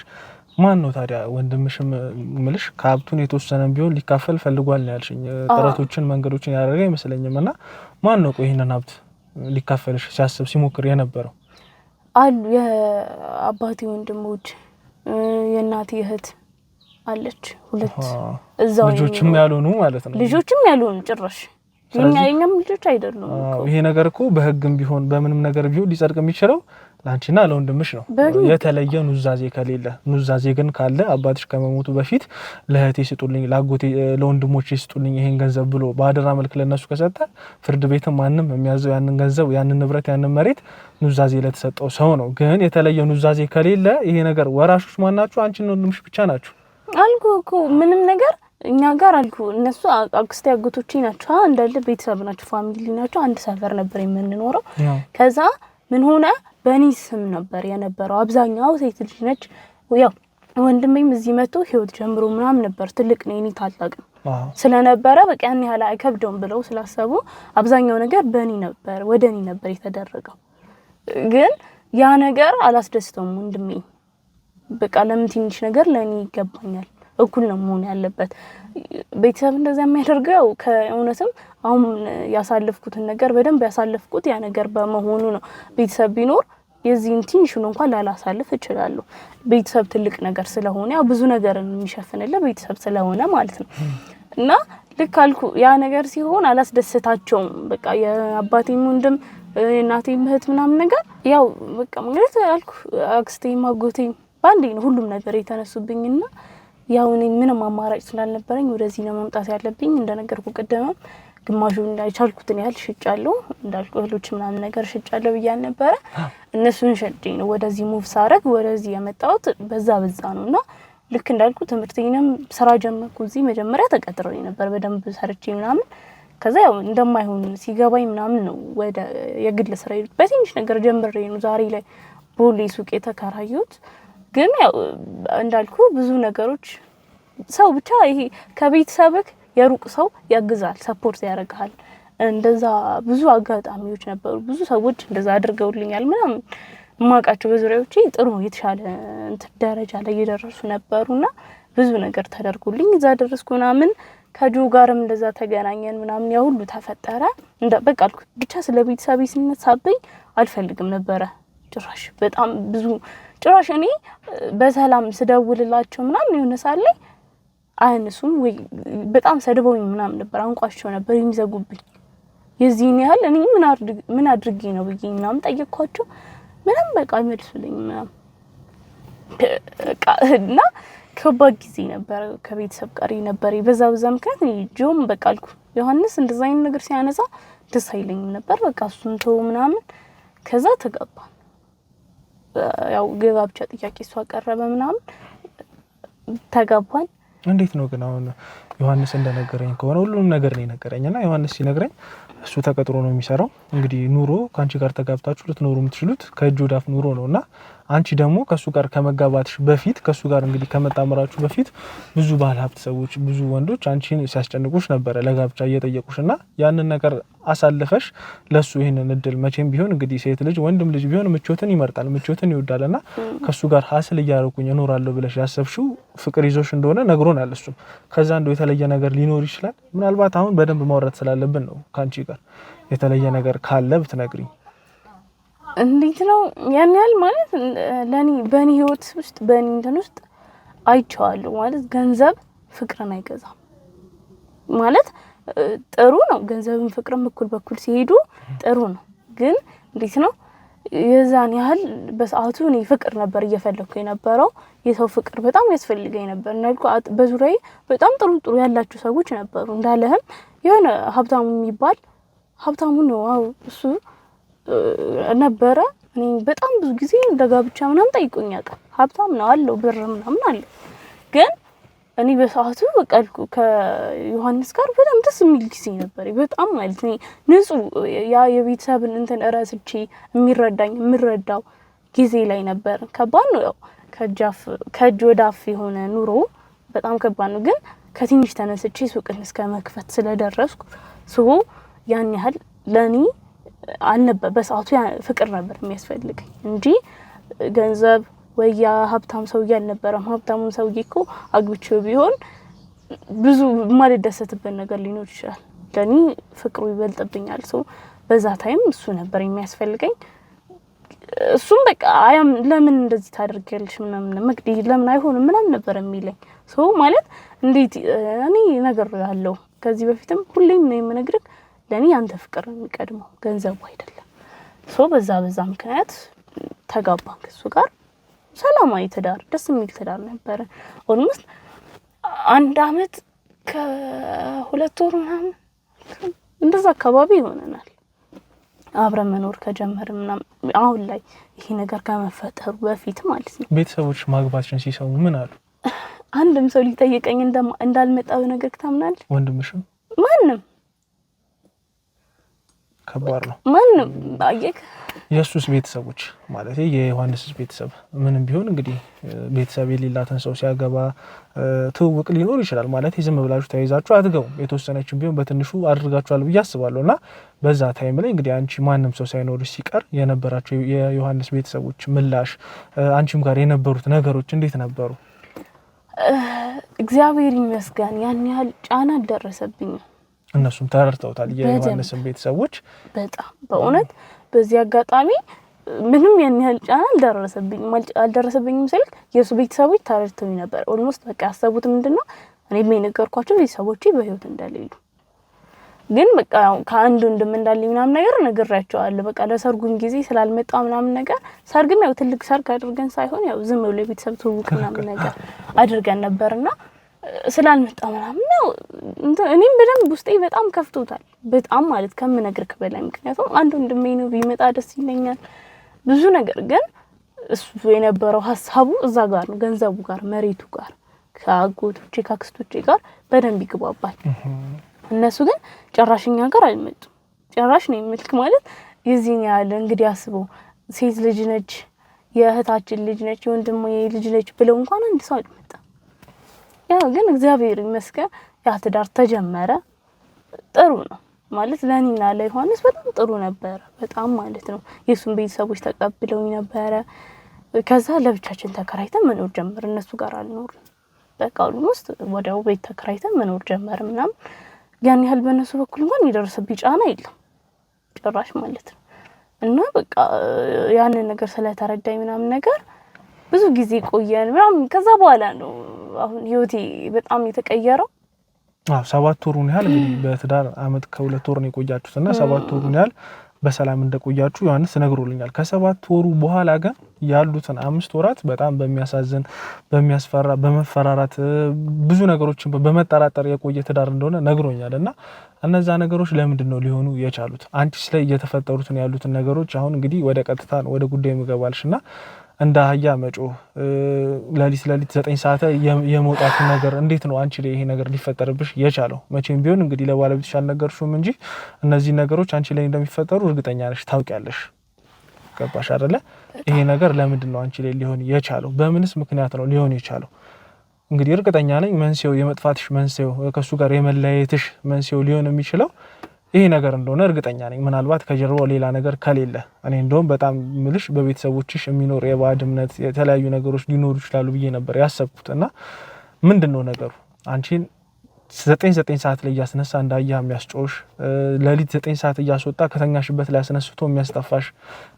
ማን ነው ታዲያ? ወንድምሽም ምልሽ ከሀብቱን የተወሰነም ቢሆን ሊካፈል ፈልጓል ነው ያልሽኝ። ጥረቶችን መንገዶችን ያደረገ አይመስለኝም። እና ማን ነው ይሄንን ሀብት ሊካፈልሽ ሲያስብ ሲሞክር የነበረው? አሉ የአባቴ ወንድሞች፣ የእናቴ እህት አለች ሁለት እዛው ልጆችም ያልሆኑ ማለት ነው። ልጆችም ያልሆኑ ጭራሽ የኛም ልጆች አይደሉም። ይሄ ነገር እኮ በህግም ቢሆን በምንም ነገር ቢሆን ሊጸድቅ የሚችለው ላንቺና ለወንድምሽ ነው። የተለየ ኑዛዜ ከሌለ። ኑዛዜ ግን ካለ አባትሽ ከመሞቱ በፊት ለእህቴ ስጡልኝ፣ ለአጎቴ፣ ለወንድሞቼ ስጡልኝ ይሄን ገንዘብ ብሎ በአደራ መልክ ለነሱ ከሰጠ ፍርድ ቤትም ማንም የሚያዘው ያንን ገንዘብ፣ ያንን ንብረት፣ ያንን መሬት ኑዛዜ ለተሰጠው ሰው ነው። ግን የተለየ ኑዛዜ ከሌለ ይሄ ነገር ወራሾች ማናችሁ? አንቺና ወንድምሽ ብቻ ናችሁ። አልኩ እኮ ምንም ነገር እኛ ጋር አልኩ። እነሱ አክስቴ አጎቶቼ ናቸው፣ እንዳለ ቤተሰብ ናቸው፣ ፋሚሊ ናቸው። አንድ ሰፈር ነበር የምንኖረው። ከዛ ምን ሆነ በእኔ ስም ነበር የነበረው። አብዛኛው ሴት ልጅ ነች። ያው ወንድሜም እዚህ መጥቶ ህይወት ጀምሮ ምናምን ነበር። ትልቅ ነው፣ እኔ ታላቅ ነው ስለነበረ በቃ ያን ያህል አይከብደውም ብለው ስላሰቡ አብዛኛው ነገር በእኔ ነበር፣ ወደ እኔ ነበር የተደረገው። ግን ያ ነገር አላስደስተውም ወንድሜ። በቃ ለምን ትንሽ ነገር ለእኔ ይገባኛል፣ እኩል ነው መሆን ያለበት። ቤተሰብ እንደዛ የሚያደርገው ከእውነትም አሁን ያሳለፍኩትን ነገር በደንብ ያሳለፍኩት ያ ነገር በመሆኑ ነው። ቤተሰብ ቢኖር የዚህን ትንሹን እንኳን ላላሳልፍ እችላለሁ። ቤተሰብ ትልቅ ነገር ስለሆነ ያው ብዙ ነገርን የሚሸፍንልህ ቤተሰብ ስለሆነ ማለት ነው። እና ልክ አልኩ ያ ነገር ሲሆን አላስደሰታቸውም። በቃ የአባቴም ወንድም የእናቴም እህት ምናምን ነገር ያው በቃ ማለት አልኩ አክስቴም አጎቴም ባንዴ ነው ሁሉም ነገር የተነሱብኝና ያው እኔ ምንም አማራጭ ስላልነበረኝ ወደዚህ ነው መምጣት ያለብኝ። እንደነገርኩ ቀደም ግማሹን እንዳይቻልኩትን ያህል ሽጫለሁ፣ እንዳልኩ እህሎች ምናምን ነገር ሽጫለሁ ብያን ነበረ። እነሱን ሸጬ ነው ወደዚህ ሙቭ ሳረግ ወደዚህ የመጣሁት። በዛ ነውና ልክ እንዳልኩ ትምህርቴንም ስራ ጀመርኩ። እዚህ መጀመሪያ ተቀጥሬ ነበር በደንብ ሰርቼ ምናምን። ከዛ ያው እንደማይሆን ሲገባኝ ምናምን ነው ወደ የግል ስራ በትንሽ ነገር ጀምሬ ነው ዛሬ ላይ ቦሌ ሱቅ የተከራዩት። ግን ያው እንዳልኩ ብዙ ነገሮች ሰው ብቻ ይሄ ከቤተሰብክ የሩቅ ሰው ያግዛል፣ ሰፖርት ያደርጋል። እንደዛ ብዙ አጋጣሚዎች ነበሩ። ብዙ ሰዎች እንደዛ አድርገውልኛል ምናምን ማቃቸው በዙሪያዎቼ ጥሩ የተሻለ ደረጃ ላይ እየደረሱ ነበሩና ብዙ ነገር ተደርጎልኝ እዛ ደረስኩ ምናምን። ከጆ ጋርም እንደዛ ተገናኘን ምናምን ያ ሁሉ ተፈጠረ። በቃ አልኩ ብቻ ስለ ቤተሰቤ ሲነሳብኝ አልፈልግም ነበረ ጭራሽ። በጣም ብዙ ጭራሽ እኔ በሰላም ስደውልላቸው ምናምን የሆነ ሳለ አይነሱም ወይ በጣም ሰድበውኝ ምናምን ነበር፣ አንቋቸው ነበር የሚዘጉብኝ። የዚህን ያህል እኔ ምን አድርጌ ነው ብዬ ምናምን ጠየቅኳቸው። ምንም በቃ አይመልሱልኝ ምናምን በቃ እና ከባድ ጊዜ ነበር ከቤተሰብ ጋር ነበር። በዛ ምክንያት ጆም በቃ አልኩ ዮሐንስ እንደዛ አይነት ነገር ሲያነሳ ደስ አይለኝም ነበር። በቃ እሱን ተው ምናምን። ከዛ ተጋባን። ያው ጋብቻ ጥያቄ እሷ አቀረበ ምናምን ተጋባን። እንዴት ነው ግን አሁን ዮሐንስ እንደነገረኝ ከሆነ ሁሉንም ነገር ነው የነገረኝና ዮሐንስ ሲነግረኝ እሱ ተቀጥሮ ነው የሚሰራው። እንግዲህ ኑሮ ካንቺ ጋር ተጋብታችሁ ልትኖሩ የምትችሉት ከእጅ ወዳፍ ኑሮ ነውና አንቺ ደግሞ ከሱ ጋር ከመጋባትሽ በፊት ከሱ ጋር እንግዲህ ከመጣመራችሁ በፊት ብዙ ባለ ሀብት ሰዎች ብዙ ወንዶች አንቺን ሲያስጨንቁሽ ነበረ ለጋብቻ እየጠየቁሽና ያንን ነገር አሳልፈሽ ለሱ ይሄንን እድል መቼም ቢሆን እንግዲህ ሴት ልጅ ወንድም ልጅ ቢሆን ምቾትን ይመርጣል ምቾትን ይወዳልና ከሱ ጋር ሀስል እያረኩኝ እኖራለሁ ብለሽ ያሰብሽው ፍቅር ይዞሽ እንደሆነ ነግሮናል። እሱም ከዛ እንደው የተለየ ነገር ሊኖር ይችላል። ምናልባት አሁን በደንብ ማውራት ስላለብን ነው ካንቺ ጋር የተለየ ነገር ካለ ብትነግሪ። እንዴት ነው ያን ያህል ማለት ለኔ በኔ ህይወት ውስጥ በኔ እንትን ውስጥ አይቻለሁ ማለት ገንዘብ ፍቅርን አይገዛም ማለት ጥሩ ነው። ገንዘብን ፍቅርን በኩል ሲሄዱ ጥሩ ነው። ግን እንዴት ነው የዛን ያህል በሰዓቱ እኔ ፍቅር ነበር እየፈለኩ የነበረው። የሰው ፍቅር በጣም ያስፈልገኝ ነበር። እናልኩ በዙሪያዬ በጣም ጥሩ ያላችሁ ሰዎች ነበሩ። እንዳለህም የሆነ ሀብታሙ የሚባል ሀብታሙ ነው እሱ ነበረ። እኔ በጣም ብዙ ጊዜ እንደጋብቻ ምናምን ጠይቆኛል። ሀብታም ነው አለው ብር ምናምን አለው። ግን እኔ በሰዓቱ በቃልኩ ከዮሐንስ ጋር በጣም ደስ የሚል ጊዜ ነበር። በጣም ማለት ነው ንጹህ ያ የቤተሰብን እንትን እረስቼ የምረዳው ጊዜ ላይ ነበር። ከባድ ነው ያው ከእጅ ወደ አፍ የሆነ ኑሮ በጣም ከባድ ነው። ግን ከትንሽ ተነስቼ ሱቅን እስከ መክፈት ስለደረስኩ ያን ያህል ለኔ አልነበር። በሰዓቱ ፍቅር ነበር የሚያስፈልገኝ እንጂ ገንዘብ ወይ ሀብታም ሰውዬ አልነበረም። ሀብታሙን ሰውዬ እኮ አግብቼው ቢሆን ብዙ ማልደሰትበት ነገር ሊኖር ይችላል። ለኔ ፍቅሩ ይበልጥብኛል። በዛ ታይም እሱ ነበር የሚያስፈልገኝ። እሱም በቃ ለምን እንደዚህ ታደርጊያለሽ ምናምን መግዲ ለምን አይሆንም ምናምን ነበር የሚለኝ። ማለት እንዴት እኔ ነገር ያለው ከዚህ በፊትም ሁሌም ነው የምነግርህ ለኔ አንተ ፍቅር ነው የሚቀድመው ገንዘቡ አይደለም። በዛ ምክንያት ተጋባን ከሱ ጋር ሰላማዊ ትዳር ደስ የሚል ትዳር ነበር። ኦልሞስት 1 አመት ከ2 ወር ምናምን እንደዛ አካባቢ ይሆነናል አብረን መኖር ከጀመርን ምናምን። አሁን ላይ ይሄ ነገር ከመፈጠሩ በፊት ማለት ነው። ቤተሰቦች ማግባትሽን ሲሰሙ ምን አሉ? አንድም ሰው ሊጠየቀኝ እንዳልመጣው ነገር ታምናለህ? ወንድምሽም ማንም ከባድ ነው። ማንም አየክ የሱስ ቤተሰቦች ማለት የዮሐንስ ቤተሰብ ምንም ቢሆን እንግዲህ ቤተሰብ የሌላትን ሰው ሲያገባ ትውውቅ ሊኖር ይችላል ማለት ዝም ብላችሁ ተያይዛችሁ አትገቡም። የተወሰነችም ቢሆን በትንሹ አድርጋችኋል ብዬ አስባለሁና በዛ ታይም ላይ እንግዲህ አንቺ ማንም ሰው ሳይኖርሽ ሲቀር የነበራቸው የዮሐንስ ቤተሰቦች ምላሽ አንቺም ጋር የነበሩት ነገሮች እንዴት ነበሩ? እግዚአብሔር ይመስገን ያን ያህል ጫና አልደረሰብኝም። እነሱም ተረድተውታል የዮሐንስን ቤተሰቦች በጣም በእውነት በዚህ አጋጣሚ ምንም ያን ያህል ጫና አልደረሰብኝም ስልክ የሱ ቤተሰቦች ተረድተውኝ ነበር። ኦልሞስት በቃ ያሰቡት ምንድነው እኔ የነገርኳቸው ቤተሰቦቼ በህይወት እንደሌሉ ግን በቃ ከአንዱ እንደምንዳለኝ ምናምን ነገር ነግሬያቸዋለሁ። በቃ ለሰርጉም ጊዜ ስላልመጣ ምናምን ነገር ሰርግም ያው ትልቅ ሰርግ አድርገን ሳይሆን ያው ዝም ብሎ ቤተሰብ ትውውቅ ምናምን ነገር አድርገን ነበርና ስላልመጣ ምናምን ነው እኔም በደንብ ውስጤ በጣም ከፍቶታል። በጣም ማለት ከምነግርክ በላይ ምክንያቱም አንዱ ወንድሜ ነው ቢመጣ ደስ ይለኛል ብዙ ነገር። ግን እሱ የነበረው ሐሳቡ እዛ ጋር ነው ገንዘቡ ጋር መሬቱ ጋር ከአጎቶቼ ከአክስቶቼ ጋር በደንብ ይግባባል። እነሱ ግን ጭራሽኛ ጋር አልመጡም። ጭራሽ ነው የምልክ ማለት የዚህን ያለ እንግዲህ አስበው ሴት ልጅ ነች የእህታችን ልጅ ነች የወንድሙ ልጅ ነች ብለው እንኳን አንድ ሰው አልመጣም። ያው ግን እግዚአብሔር ይመስገን ያ ትዳር ተጀመረ። ጥሩ ነው ማለት ለኔና ለዮሐንስ በጣም ጥሩ ነበር። በጣም ማለት ነው የሱን ቤተሰቦች ተቀብለውኝ ነበር። ከዛ ለብቻችን ተከራይተን መኖር ጀመር። እነሱ ጋር አልኖርም። በቃ ኦልሞስት ወዲያው ቤት ተከራይተን መኖር ጀመር ምናምን። ያን ያህል በእነሱ በኩል እንኳን የደረሰብኝ ጫና የለም ጭራሽ ማለት ነው። እና በቃ ያንን ነገር ስለተረዳኝ ምናምን ነገር ብዙ ጊዜ ቆየን ምናምን። ከዛ በኋላ ነው አሁን ህይወቴ በጣም የተቀየረው። 7 ወሩን ያህል እንግዲህ በትዳር አመት ከ2 ወር ነው የቆያችሁትና 7 ወሩን ያህል በሰላም እንደቆያችሁ ዮሐንስ ነግሮልኛል። ከ7 ወሩ በኋላ ግን ያሉትን 5 ወራት በጣም በሚያሳዝን በሚያስፈራ በመፈራራት ብዙ ነገሮችን በመጠራጠር የቆየ ትዳር እንደሆነ ነግሮኛልና እነዛ ነገሮች ለምንድን ነው ሊሆኑ የቻሉት? አንቺስ ላይ እየተፈጠሩት ነው ያሉትን ነገሮች አሁን እንግዲህ ወደ ቀጥታ ወደ ጉዳዩ ምገባልሽና እንደ አህያ መጮህ ለሊት 9 ሰዓት የመውጣት ነገር እንዴት ነው አንቺ ላይ ይሄ ነገር ሊፈጠርብሽ የቻለው? መቼም ቢሆን እንግዲህ ለባለቤትሽ አልነገርሽውም እንጂ እነዚህ ነገሮች አንቺ ላይ እንደሚፈጠሩ እርግጠኛ ነሽ ታውቂያለሽ? ገባሽ አይደለ? ይሄ ነገር ለምንድን ነው አንቺ ላይ ሊሆን የቻለው? በምንስ ምክንያት ነው ሊሆን የቻለው? እንግዲህ እርግጠኛ ነኝ መንስኤው የመጥፋትሽ መንስኤው ከሱ ጋር የመለያየትሽ መንስኤው ሊሆን የሚችለው ይሄ ነገር እንደሆነ እርግጠኛ ነኝ። ምናልባት ከጀርባው ሌላ ነገር ከሌለ እኔ እንደውም በጣም ምልሽ በቤተሰቦችሽ የሚኖር የባዕድ እምነት የተለያዩ ነገሮች ሊኖሩ ይችላሉ ብዬ ነበር ያሰብኩት። እና ምንድነው ነገሩ? አንቺን 9 ሰዓት ላይ እያስነሳ እንዳያ የሚያስጮሽ ለሊት 9 ሰዓት እያስወጣ ከተኛሽበት ላይ አስነስቶ የሚያስጠፋሽ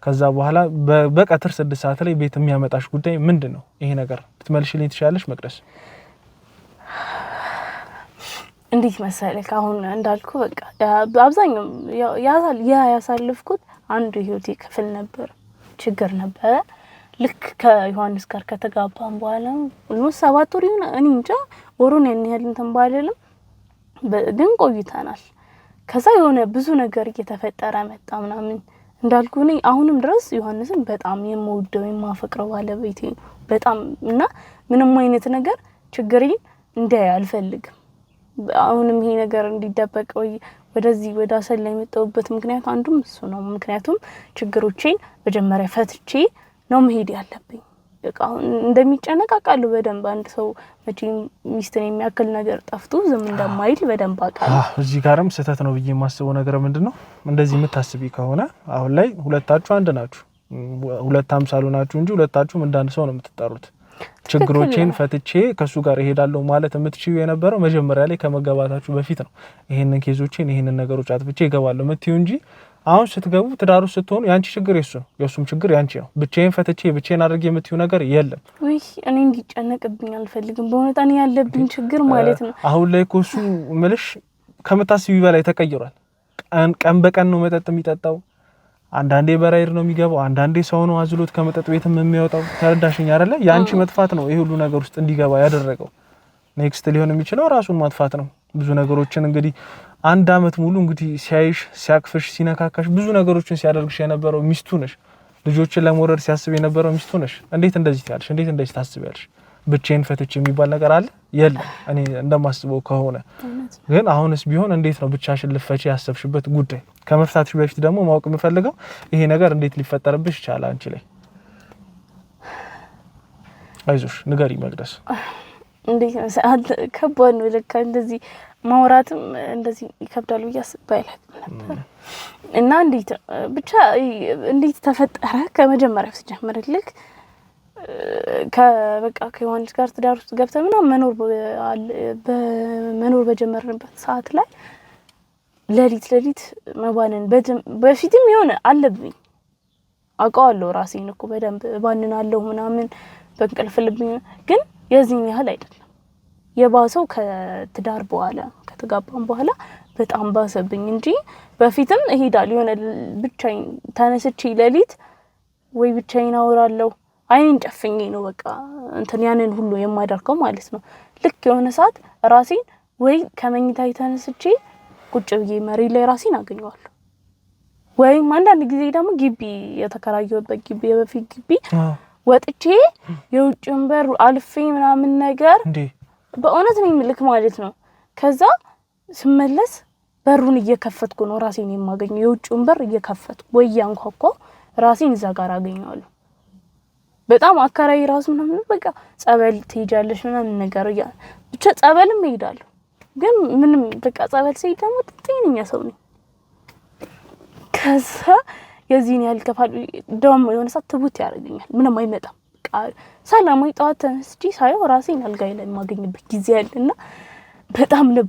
ከዛ በኋላ በቀትር 6 ሰዓት ላይ ቤት የሚያመጣሽ ጉዳይ ምንድነው? ይሄ ነገር ልትመልሽልኝ ትችላለሽ መቅደስ? እንዴት መሰለህ አሁን እንዳልኩ በቃ አብዛኛው ያሳለፍኩት አንዱ ህይወቴ ክፍል ነበር፣ ችግር ነበረ። ልክ ከዮሐንስ ጋር ከተጋባን በኋላ ኦልሞስት 7 ወር ይሁን እኔ እንጃ ወሩን ያን ያህል እንትን ባልልም ግን ቆይተናል። ከዛ የሆነ ብዙ ነገር እየተፈጠረ መጣ ምናምን እንዳልኩ እኔ አሁንም ድረስ ዮሐንስን በጣም የምወደው የማፈቅረው ባለቤቴ በጣም እና ምንም አይነት ነገር ችግሬን እንዳይ አልፈልግም። አሁንም ይሄ ነገር እንዲደበቅ ወይ ወደዚህ ወደ አሰላ የመጣሁበት ምክንያት አንዱም እሱ ነው። ምክንያቱም ችግሮቼን መጀመሪያ ፈትቼ ነው መሄድ ያለብኝ። በቃ እንደሚጨነቅ አውቃለሁ በደንብ። አንድ ሰው መቼም ሚስትን የሚያክል ነገር ጠፍቶ ዝም እንደማይል በደንብ አውቃለሁ። እዚህ ጋርም ስህተት ነው ብዬ የማስበው ነገር ምንድነው፣ እንደዚህ የምታስቢ ከሆነ አሁን ላይ ሁለታችሁ አንድ ናችሁ፣ ሁለት አምሳሉ ናችሁ እንጂ ሁለታችሁም እንዳንድ ሰው ነው የምትጠሩት። ችግሮቼን ፈትቼ ከሱ ጋር እሄዳለሁ ማለት የምትችዩ የነበረው መጀመሪያ ላይ ከመገባታችሁ በፊት ነው። ይሄንን ኬዞቼን ይሄንን ነገሮች አጥፍቼ እገባለሁ የምትዩ እንጂ አሁን ስትገቡ ትዳሩ ስትሆኑ ያንቺ ችግር የሱ ነው፣ የሱም ችግር ያንቺ ነው። ብቻዬን ፈትቼ ብቻዬን አድርጌ የምትዩ ነገር የለም። ወይ እኔ እንዲጨነቅብኝ አልፈልግም በእውነት እኔ ያለብኝ ችግር ማለት ነው። አሁን ላይ እሱ ምልሽ ከምታስቢ በላይ ተቀይሯል። ቀን በቀን ነው መጠጥ የሚጠጣው። አንዳንዴ በራይድ ነው የሚገባው፣ አንዳንዴ ሰው ነው አዝሎት ከመጠጥ ቤትም የሚያወጣው። ተረዳሽኝ አይደለ? ያንቺ መጥፋት ነው ይሄ ሁሉ ነገር ውስጥ እንዲገባ ያደረገው። ኔክስት ሊሆን የሚችለው ራሱን ማጥፋት ነው። ብዙ ነገሮችን እንግዲህ 1 አመት ሙሉ እንግዲህ ሲያይሽ፣ ሲያቅፍሽ፣ ሲነካካሽ ብዙ ነገሮችን ሲያደርግሽ የነበረው ሚስቱ ነሽ። ልጆችን ለመውረድ ሲያስብ የነበረው ሚስቱ ነሽ። እንዴት እንደዚህ ትያለሽ? እንዴት እንደዚህ ታስቢያለሽ? ብቻዬን ፈትቼ የሚባል ነገር አለ? የለም። እኔ እንደማስበው ከሆነ ግን አሁንስ ቢሆን እንዴት ነው ብቻሽን ልፈቺ ያሰብሽበት ጉዳይ? ከመፍታትሽ በፊት ደግሞ ማወቅ የምፈልገው ይሄ ነገር እንዴት ሊፈጠርብሽ ይችላል አንቺ ላይ? አይዞሽ ንገሪ መቅደስ። እንዴት ነው ከባድ ነው ለካ እንደዚህ ማውራትም እንደዚህ ይከብዳል ብዬ አስባለሁ ነበር። እና ብቻ እንዴት ተፈጠረ ከመጀመሪያው ሲጀምርልክ በቃ ከዮሐንስ ጋር ትዳር ውስጥ ገብተን ምናምን መኖር በጀመርንበት ሰዓት ላይ ለሊት መባነን በፊትም የሆነ አለብኝ አውቀዋለሁ ራሴን እኮ በደንብ ባንናለሁ ምናምን በእንቅልፍ ልብኝ። ግን የዚህን ያህል አይደለም። የባሰው ከትዳር በኋላ ከተጋባን በኋላ በጣም ባሰብኝ እንጂ በፊትም እሄዳለሁ የሆነ ብቻዬን ተነስቼ ለሊት ወይ ብቻዬን አወራለሁ። አይኔን ጨፍኜ ነው በቃ እንትን ያንን ሁሉ የማደርገው ማለት ነው። ልክ የሆነ ሰዓት ራሴን ወይ ከመኝታዬ ተነስቼ ቁጭ ብዬ መሬት ላይ ራሴን አገኘዋለሁ። ወይም አንዳንድ ጊዜ ደግሞ ግቢ የተከራየሁበት ግቢ የበፊት ግቢ ወጥቼ የውጭውን በር አልፌ ምናምን ነገር በእውነት ነው የምልክ ማለት ነው። ከዛ ስመለስ በሩን እየከፈትኩ ነው ራሴን የማገኘው። የውጭውን በር እየከፈትኩ ወይ ያንኳኳ ራሴን እዛ ጋር አገኘዋለሁ። በጣም አካራይ ራሱ ምናምን በቃ ጸበል ትሄጃለሽ ምናምን ነገር ብቻ ጸበልም እሄዳለሁ። ግን ምንም በቃ ጸበል ሲሄድ ደግሞ ጤነኛ ሰው ነኝ። ከዛ የዚህን ያህል ከፋል ደም የሆነ ሰዓት ትቡት ያደርገኛል። ምንም አይመጣም። በቃ ሰላማዊ ጠዋት ተነስቼ ሳየው ራሴን አልጋይ ላይ የማገኝበት ጊዜ አለና በጣም ልብ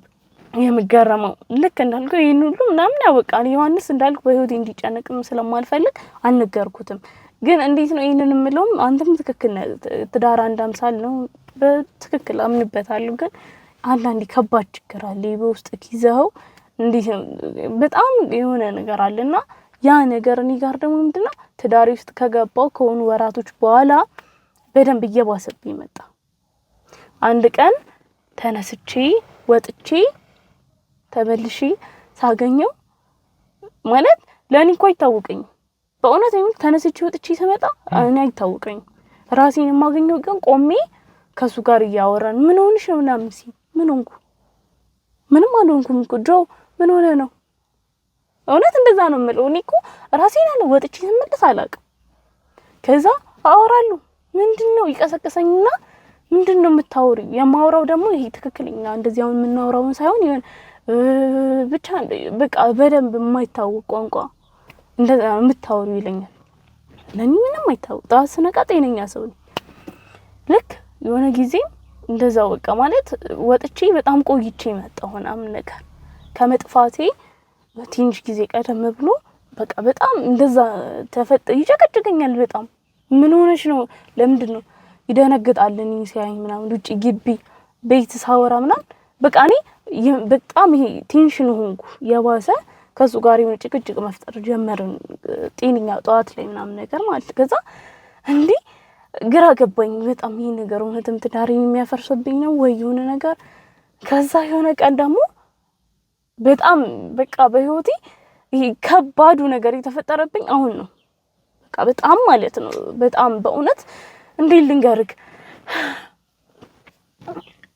የምገረመው ልክ እንዳልኩ ይሄን ሁሉ ምናምን ያወቃል ዮሐንስ እንዳልኩ በህይወቴ እንዲጨነቅም ስለማልፈልግ አልነገርኩትም። ግን እንዴት ነው ይሄንን የምለውም አንተም ትክክል ነህ። ትዳር አንድ አምሳል ነው በትክክል አምንበታለሁ። ግን አንዳንዴ ከባድ ችግር አለ በውስጥ ይዘው እንዴት ነው በጣም የሆነ ነገር አለና ያ ነገር እኔ ጋር ደግሞ ምንድነው ትዳሪ ውስጥ ከገባው ከሆኑ ወራቶች በኋላ በደንብ እየባሰብኝ መጣ። አንድ ቀን ተነስቼ ወጥቼ ተበልሺ ሳገኘው ማለት ለኔ እኮ አይታወቀኝም። በእውነት ነው ተነስቼ ወጥቼ ስመጣ እኔ አይታወቀኝም። ራሴን የማገኘው ግን ቆሜ ከሱ ጋር እያወራን ምን ሆንሽ ምናምን ሲል ምን ሆንኩ? ምንም አልሆንኩም እኮ ጆ ምን ሆነ ነው? እውነት እንደዛ ነው የምለው። እኔ እኮ ራሴን አለ ወጥቼ ስመለስ አላውቅም። ከዛ አወራለሁ ምንድነው ይቀሰቀሰኝና ምንድነው የምታወሪው? የማወራው ደግሞ ይሄ ትክክለኛ እንደዚህ አሁን የምናወራውን ሳይሆን ይሄን ብቻ በቃ በደንብ የማይታወቅ ቋንቋ እንደዛ የምታወሪው ይለኛል። ለኔ ምንም አይታወቅ ጠዋት ስነቃ ጤነኛ ሰው ነኝ። ልክ የሆነ ጊዜ እንደዛው በቃ ማለት ወጥቼ በጣም ቆይቼ መጣሁ ምናምን ነገር ከመጥፋቴ ትንሽ ጊዜ ቀደም ብሎ በቃ በጣም እንደዛ ይጨቀጭቀኛል። በጣም ምን ሆነሽ ነው? ለምንድን ነው ይደነግጣል? እኔ ሲያይ ምናምን ውጪ ግቢ ቤት ሳወራ ምናምን በቃ እኔ በጣም ይሄ ቴንሽን ሆንኩ። የባሰ ከሱ ጋር የሆነ ጭቅጭቅ መፍጠር ጀመርን። ጤንኛ ጠዋት ላይ ምናምን ነገር ማለት ከዛ እንዴ ግራ ገባኝ በጣም ይሄ ነገር እውነትም ትዳሬን የሚያፈርሰብኝ ነው ወይ የሆነ ነገር። ከዛ የሆነ ቀን ደግሞ በጣም በቃ በህይወቴ ይሄ ከባዱ ነገር የተፈጠረብኝ አሁን ነው። በቃ በጣም ማለት ነው በጣም በእውነት እንዴ ልንገርክ።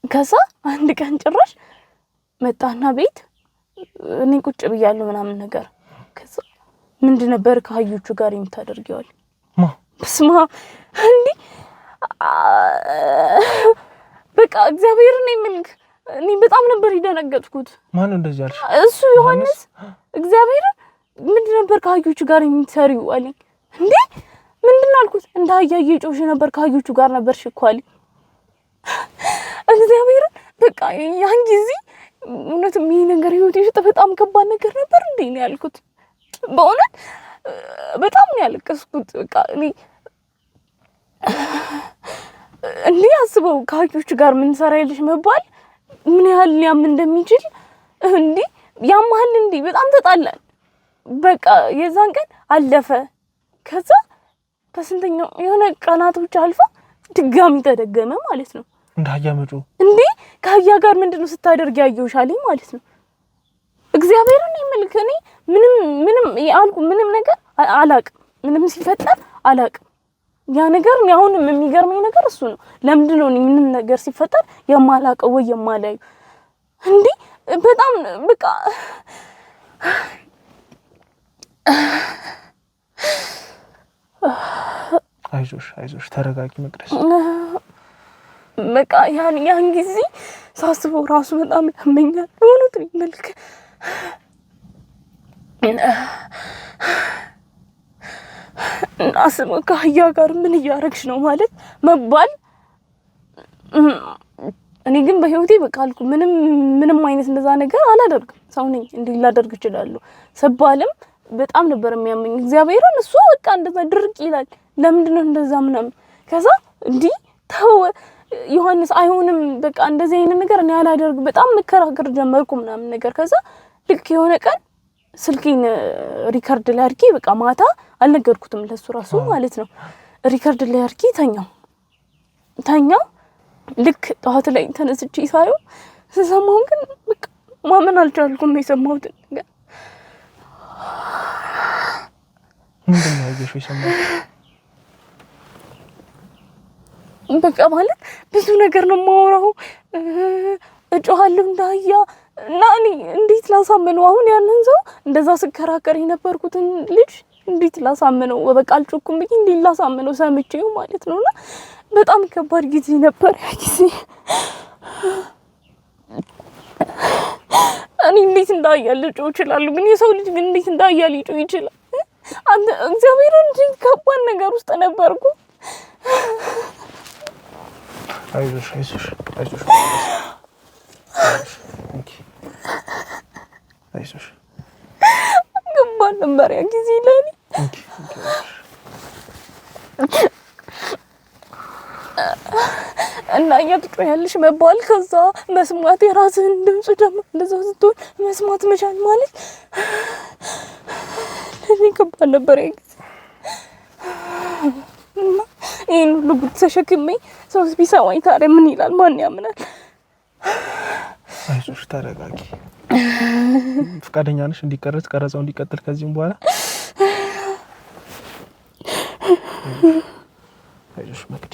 ከዛ አንድ ቀን ጭራሽ መጣና ቤት እኔ ቁጭ ብያለሁ ምናምን ነገር። ከዛ ምንድን ነበር ከሀዩቹ ጋር የምታደርጊዋል? በስማ እንዴ በቃ እግዚአብሔርን የምልክ እኔ በጣም ነበር ይደነገጥኩት። ማን እንደዚህ አልሽ? እሱ ዮሐንስ እግዚአብሔር ምንድን ነበር ከሀዩቹ ጋር የምትሰሪው አለኝ። እንዴ ምንድን አልኩት? እንዳያየ ጮሽ ነበር ከሀዩቹ ጋር ነበር ሽኳሊ እግዚአብሔር በቃ ያን ጊዜ እውነት ምን ነገር ህይወት ይሽጥ በጣም ከባድ ነገር ነበር እንዴ ነው ያልኩት። በእውነት በጣም ነው ያለቀስኩት። በቃ እኔ እንዴ አስበው ከሀዩቹ ጋር ምን ሰራይልሽ መባል ምን ያህል ሊያም እንደሚችል እንዴ ያማል እንዴ በጣም ተጣላን። በቃ የዛን ቀን አለፈ። ከዛ ከስንተኛው የሆነ ቀናቶች አልፋ ድጋሚ ተደገመ ማለት ነው። እንዳያመጩ እንዴ ከሀያ ጋር ምንድነው ስታደርግ ያየውሻለኝ ማለት ነው። እግዚአብሔርን ይመልክ እኔ ምንም ያልኩ ምንም ነገር አላቅም። ምንም ሲፈጠር አላቅም። ያ ነገር አሁንም የሚገርመኝ ነገር እሱ ነው። ለምንድን ነው ምንም ነገር ሲፈጠር የማላቀው ወይ የማላዩ? እንዴ በጣም በቃ አይዞሽ ተረጋጊ መቅደስ። በቃ ያን ጊዜ ሳስበው ራሱ በጣም ያመኛል። እውነት መልክ አስበው ከሀያ ጋር ምን እያረግሽ ነው ማለት መባል። እኔ ግን በህይወቴ በቃ አልኩ ምንም አይነት እንደዛ ነገር አላደርግም። ሰው ነኝ እንዴ ላደርግ እችላለሁ ስባልም በጣም ነበር የሚያመኝ። እግዚአብሔርን እሱ በቃ እንደዛ ድርቅ ይላል። ለምንድነው እንደዛ ምናምን? ከዛ እንዴ ተው ዮሐንስ አይሆንም በቃ እንደዚህ አይነት ነገር እኔ አላደርግ በጣም መከራከር ጀመርኩ ምናምን ነገር። ከዛ ልክ የሆነ ቀን ስልኬን ሪከርድ ላይ አድርጌ በቃ ማታ አልነገርኩትም ለሱ ራሱ ማለት ነው። ሪከርድ ላይ አድርጌ ተኛው። ልክ ጠዋት ላይ ተነስቼ ሳየው ስሰማው ግን በቃ ማመን አልቻልኩም የሰማሁትን ነገር። ምንድን ነው ያየሽው የሰማሁት? በቃ ማለት ብዙ ነገር ነው የማወራው። እጮሃለሁ እንዳያ እና እኔ እንዴት ላሳመነው አሁን ያንን ሰው እንደዛ ስከራከር የነበርኩትን ልጅ እንዴት ላሳመነው? በቃ አልጮኩም ብዬ እንዴት ላሳመነው ሰምቼው ማለት ነውና በጣም ከባድ ጊዜ ነበር ያ ጊዜ። እኔ እንዴት እንዳያ ልጮህ እችላለሁ? ግን የሰው ልጅ ግን እንዴት እንዳያ ሊጮህ ይችላል? አንተ እግዚአብሔር እንጂ ከባድ ነገር ውስጥ ነበርኩ። አይዞሽ ከባድ ነበር ያ ጊዜ ለኔ። እና እያትጮያለሽ መባል ከዛ መስማት የራስህን ድምጽ ደግሞ እንደዛ ስትሆን መስማት መቻል ማለት ለኔ ከባድ ነበር ያ ጊዜ። እና ይሄን ሁሉ ጉድ ተሸክሜ ሰው ቢሰማኝ ታዲያ ምን ይላል? ማን ያምናል? አይዞሽ ተረጋጊ። ፍቃደኛ ነሽ እንዲቀረጽ ቀረጻው እንዲቀጥል ከዚህም በኋላ? አይዞሽ መቅዲ።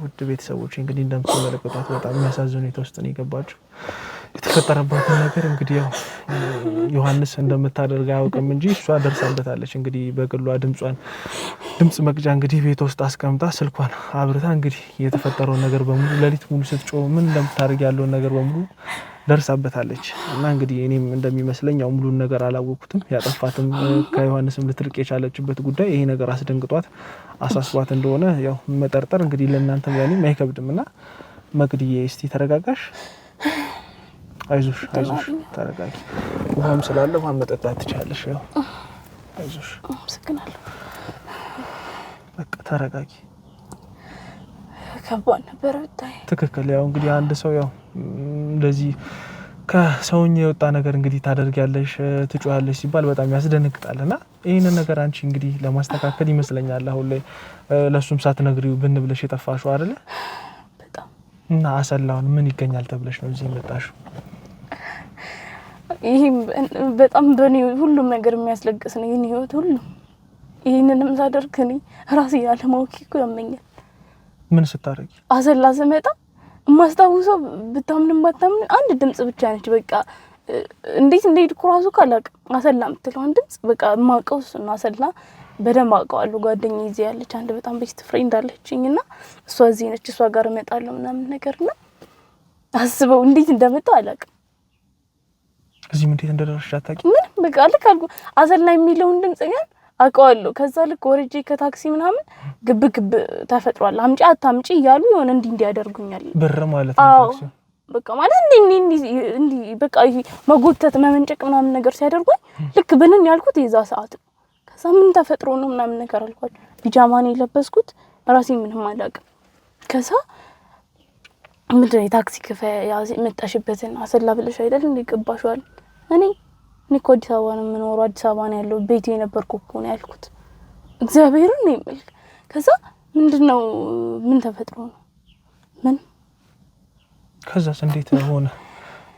ውድ ቤተሰቦች እንግዲህ እንደምትመለከቷት በጣም የሚያሳዝን ሁኔታ ውስጥ ነው የገባችው። የተፈጠረባትን ነገር እንግዲህ ያው ዮሐንስ እንደምታደርግ አያውቅም እንጂ እሷ ደርሳበታለች። እንግዲህ በግሏ ድምጽ መቅጃ እንግዲህ ቤት ውስጥ አስቀምጣ ስልኳን አብርታ እንግዲህ የተፈጠረውን ነገር በሙሉ ሌሊት ሙሉ ስትጮህ ምን እንደምታደርግ ያለውን ነገር በሙሉ ደርሳበታለች። እና እንግዲህ እኔም እንደሚመስለኝ ያው ሙሉን ነገር አላወቅኩትም። ያጠፋትም ከዮሐንስም ልትርቅ የቻለችበት ጉዳይ ይሄ ነገር አስደንግጧት አሳስቧት እንደሆነ ያው መጠርጠር እንግዲህ ለእናንተም ለኔም አይከብድምና መቅድዬ እስቲ ተረጋጋሽ። አይዞሽ ተረጋጊ። ውሃም ስላለ ውሃ መጠጣት ትችላለሽ። ያው አይዞሽ። አመሰግናለሁ። በቃ ተረጋጊ። ከባድ ነበር ብታይ። ትክክል። ያው እንግዲህ አንድ ሰው ያው እንደዚህ ከሰውኛ የወጣ ነገር እንግዲህ ታደርጊያለሽ ትጮያለሽ ሲባል በጣም ያስደነግጣልና ይሄንን ነገር አንቺ እንግዲህ ለማስተካከል ይመስለኛል አሁን ላይ ለሱም ሳትነግሪው ብን ብለሽ የጠፋሽው አይደለ? በጣም እና አሰላውን ምን ይገኛል ተብለሽ ነው እዚህ የመጣሽው? ይሄ በጣም በኔ ሁሉም ነገር የሚያስለቅስ ነው የኔ ህይወት ሁሉ። ይሄንንም ሳደርግ እኔ ራሴ ያለማወቅ እኮ ያመኛል። ምን ስታረጊ? አሰላ ስመጣ ማስታውሰው ብታምንም ባታምን አንድ ድምጽ ብቻ ነች። በቃ እንዴት እንደሄድኩ ራሱ ካላውቅም አሰላ የምትለው አንድ ድምጽ በቃ ማቀው እና አሰላ በደንብ አውቀዋለሁ። ጓደኛዬ እዚህ ያለች አንድ በጣም ቤስት ፍሬንድ አለችኝና እሷ እዚህ ነች። እሷ ጋር እመጣለሁ ምናምን ነገርና አስበው እንዴት እንደመጣው አላውቅም። እዚህ ምን እንዴት እንደደረስሽ አታውቂም? ምን በቃ ልክ አልኩ አሰላ የሚለውን ድምጽ ግን አውቀዋለሁ። ከዛ ልክ ወርጄ ከታክሲ ምናምን ግብ ተፈጥሯል። አምጪ አታምጪ እያሉ የሆነ እንዲህ ያደርጉኛል። ብር ማለት ነው ታክሲ በቃ ማለት እንዲህ በቃ ይሄ መጎተት መመንጨቅ ምናምን ነገር ሲያደርጉኝ ልክ ብንን ያልኩት የዛ ሰዓት ነው። ከዛ ምን ተፈጥሮ ነው ምናምን ነገር አልኳቸው። ፒጃማን የለበስኩት ራሴ ምንም አላውቅም። ከዛ ምንድነው የታክሲ ክፍያ መጣሽበትን አሰላ ብለሽ አይደል እንዴ ገባሽዋል? እኔ እኮ አዲስ አበባ ነው የምኖረው፣ አዲስ አበባ ነው ያለው ቤቴ የነበርኩ እኮ ነው ያልኩት። እግዚአብሔርን ነው የሚል። ከዛ ምንድነው ምን ተፈጥሮ ነው ምን ከዛስ እንዴት ሆነ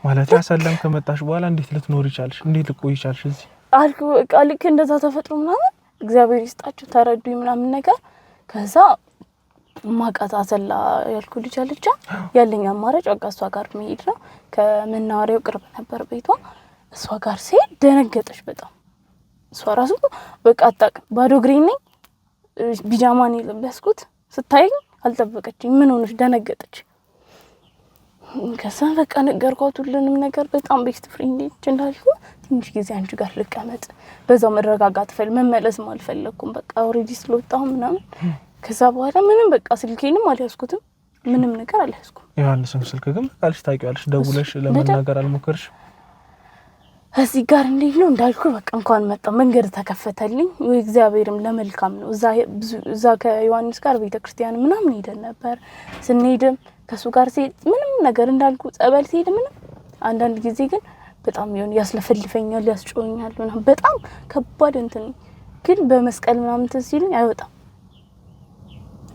ማለት ያሰላም ከመጣሽ በኋላ እንዴት ልትኖር ይቻልሽ? እንዴት ልቆይ ይቻልሽ እዚህ አልኩ። በቃ ልክ እንደዛ ተፈጥሮ ምናምን እግዚአብሔር ይስጣችሁ ተረዱኝ ምናምን ነገር። ከዛ ማቃት አሰላ ያልኩ ልጅ አለች። ያለኝ አማራጭ በቃ እሷ ጋር መሄድ ነው። ከመናኸሪያው ቅርብ ነበር ቤቷ። እሷ ጋር ሲሄድ ደነገጠች በጣም። እሷ ራሱ በቃ አታውቅም። ባዶ እግሬን ነኝ ቢጃማን የለበስኩት። ስታየኝ አልጠበቀችኝ። ምን ሆነሽ? ደነገጠች። ከዛ በቃ ነገርኳት ሁሉንም ነገር። በጣም ቤስት ፍሬንድ ነች እንዳልኩ። ትንሽ ጊዜ አንቺ ጋር ልቀመጥ፣ በዛው መረጋጋት መመለስም አልፈለኩም። በቃ ኦሬዲ ስለወጣሁ ምናምን። ከዛ በኋላ ምንም በቃ ስልኬንም አልያዝኩትም፣ ምንም ነገር አልያዝኩም። ዮሐንስን ስልክ ግን ቃልሽ ታውቂዋለሽ፣ ደውለሽ ለመናገር አልሞከርሽ? እዚህ ጋር እንዴት ነው እንዳልኩ በቃ እንኳን መጣ መንገድ ተከፈተልኝ። ወይ እግዚአብሔርም ለመልካም ነው። እዛ ከዮሐንስ ጋር ቤተክርስቲያን ምናምን ሄደን ነበር። ስንሄድም ከሱ ጋር ሲሄድ ምንም ነገር እንዳልኩ ጸበል ሲሄድ ምንም። አንዳንድ ጊዜ ግን በጣም ይሁን ያስለፈልፈኛል፣ ያስጮኛል ምናምን በጣም ከባድ እንትን ግን በመስቀል ምናምን ሲሉኝ አይወጣም።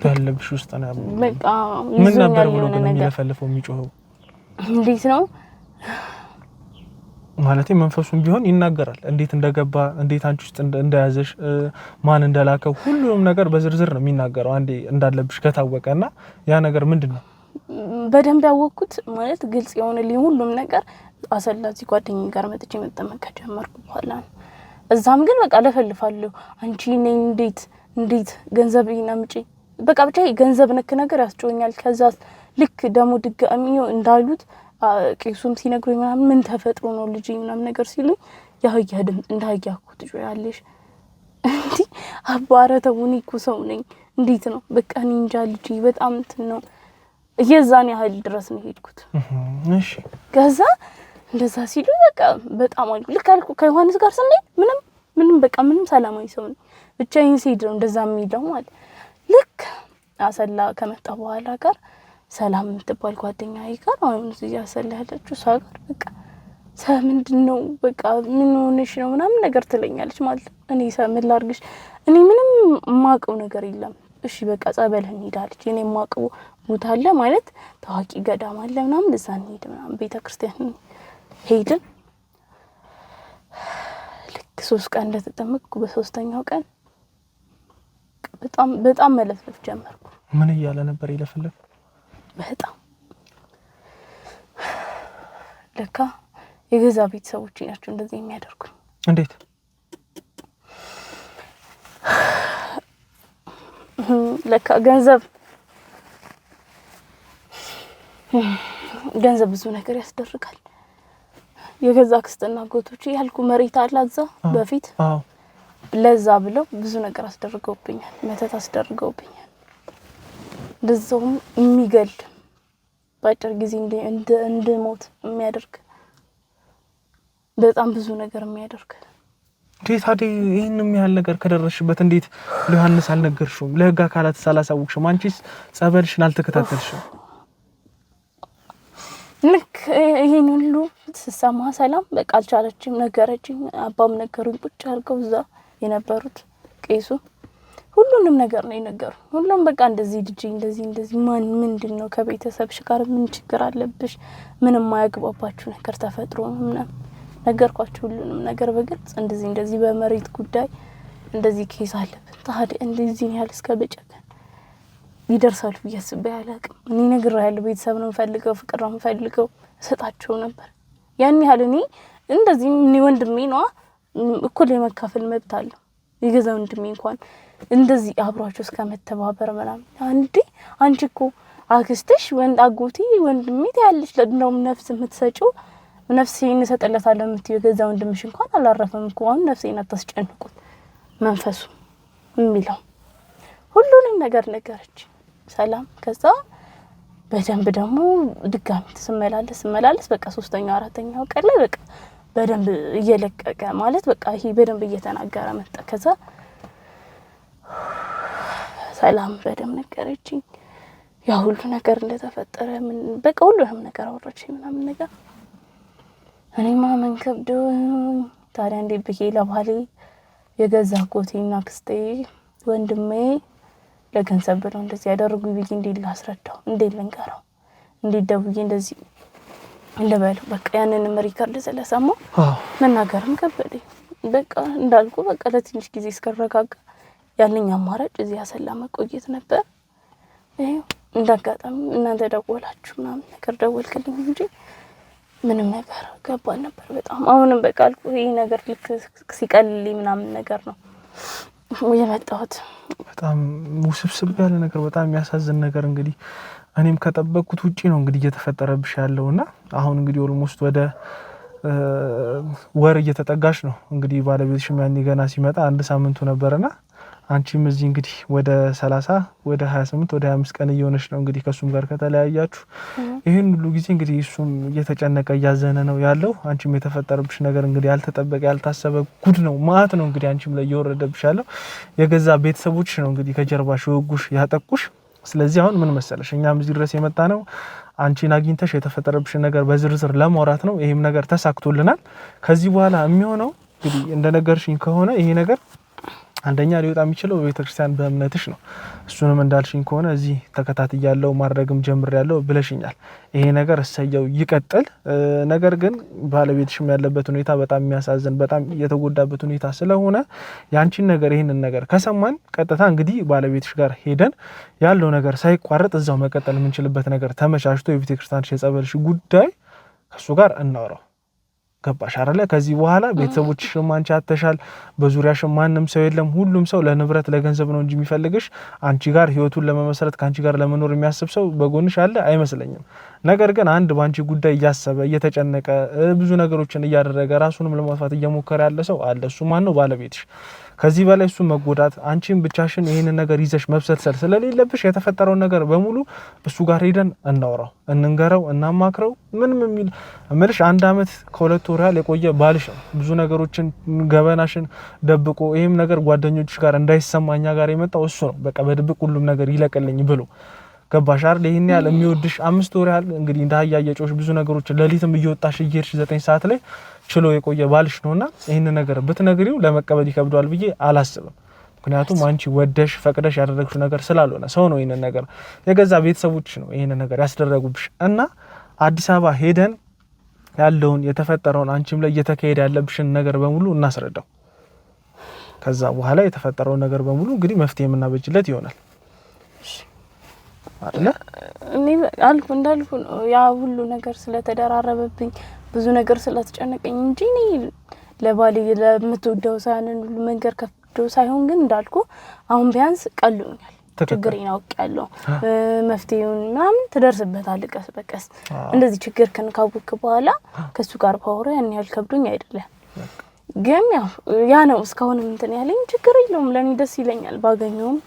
ያለብሽ ውስጥ ነው በቃ ምን ነበር ብሎ ግን የሚለፈልፈው የሚጮኸው እንዴት ነው ማለት መንፈሱም ቢሆን ይናገራል። እንዴት እንደገባ እንዴት አንቺ ውስጥ እንደያዘሽ ማን እንደላከው ሁሉንም ነገር በዝርዝር ነው የሚናገረው አንዴ እንዳለብሽ ከታወቀና ያ ነገር ምንድነው በደንብ ያወቅኩት ማለት ግልጽ የሆነልኝ ሁሉም ነገር አሰላ እዚህ ጓደኛዬ ጋር መጥቼ መጠመቅ ጀመርኩ በኋላ ነው። እዛም ግን በቃ ለፈልፋለሁ አንቺ ነኝ እንዴት ገንዘብ ይናምጪ በቃ ብቻ ገንዘብ ነክ ነገር ያስጮኛል። ከዛ ልክ ደሞ ድጋሚ እንዳሉት ቄሱም ሲነግሩኝ ምናምን ምን ተፈጥሮ ነው ልጅ ምናምን ነገር ሲሉኝ ያህያ ድምጽ እንዳህያ እኮ ትጮያለሽ እንዴ አባረተውኝ እኮ ሰው ነኝ እንዴት ነው በቃ እኔ እንጃ ልጅ በጣም እንትን ነው የዛን ያህል ድረስ ነው ሄድኩት። እሺ ከዛ እንደዛ ሲሉ በቃ በጣም ልክ አልኩ ከዮሐንስ ጋር ስንሄድ ምንም በቃ ምንም ሰላማዊ ሰው ነኝ ብቻዬን ሲሄድ ነው እንደዛ የሚለው ማለት ልክ አሰላ ከመጣ በኋላ ጋር ሰላም የምትባል ጓደኛዬ ጋር አሁን እዚህ አሰላ ያለችው እሷ ጋር በቃ ምንድነው በቃ ምን ሆነሽ ነው ምናምን ነገር ትለኛለች ማለት እኔ ምን ላድርግሽ እኔ ምንም ማቀው ነገር የለም። እሺ በቃ ጸበል እንሄዳለች። እኔ ማቀው ቦታ አለ ማለት ታዋቂ ገዳም አለ ምናምን እዛ እንሄድ ምናምን ቤተክርስቲያን ሄድን። ልክ 3 ቀን እንደተጠመቅኩ በሶስተኛው ቀን በጣም መለፍለፍ ጀመርኩ። ምን እያለ ነበር ይለፍለፍ? በጣም ለካ የገዛ ቤተሰቦቼ ናቸው እንደዚህ የሚያደርጉኝ። እንዴት? ለካ ገንዘብ ብዙ ነገር ያስደርጋል። የገዛ ክስትና ጎቶች ያልኩ መሬት አላዛ በፊት ለዛ ብለው ብዙ ነገር አስደርገውብኛል። መተት አስደርገውብኛል። እንደዛውም የሚገል ባጭር ጊዜ እንድሞት የሚያደርግ በጣም ብዙ ነገር የሚያደርግ። እንዴት ታዲያ ይሄንን ያህል ነገር ከደረስሽበት እንዴት ለዮሐንስ አልነገርሽውም? ለህግ አካላት ሳላሳውቅሽም? አንቺስ ጸበልሽን አልተከታተልሽም? ልክ ይሄን ሁሉ ስሰማ ሰላም በቃ አልቻለችም፣ ነገረችኝ። አባም ነገሩኝ። ቁጭ አድርገው እዛ የነበሩት ቄሱ ሁሉንም ነገር ነው የነገሩኝ። ሁሉም በቃ እንደዚህ ልጅ እንደዚህ ማን ምንድነው ከቤተሰብሽ ጋር ምን ችግር አለብሽ? ምንም ማያግባባችሁ ነገር ተፈጥሮ ነው ምናምን ነገርኳቸው። ሁሉንም ነገር በግልጽ እንደዚህ በመሬት ጉዳይ እንደዚህ ኬስ አለብን። ታዲያ እንደዚህ ያህል እስከ በጨከን ይደርሳል ብዬ አስቤ አላቅም። እኔ ነግሬያለሁ። ቤተሰብ ነው የምፈልገው፣ ፍቅር ነው የምፈልገው እሰጣቸው ነበር። ያን ያህል እኔ እንደዚህ ወንድሜ ነው እኩል የመካፈል መብት አለው። የገዛ ወንድሜ እንኳን እንደዚህ አብሯቸው እስከ መተባበር ምናምን አንቺ እኮ አክስትሽ አጎቴ ወንድሜ ያለሽ ለድነው ነፍስ የምትሰጪው ነፍሴን እሰጥለታለሁ የምትይው የገዛ ወንድምሽ እንኳን አላረፈም እኮ አሁን ነፍሴን አታስጨንቁት መንፈሱ የሚለው ሁሉንም ነገር ነገረች ሰላም። ከዛ በደንብ ደግሞ ድጋሚ ስመላለስ በቃ 3ኛው 4ኛው ቀን ላይ በቃ በደንብ እየለቀቀ ማለት በቃ ይሄ በደንብ እየተናገረ መጣ። ከዛ ሰላም በደንብ ነገረችኝ ያ ሁሉ ነገር እንደተፈጠረ ምን በቃ ሁሉንም ነገር አወራችኝ ምናምን ነገር። እኔማ ማመን ከብዶኝ ታዲያ እንዴት ብዬ ለባሌ የገዛ አጎቴና ክስቴ ወንድሜ ለገንዘብ ብለው እንደዚህ ያደርጉ ብዬ እንዴት ላስረዳው? እንዴት ልንገረው? እንዴት ደውዬ እንደዚህ ልበለው? በቃ ያንንም ሪከርድ ስለሰማሁ መናገርም ከበደኝ። በቃ እንዳልኩ በቃ ለትንሽ ጊዜ እስከረጋጋ ያለኝ አማራጭ እዚህ አሰላ መቆየት ነበር። ይሄው እንዳጋጣሚ እናንተ ደወላችሁ ምናምን ነገር ደወልክልኝ እንጂ ምንም ነገር ገባን ነበር በጣም። አሁንም በቃ አልኩ ይሄ ነገር ልክ ሲቀልልኝ ምናምን ነገር ነው የመጣሁት። በጣም ውስብስብ ያለ ነገር፣ በጣም የሚያሳዝን ነገር እንግዲህ እኔም ከጠበቅኩት ውጪ ነው እንግዲህ እየተፈጠረብሽ ያለውና አሁን እንግዲህ ኦልሞስት ወደ ወር እየተጠጋሽ ነው እንግዲህ ባለቤትሽም ያኔ ገና ሲመጣ 1 ሳምንቱ ነበርና አንቺም እዚህ እንግዲህ ወደ 30 ወደ 28 ወደ 25 ቀን እየሆነሽ ነው እንግዲህ ከሱም ጋር ከተለያያችሁ። ይሄን ሁሉ ጊዜ እንግዲህ እሱም እየተጨነቀ እያዘነ ነው ያለው። አንቺም የተፈጠረብሽ ነገር እንግዲህ ያልተጠበቀ ያልታሰበ ጉድ ነው ማለት ነው እንግዲህ አንቺም ላይ እየወረደብሽ ያለው። የገዛ ቤተሰቦችሽ ነው እንግዲህ ከጀርባሽ ወጉሽ ያጠቁሽ። ስለዚህ አሁን ምን መሰለሽ እኛም እዚህ ድረስ የመጣ ነው አንቺን አግኝተሽ የተፈጠረብሽ ነገር በዝርዝር ለማውራት ነው። ይሄም ነገር ተሳክቶልናል። ከዚህ በኋላ የሚሆነው እንግዲህ እንደነገርሽኝ ከሆነ ይሄ ነገር አንደኛ ሊወጣ የሚችለው በቤተክርስቲያን በእምነትሽ ነው። እሱንም እንዳልሽኝ ከሆነ እዚህ ተከታትያለሁ ማድረግም ጀምሬያለሁ ብለሽኛል። ይሄ ነገር እሰየው ይቀጥል። ነገር ግን ባለቤትሽም ያለበት ሁኔታ በጣም የሚያሳዝን በጣም የተጎዳበት ሁኔታ ስለሆነ ያንቺን ነገር ይሄንን ነገር ከሰማን ቀጥታ እንግዲህ ባለቤትሽ ጋር ሄደን ያለው ነገር ሳይቋረጥ እዛው መቀጠል የምንችልበት ነገር ተመቻችቶ የቤተክርስቲያንሽ የጸበልሽ ጉዳይ ከሱ ጋር እናወራው። ገባሽ አይደለ? ከዚህ በኋላ ቤተሰቦችሽም አንቺ አተሻል፣ በዙሪያሽ ማንም ሰው የለም። ሁሉም ሰው ለንብረት ለገንዘብ ነው እንጂ የሚፈልግሽ አንቺ ጋር ህይወቱን ለመመስረት ካንቺ ጋር ለመኖር የሚያስብ ሰው በጎንሽ አለ አይመስለኝም። ነገር ግን አንድ ባንቺ ጉዳይ እያሰበ እየተጨነቀ ብዙ ነገሮችን እያደረገ ራሱንም ለማጥፋት እየሞከረ ያለ ሰው አለ። እሱ ማን ነው? ባለቤትሽ። ከዚህ በላይ እሱ መጎዳት አንቺን ብቻሽን ይሄንን ነገር ይዘሽ መብሰልሰል ስለሌለብሽ የተፈጠረውን ነገር በሙሉ እሱ ጋር ሄደን እናውራው፣ እንንገረው፣ እናማክረው። ምንም የሚል እምልሽ 1 አመት ከ2 ወር ያህል የቆየ ባልሽ ነው። ብዙ ነገሮችን ገበናሽን ደብቆ ይሄም ነገር ጓደኞችሽ ጋር እንዳይሰማኛ ጋር የመጣው እሱ ነው። በቃ በድብቅ ሁሉም ነገር ይለቀልኝ ብሎ ገባሽ አይደል? ይሄን ያህል የሚወድሽ 5 ወር ያህል እንግዲህ እንዳያያጨውሽ ብዙ ነገሮችን ለሊትም እየወጣሽ እየሄድሽ 9 ሰዓት ላይ ችሎ የቆየ ባልሽ ነውና ይሄን ነገር ብትነግሪው ለመቀበል ይከብዳል ብዬ አላስብም። ምክንያቱም አንቺ ወደሽ ፈቅደሽ ያደረግሽው ነገር ስላልሆነ ሰው ነው ይሄን ነገር የገዛ ቤተሰቦችሽ ነው ይሄን ነገር ያስደረጉብሽ። እና አዲስ አበባ ሄደን ያለውን የተፈጠረውን አንቺም ላይ እየተካሄደ ያለብሽን ነገር በሙሉ እናስረዳው። ከዛ በኋላ የተፈጠረውን ነገር በሙሉ እንግዲህ መፍትሄ የምናበጅለት ይሆናል አይደል? እኔ እንዳልኩ ያ ሁሉ ነገር ስለተደራረበብኝ ብዙ ነገር ስለተጨነቀኝ እንጂ እኔ ለባሌ ለምትወደው ሳንን ሁሉ መንገር ከፍዶ ሳይሆን ግን እንዳልኩ አሁን ቢያንስ ቀሎኛል። ችግሬን አውቄያለሁ። መፍትሄውን ምናምን ትደርስበታለህ ቀስ በቀስ። እንደዚህ ችግር ካወቅክ በኋላ ከሱ ጋር ፓወር ያን ያህል ከብዶኝ አይደለም። ግን ያ ነው እስካሁን እንትን ያለኝ ችግር የለውም። ለኔ ደስ ይለኛል ባገኘውም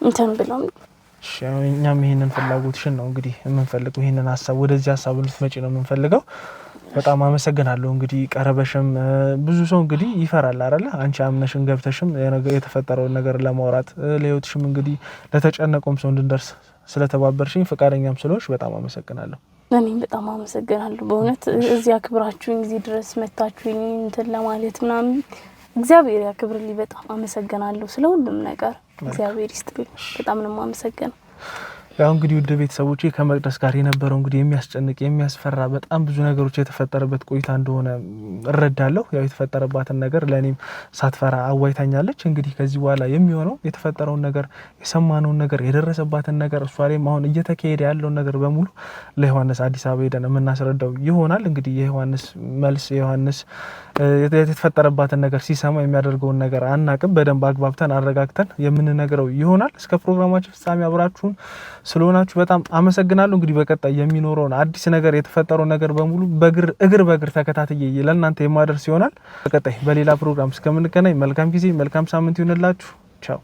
እንትን ብለው እኛም ይሄንን ፍላጎትሽን ነው እንግዲህ የምንፈልገው። ይሄንን ሀሳብ ወደዚህ ሀሳብ ልትመጪ ነው የምንፈልገው። በጣም አመሰግናለሁ። እንግዲህ ቀረበሽም ብዙ ሰው እንግዲህ ይፈራል አይደል? አንቺ አምነሽን ገብተሽም የተፈጠረውን ነገር ለማውራት ለህይወትሽም እንግዲህ ለተጨነቀውም ሰው እንድንደርስ ስለተባበርሽኝ ፈቃደኛም ስለሆንሽ በጣም አመሰግናለሁ። እኔም በጣም አመሰግናለሁ በእውነት እዚህ አክብራችሁኝ እዚህ ድረስ መታችሁኝ እንትን ለማለት ምናምን እግዚአብሔር ያክብርልኝ። በጣም አመሰግናለሁ ስለሁሉም ነገር እግዚአብሔር ይስጥልኝ። በጣም ነው የማመሰግነው። ያው እንግዲህ ውድ ቤተሰቦቼ ከመቅደስ ጋር የነበረው እንግዲህ የሚያስጨንቅ የሚያስፈራ በጣም ብዙ ነገሮች የተፈጠረበት ቆይታ እንደሆነ እረዳለሁ። ያው የተፈጠረባትን ነገር ለኔም ሳትፈራ አዋይታኛለች። እንግዲህ ከዚህ በኋላ የሚሆነው የተፈጠረውን ነገር የሰማነውን ነገር የደረሰባትን ነገር እሷ ላይም አሁን እየተካሄደ ያለውን ነገር በሙሉ ለዮሐንስ አዲስ አበባ ሄደን የምናስረዳው ይሆናል። እንግዲህ የዮሐንስ መልስ የዮሐንስ የተፈጠረባትን ነገር ሲሰማ የሚያደርገውን ነገር አናቅም። በደንብ አግባብተን አረጋግተን የምንነግረው ይሆናል። እስከ ፕሮግራማችን ፍጻሜ አብራችሁን ስለሆናችሁ በጣም አመሰግናለሁ። እንግዲህ በቀጣይ የሚኖረውን አዲስ ነገር የተፈጠረው ነገር በሙሉ እግር በእግር ተከታትዬ ለእናንተ የማደርስ ይሆናል። በቀጣይ በሌላ ፕሮግራም እስከምንገናኝ መልካም ጊዜ መልካም ሳምንት ይሁንላችሁ። ቻው